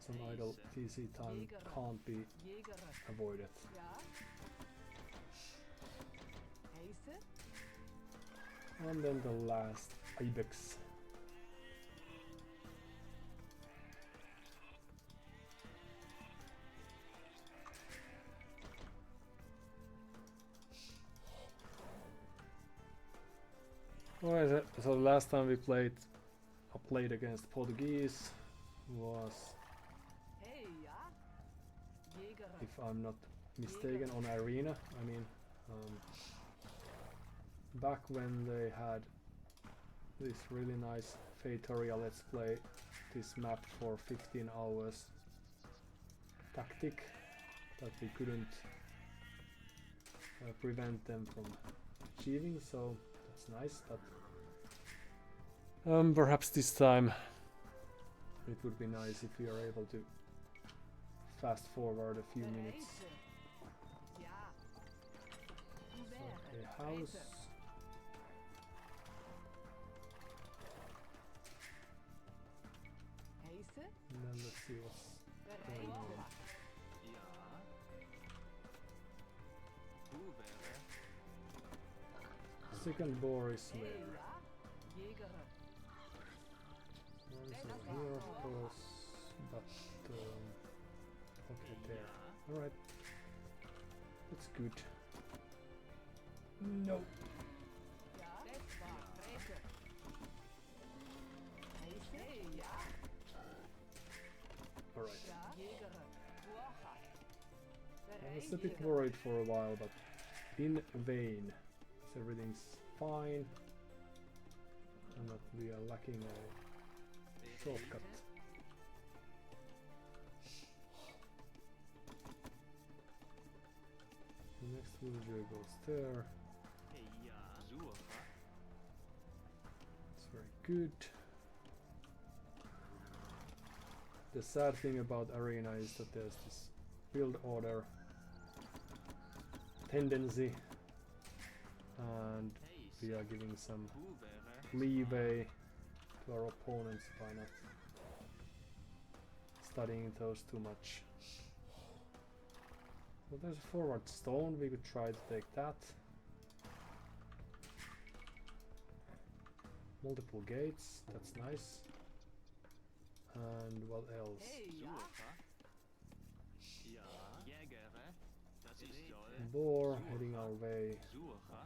some idle TC time can't be Jägere. avoided. Ja. Heiße. And then the last ibex. Alright, so the last time we played against Portuguese was, Hey, ja. Jägere. if I'm not mistaken, on Arena. I mean, back when they had this really nice Fatoria Let's Play this map for 15 hours tactic that we couldn't prevent them from achieving, so that's nice. But perhaps this time it would be nice if we are able to fast forward a few minutes. Ja. So, Ouvert. a house. Heiße. And then let's see what's going Bereit. on. Ja. Ouvert. Second boar is Hey, where? ja. Jägere. One's over here, of course, but okay, there. Alright, that's good. No. Ja. Das war. Reite. Heiße. Hey, ja. Alright. Ja. Jägere. Woche. I was a bit worried for a while, but in vain. So everything's fine. And that we are lacking a shortcut. The next villager goes there. Hey, ja. Suche. It's very good. The sad thing about Arena is that there's this build order tendency, and we are giving some Ouvert. leeway to our opponents by not studying those too much. Well, there's a forward stone, we could try to take that. Multiple gates, that's nice. And what else? Hey, ja. Suche. Ja. Jägere. Das ist soll. Boar heading our way. Suche.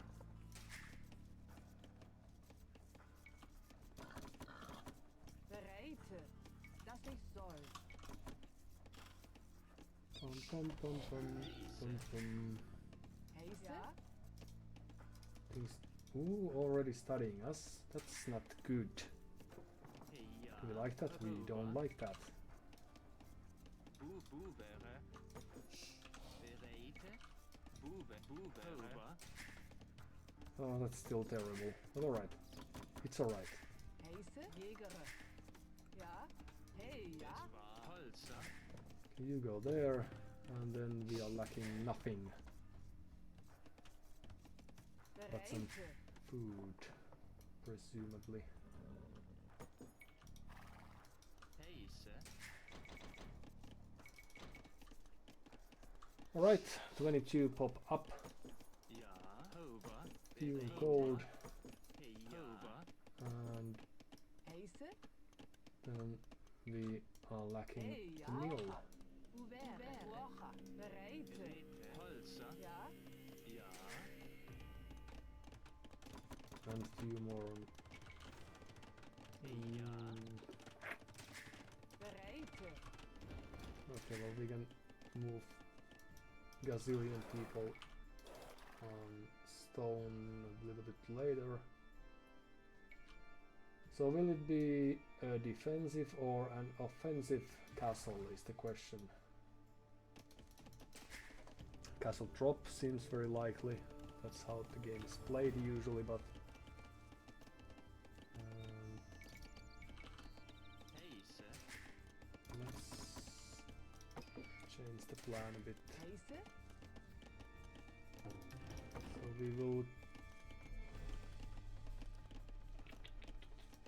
Bereite. Das ich soll. Pum, pum, pum, pum, pum, pum. Heiße. Ja. Things. Ooh, already studying us. That's not good. Hey, ja. Do we like that? We don't like that. Ouvert. Bereite. Ouvert. Oh, that's still terrible. But alright. It's alright. Heiße Jäger. Ja. Hey, ja. Holzer. You go there, and then we are lacking nothing but some Bereite. food, presumably. Heiße. Alright, 22 pop up, Ja. Hober. few gold, Hey, Hober. and Heiße. then we are lacking Hey, the ja. mill. Uwere. Woche. Bereite. Holzer. Ja. Ja. And few more. Bereite. Okay, well we can move gazillion people on stone a little bit later. So will it be a defensive or an offensive castle is the question. Castle drop seems very likely. That's how the game is played usually, but Heiße. let's change the plan a bit. Heiße. So we will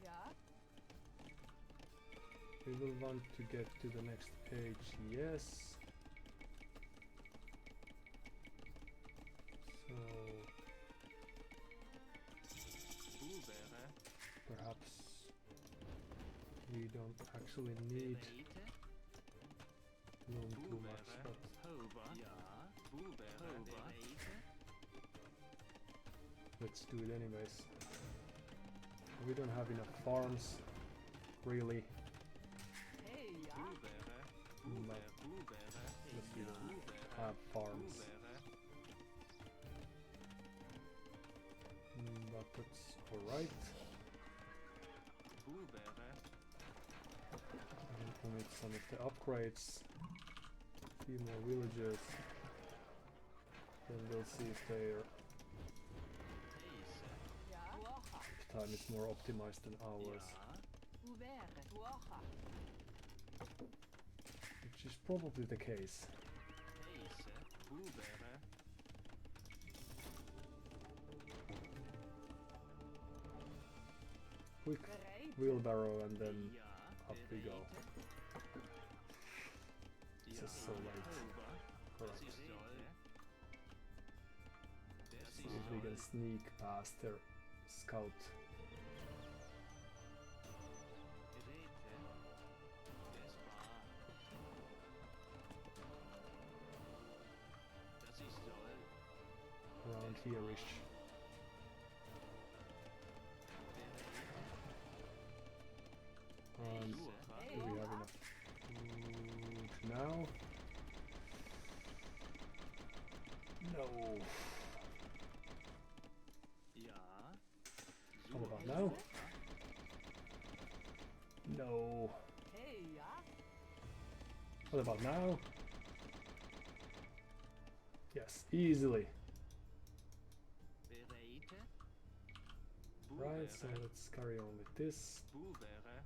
Ja. want to get to the next page, yes. So Buvere. perhaps we don't actually need Bereite. loom too much, Buvere. but Hober. Ja. Buvere. Bereite. let's do it anyways. We don't have enough farms, really. Hey, ja. Buvere. But Buvere. yes, we Ja. don't Buvere. have farms. Buvere. But that's alright. Buvere. And we need some of the upgrades. Few more villagers. Then we'll see if their Heiße. Ja. Woche. time is more optimized than ours. Ja. Uwere. Woche. Which is probably the case. Heiße. Buvere. Quick Bereite. wheelbarrow and then Ja. up we go. Bereite. It's Ja. just so late. Hober. Correct. Das ist toll. Das See ist if we can toll. sneak past their scout. Geräte. Das war. Das ist toll. Around here-ish. And do we have enough food now? No. Ja. What about now? No. Hey, ja. What about now? Yes, easily. Bereite. Right, so Buvere. let's carry on with this. Buvere.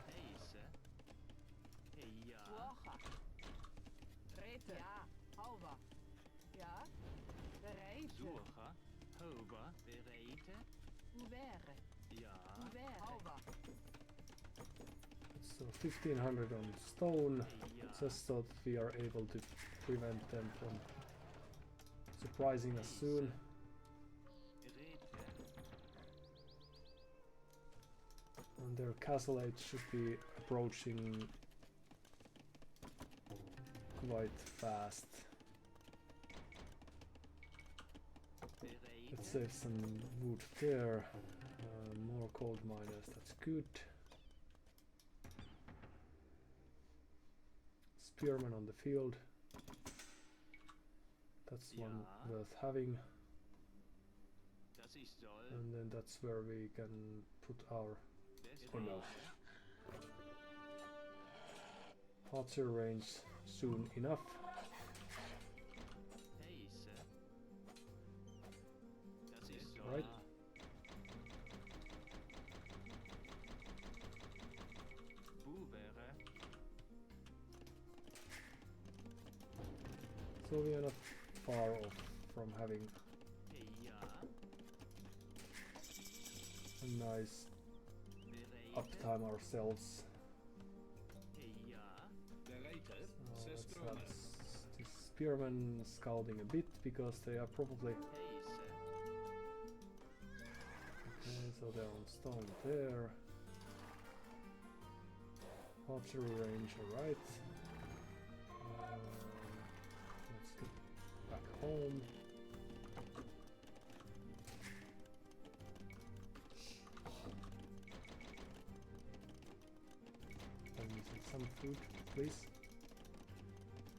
Heiße. Hey, ja. Woche. Rete. Ja. Hauber. Ja. Bereite. Suche. Hober. Bereite. Uwere. Ja. Uwere. Hauber. So 1500 on stone, Hey, ja. just so that we are able to prevent them from surprising us soon. Geräte. And their castle age should be approaching quite fast. Bereite. Let's save some wood there. More coal miners, that's good. Spearmen on the field. That's one Ja. worth having. Das ist toll. And then that's where we can put our Das Oh no. Bereite. archer range soon enough. Heiße. So we are not far off from having a nice uptime ourselves. So let's have this spearmen scouting a bit because they are probably okay. So they're on stone there. Archery range, alright. Let's get back home. And we need some food, please.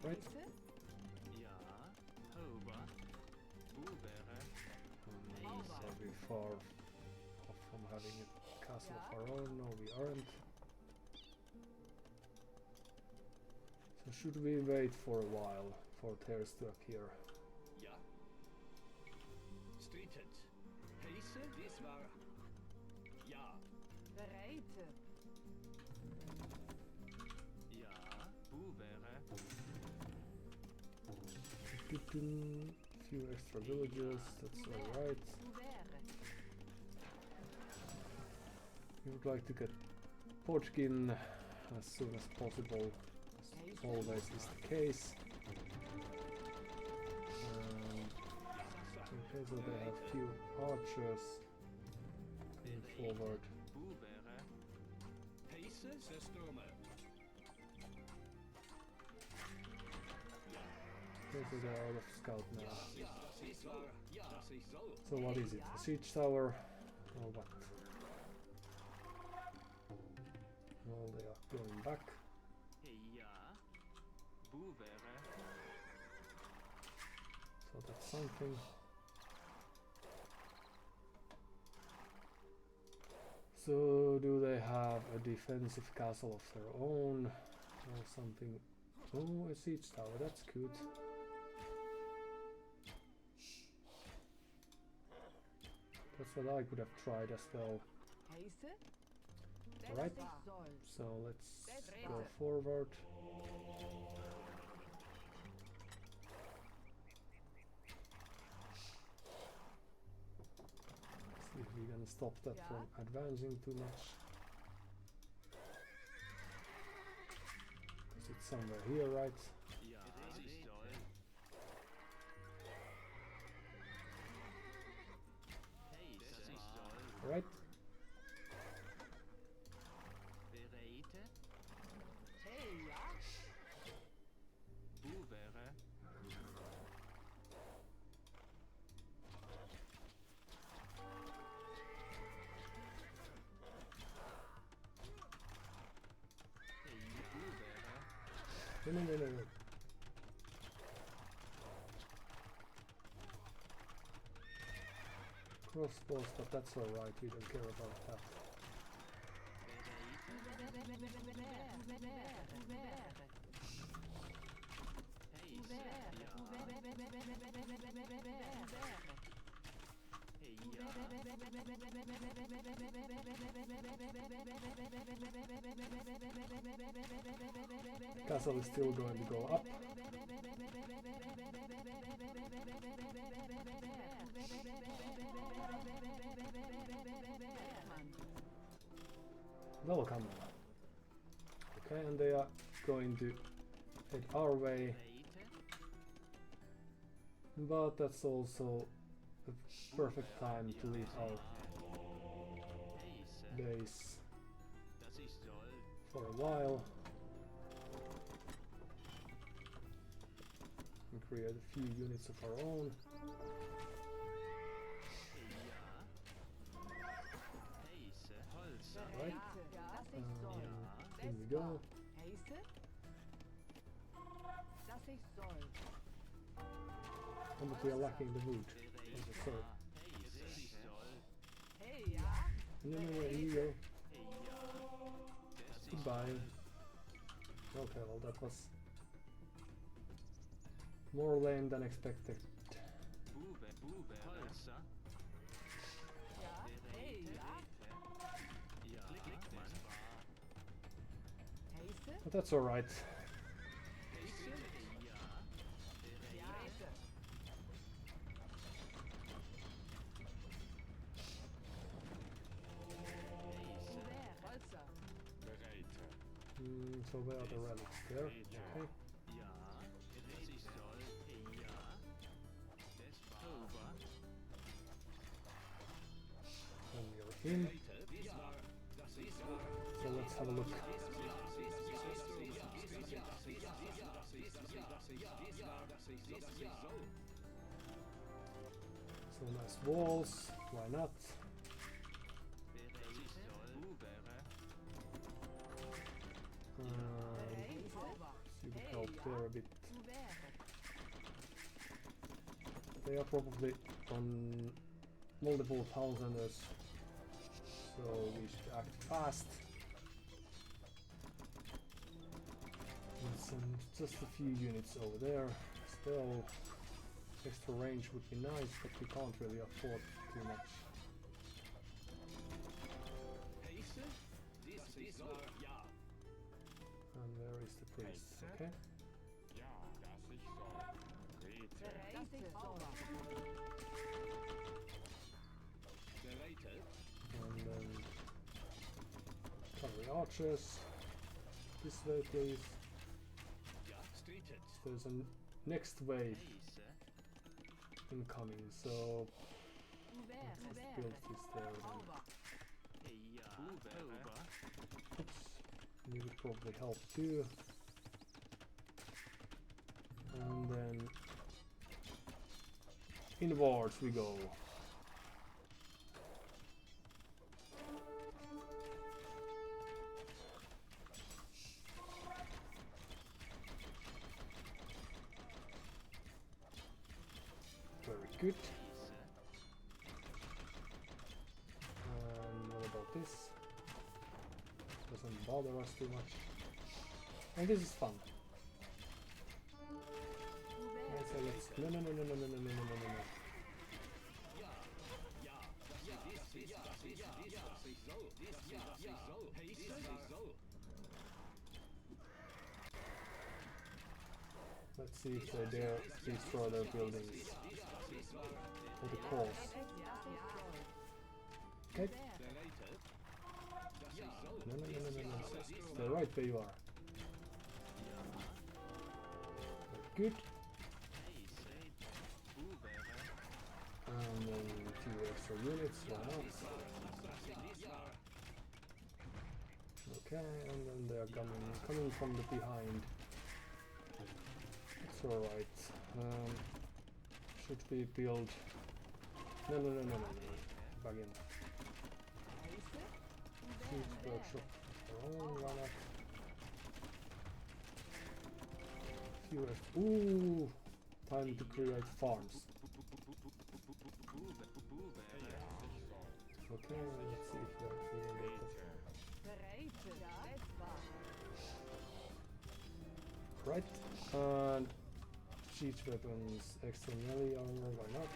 Right. Are we far off from having a castle of our own? No, we aren't. So should we wait for a while for tears to appear? Ja. Strietend. Heisse, dies war. Ja. Bereite. Few extra villages, that's alright. We would like to get Podgin as soon as possible, as always is the case. Okay, so they have few archers going forward. Heisse, ze stormen. Okay, so they're out of scout now. Ja, das ist wahr. Ja, das ist so. So what is it? A siege tower? Or what? Well, they are going back. So that's something. So do they have a defensive castle of their own or something? Oh, a siege tower, that's good. That's what I could have tried as well. Alright, so let's go forward. See if we can stop that from advancing too much. Because it's somewhere here, right? Alright. No. Crossbows, but that's alright, we don't care about that. Castle is still going to go up. Welcome. Okay, and they are going to head our way. But that's also the perfect time to leave our base for a while and create a few units of our own. Right, here we go. Oh, but we are lacking the wood. Oh, sorry. No, here you go. Goodbye. Okay, well that was more lame than expected. But that's alright. So where are the relics? There. Okay. Ja, das ist soll. Ja, das war. Over. Then we are in. So let's have a look. So nice walls. Why not? See would help there a bit. They are probably on multiple town centers, so we should act fast. And send just a few units over there. Still, extra range would be nice, but we can't really afford too much. And where is the priest? Okay. Ja, das ich soll. Rete. And then cavalry archers. This way, please. There's a next wave incoming, so let's build this there. Oops, you would probably help too. And then inwards we go. Very good. And what about this? Doesn't bother us too much. And this is fun. So let's no. Let's see if they dare destroy their buildings for the cause. Okay. No. Stay right where you are. Very good. And then a few extra units, why not? Okay, and then they are coming from the behind. It's alright. Should we build? No. Back in. Huge workshop of our own, why not? Few extra. Ooh! Time to create farms. Okay, let's see if we can get that. Right, and siege weapons, extra melee armor, why not?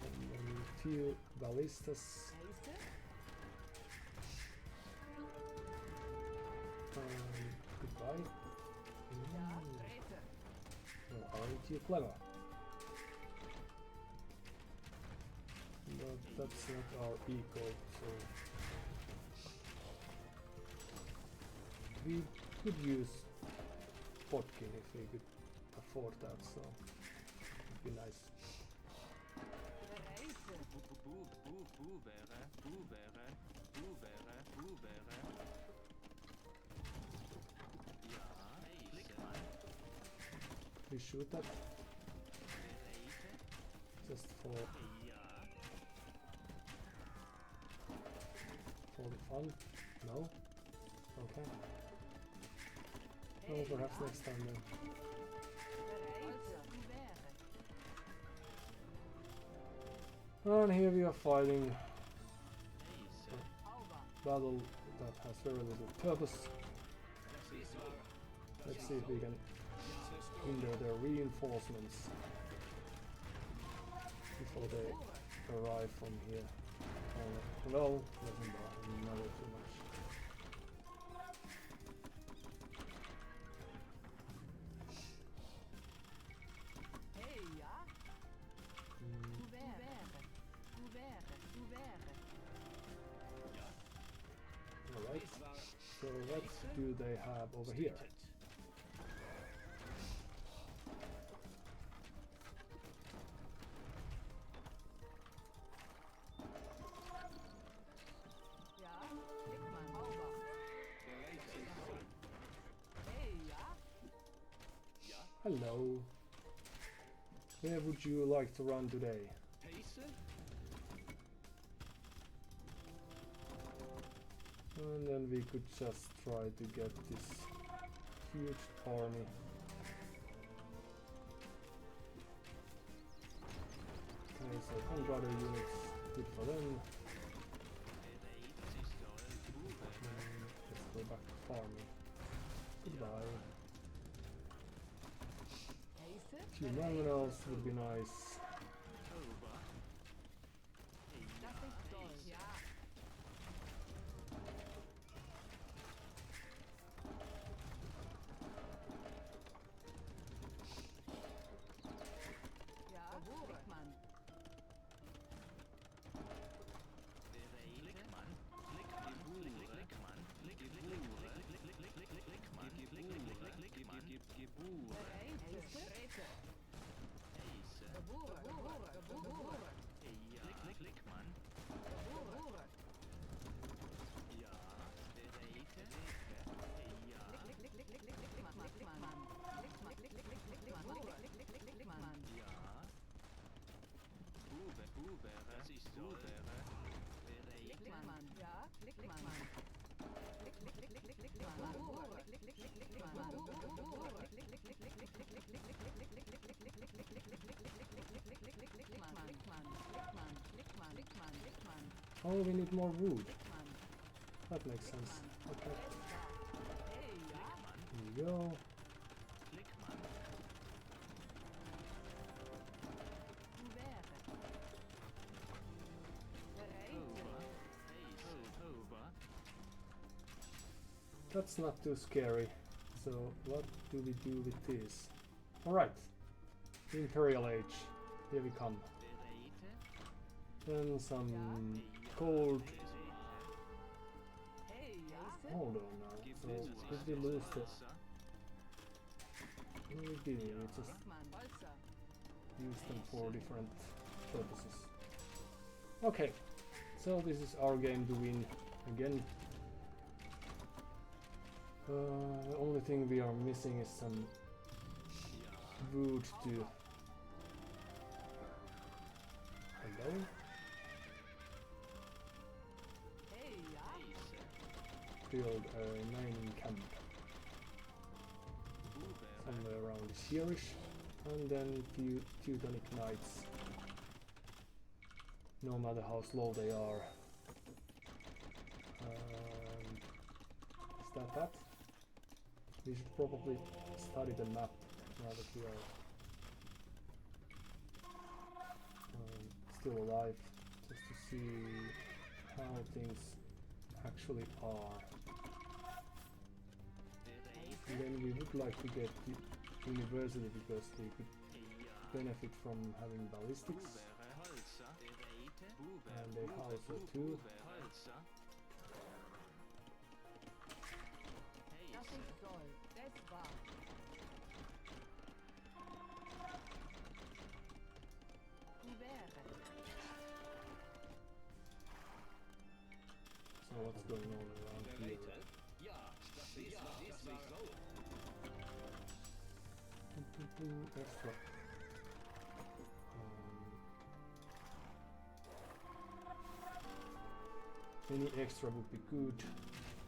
And then a few ballistas. Goodbye. Well, aren't you clever? But that's not our eco, so we could use Potkin if we could afford that, so it'd be nice. We shoot that just for the fun? No? Okay. Well, perhaps next time then. And here we are fighting a battle that has very little purpose. Let's see if we can hinder their reinforcements before they arrive from here. Well, doesn't matter too much. This war So what do they have over here? Ja, Dickmann, Hauber. Hey, ja. Ja, Hello. Where would you like to run today? Heise, And then we could just try to get this huge army. Okay, so 100 other units, good for them. Let's go back to farming. Goodbye. Heise, Few minerals would be nice. Over. das ich soll. Ja. Ja, Dickmann. Heise, Räte. Geboren, geboren, geboren. Klickmann. Geboren. Das ist so. Oh, we need more wood. That makes sense. Okay, here we go. That's not too scary. So what do we do with this? Alright. Imperial Age. Here we come. Then some gold. Hold on now. So did we lose the... No, we did. We just use them for different purposes. Okay. So this is our game to win again. The only thing we are missing is some wood to... Hello? Build a mining camp. Somewhere around here-ish. And then few Teutonic Knights. No matter how slow they are. Is that? We should probably study the map now that we are still alive, just to see how things actually are. And then we would like to get the university because we could benefit from having ballistics and a howitzer too. Das ich soll. Das war. So what's going on around here? ja, das ist so. Extra. Any extra would be good.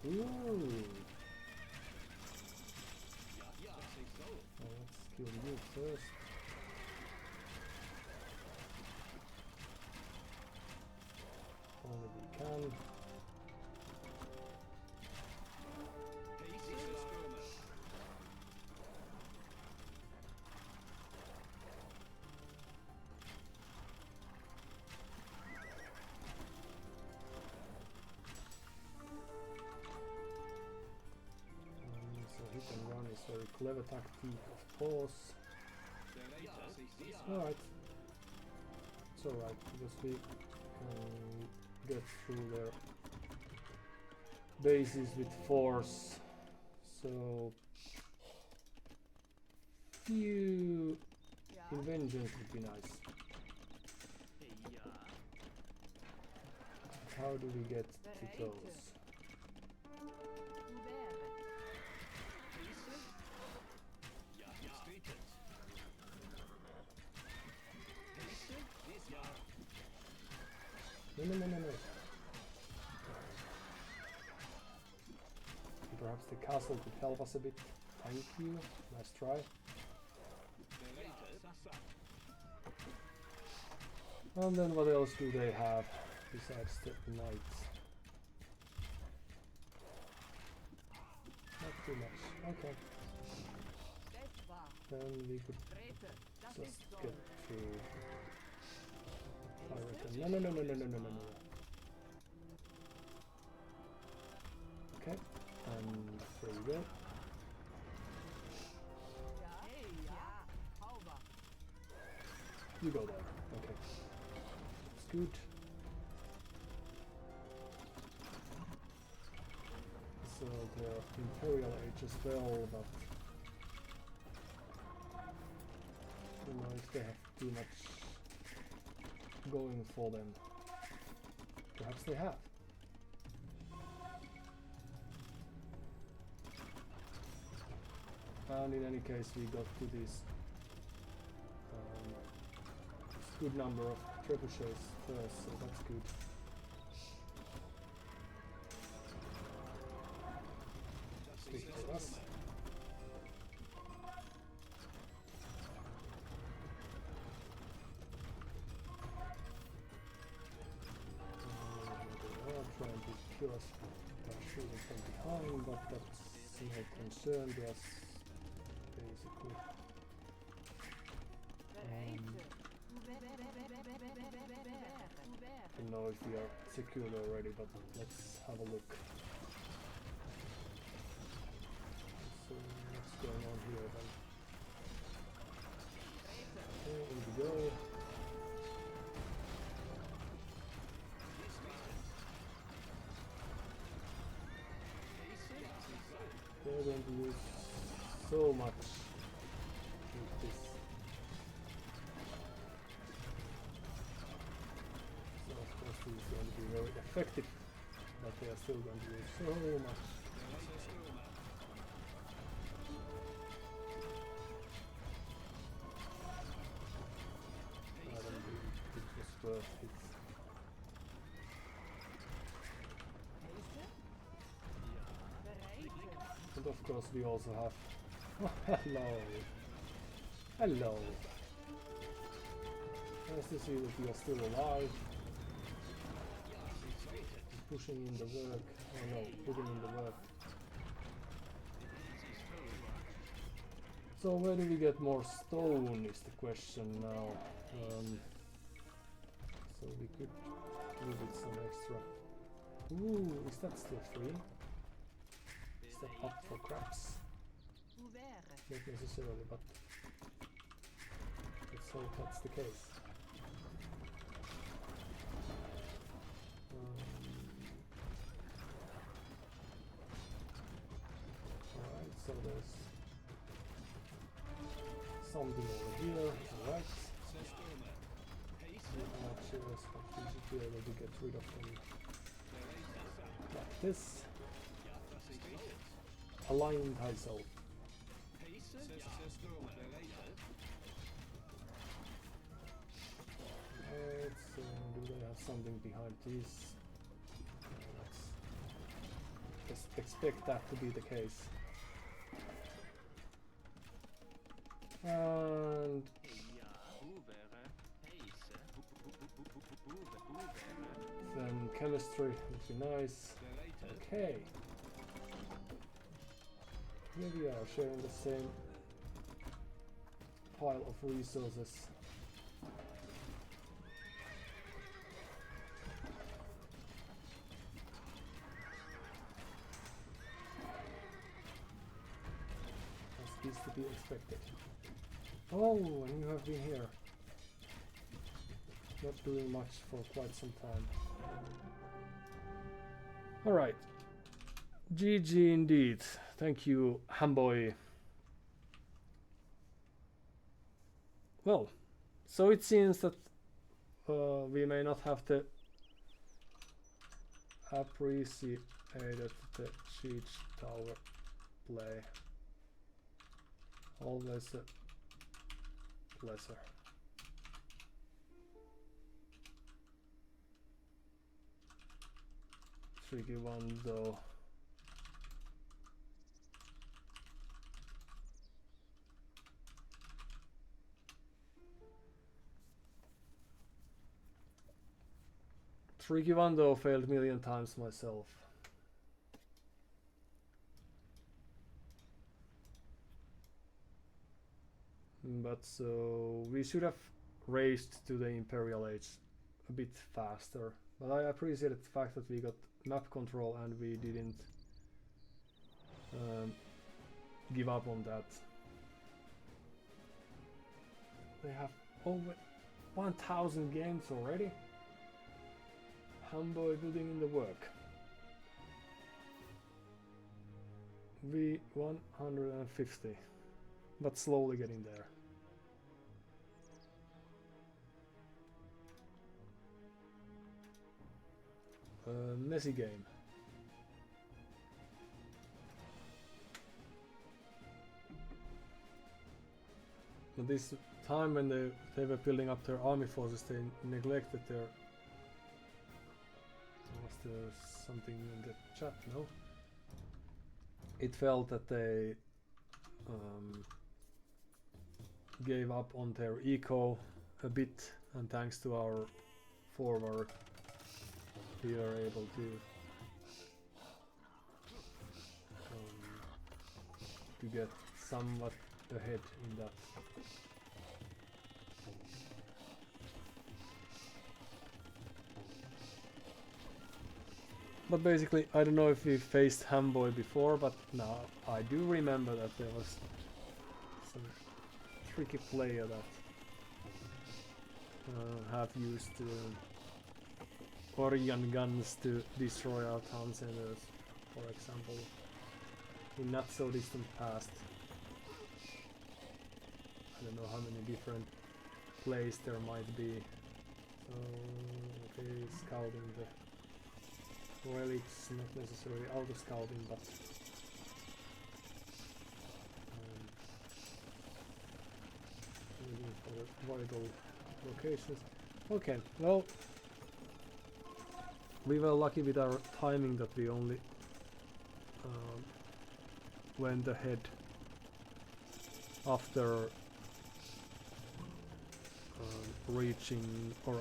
Ooh. Ja, das ist so. Well, let's kill you first. Only we can. Heise, Stürmer. So hit and run is very clever tactic, of course. Ja, das ist so. Alright. It's alright, because we can get through their bases with force, so few Ja. inventions would be nice. How do we get to those? Ouvert. Ja, stated. This ja. No. Perhaps the castle could help us a bit. Thank you. Nice try. And then what else do they have besides the knights? Not too much. Okay. Das war. Then we could Räte. Das just ist so. get through. I reckon. No. Okay. And there we go. Ja. Hey, ja. Hauber. You go there. Okay. That's good. So the Imperial Age as well, but I don't know if they have too much going for them. Perhaps they have. And in any case, we got to this good number of trebuchets first, so that's good. Stick to us. They are trying to kill us by shooting from behind, but that's no concern to us, basically. I don't know if we are secured already, but let's have a look. So what's going on here then? Okay, in we go. They're going to use so much with this. So of course this is going to be very effective, but they are still going to use so much. I don't think it was worth it. And of course we also have... Hello! Nice to see that you are still alive. Pushing in the work. Oh no, putting in the work. So where do we get more stone is the question now. So we could do with some extra. Ooh, is that still free? Is that up for grabs? Not necessarily, but let's hope that's the case. Alright, so there's something over here, alright. Archers, but we should be able to get rid of them like this. Aligned thyself. Alright, so do they have something behind these? Let's just expect that to be the case. And then chemistry would be nice. Okay. Here we are sharing the same pile of resources. As is to be expected. Oh, and you have been here. Not doing much for quite some time. Alright. GG indeed. Thank you, Hamboy. Well, so it seems that we may not have to appreciate the siege tower play. Always a pleasure. Tricky one though. Tricky one though, failed a million times myself. But so we should have raced to the Imperial Age a bit faster. But I appreciate the fact that we got map control and we didn't give up on that. They have over 1000 games already. Hamboy putting in the work. We 150, but slowly getting there. Messy game. But this time when they were building up their army forces, they neglected their... Was there something in the chat? No? It felt that they gave up on their eco a bit, and thanks to our forward we are able to get somewhat ahead in that. But basically, I don't know if we faced Hamboy before, but now I do remember that there was some tricky player that have used Organ guns to destroy our town centers, for example, in not so distant past. I don't know how many different plays there might be. So, okay, scouting the relics, not necessarily auto scouting, but looking for vital locations. Okay, well, we were lucky with our timing that we only went ahead after reaching, or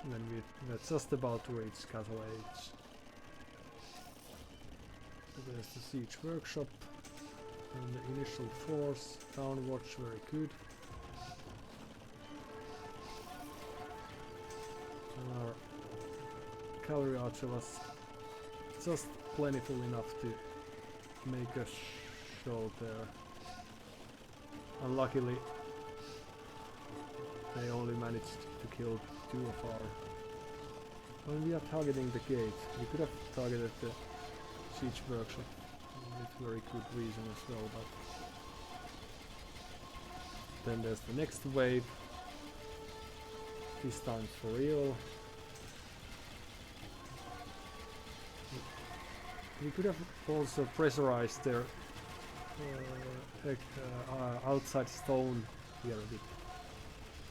when we were just about to reach Castle Age. So there's the siege workshop and the initial force, town watch, very good. And our cavalry archer was just plentiful enough to make a show there. Unluckily, they only managed to kill 2 of our... When we are targeting the gate, we could have targeted the siege workshop with very good reason as well, but then there's the next wave, this time for real. We could have also pressurized their outside stone here a bit.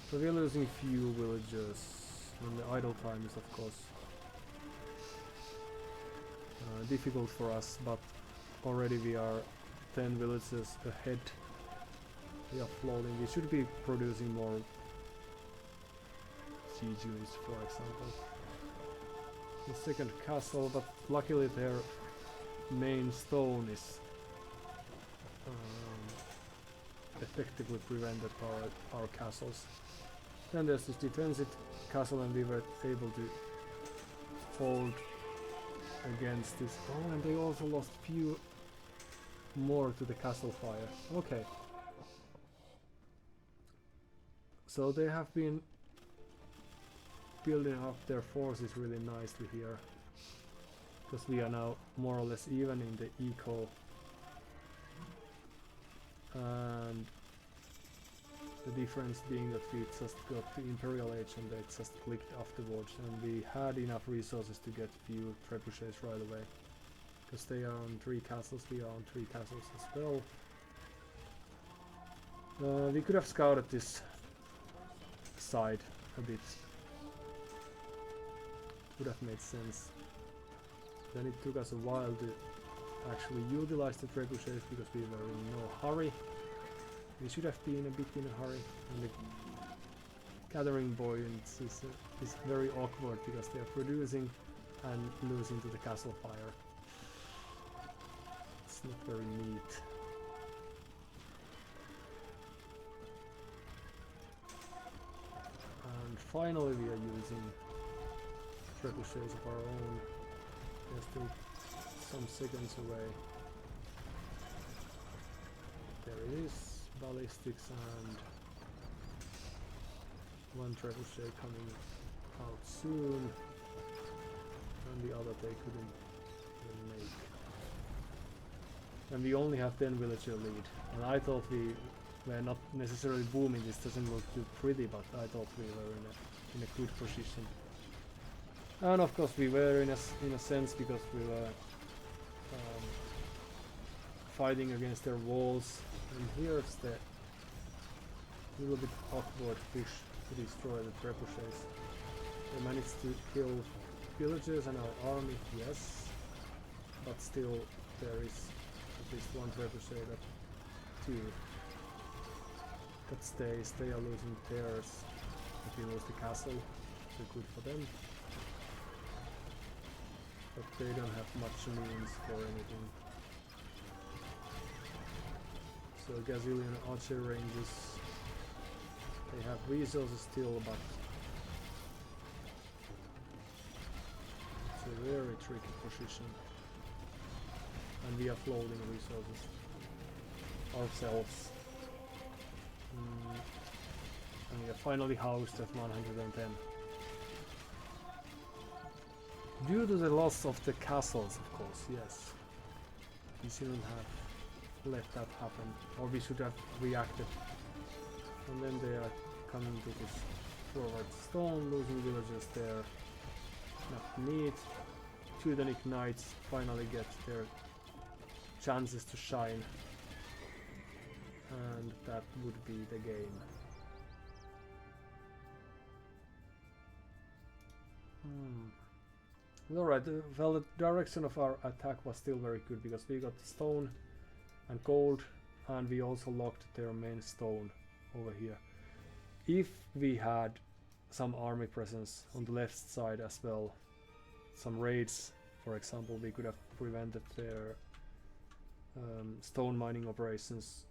So we're losing few villagers, and the idle time is of course difficult for us, but already we are 10 villages ahead. We are floating. We should be producing more siege units, for example. The second castle, but luckily their main stone is effectively prevented by our castles. Then there's this defensive castle, and we were able to hold against this. Oh, and they also lost few more to the castle fire. Okay. So they have been building up their forces really nicely here. because we are now more or less even in the eco, and the difference being that we just got the Imperial Age and they just clicked afterwards, and we had enough resources to get few trebuchets right away. Because they are on 3 castles, we are on 3 castles as well. We could have scouted this side a bit. Would have made sense. Then it took us a while to actually utilize the trebuchets because we were in no hurry. We should have been a bit in a hurry. And the gathering points is very awkward because they are producing and losing to the castle fire. It's not very neat. And finally we are using trebuchets of our own. They're still some seconds away. There it is. Ballistics and 1 trebuchet coming out soon. And the other they couldn't even make. And we only have 10 villager lead. And I thought we were not necessarily booming. This doesn't look too pretty, but I thought we were in a good position. And of course we were in a sense because we were fighting against their walls. And here's the little bit awkward push to destroy the trebuchets. We managed to kill villagers and our army, yes, but still there is at least 1 trebuchet that 2 that stays. They are losing theirs. If we lose the castle, so good for them. But they don't have much means for anything. So Gazillion archer ranges. They have resources still, but it's a very tricky position. And we are floating resources ourselves. And we are finally housed at 110. Due to the loss of the castles, of course, yes. We shouldn't have let that happen, or we should have reacted. And then they are coming to this forward stone, losing villagers there. Not neat. Teutonic Knights finally get their chances to shine. And that would be the game. Alright, well, the direction of our attack was still very good because we got stone and gold, and we also locked their main stone over here. If we had some army presence on the left side as well, some raids, for example, we could have prevented their stone mining operations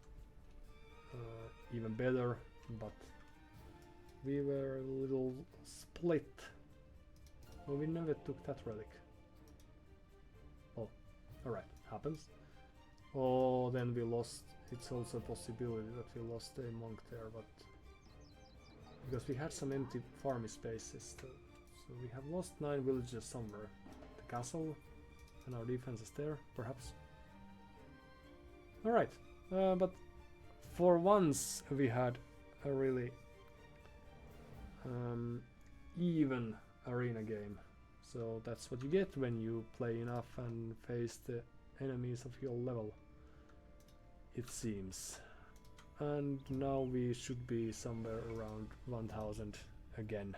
even better, but we were a little split. Well, we never took that relic. Oh, alright, happens. Oh, then we lost. It's also a possibility that we lost a monk there, but because we had some empty farming spaces, so we have lost 9 villages somewhere. The castle and our defense is there, perhaps. Alright, but for once we had a really even arena game. So that's what you get when you play enough and face the enemies of your level, it seems. And now we should be somewhere around 1000 again.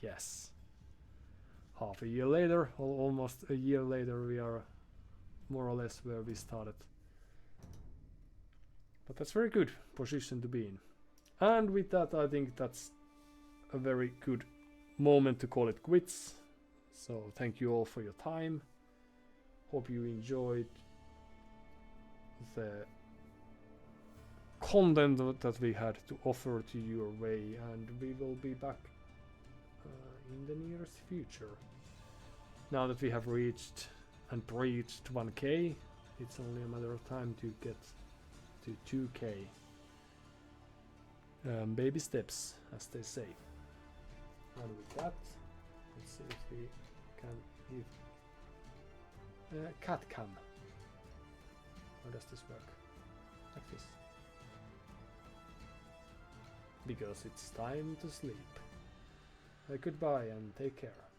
Yes. Half a year later, or almost a year later, we are more or less where we started. But that's very good position to be in. And with that, I think that's a very good moment to call it quits. So thank you all for your time. Hope you enjoyed the content that we had to offer to your way, and we will be back in the nearest future. Now that we have reached and breached 1k, it's only a matter of time to get to 2k. Baby steps, as they say. And with that, let's see if we can give cat cam. How does this work? Like this. Because it's time to sleep. Goodbye and take care.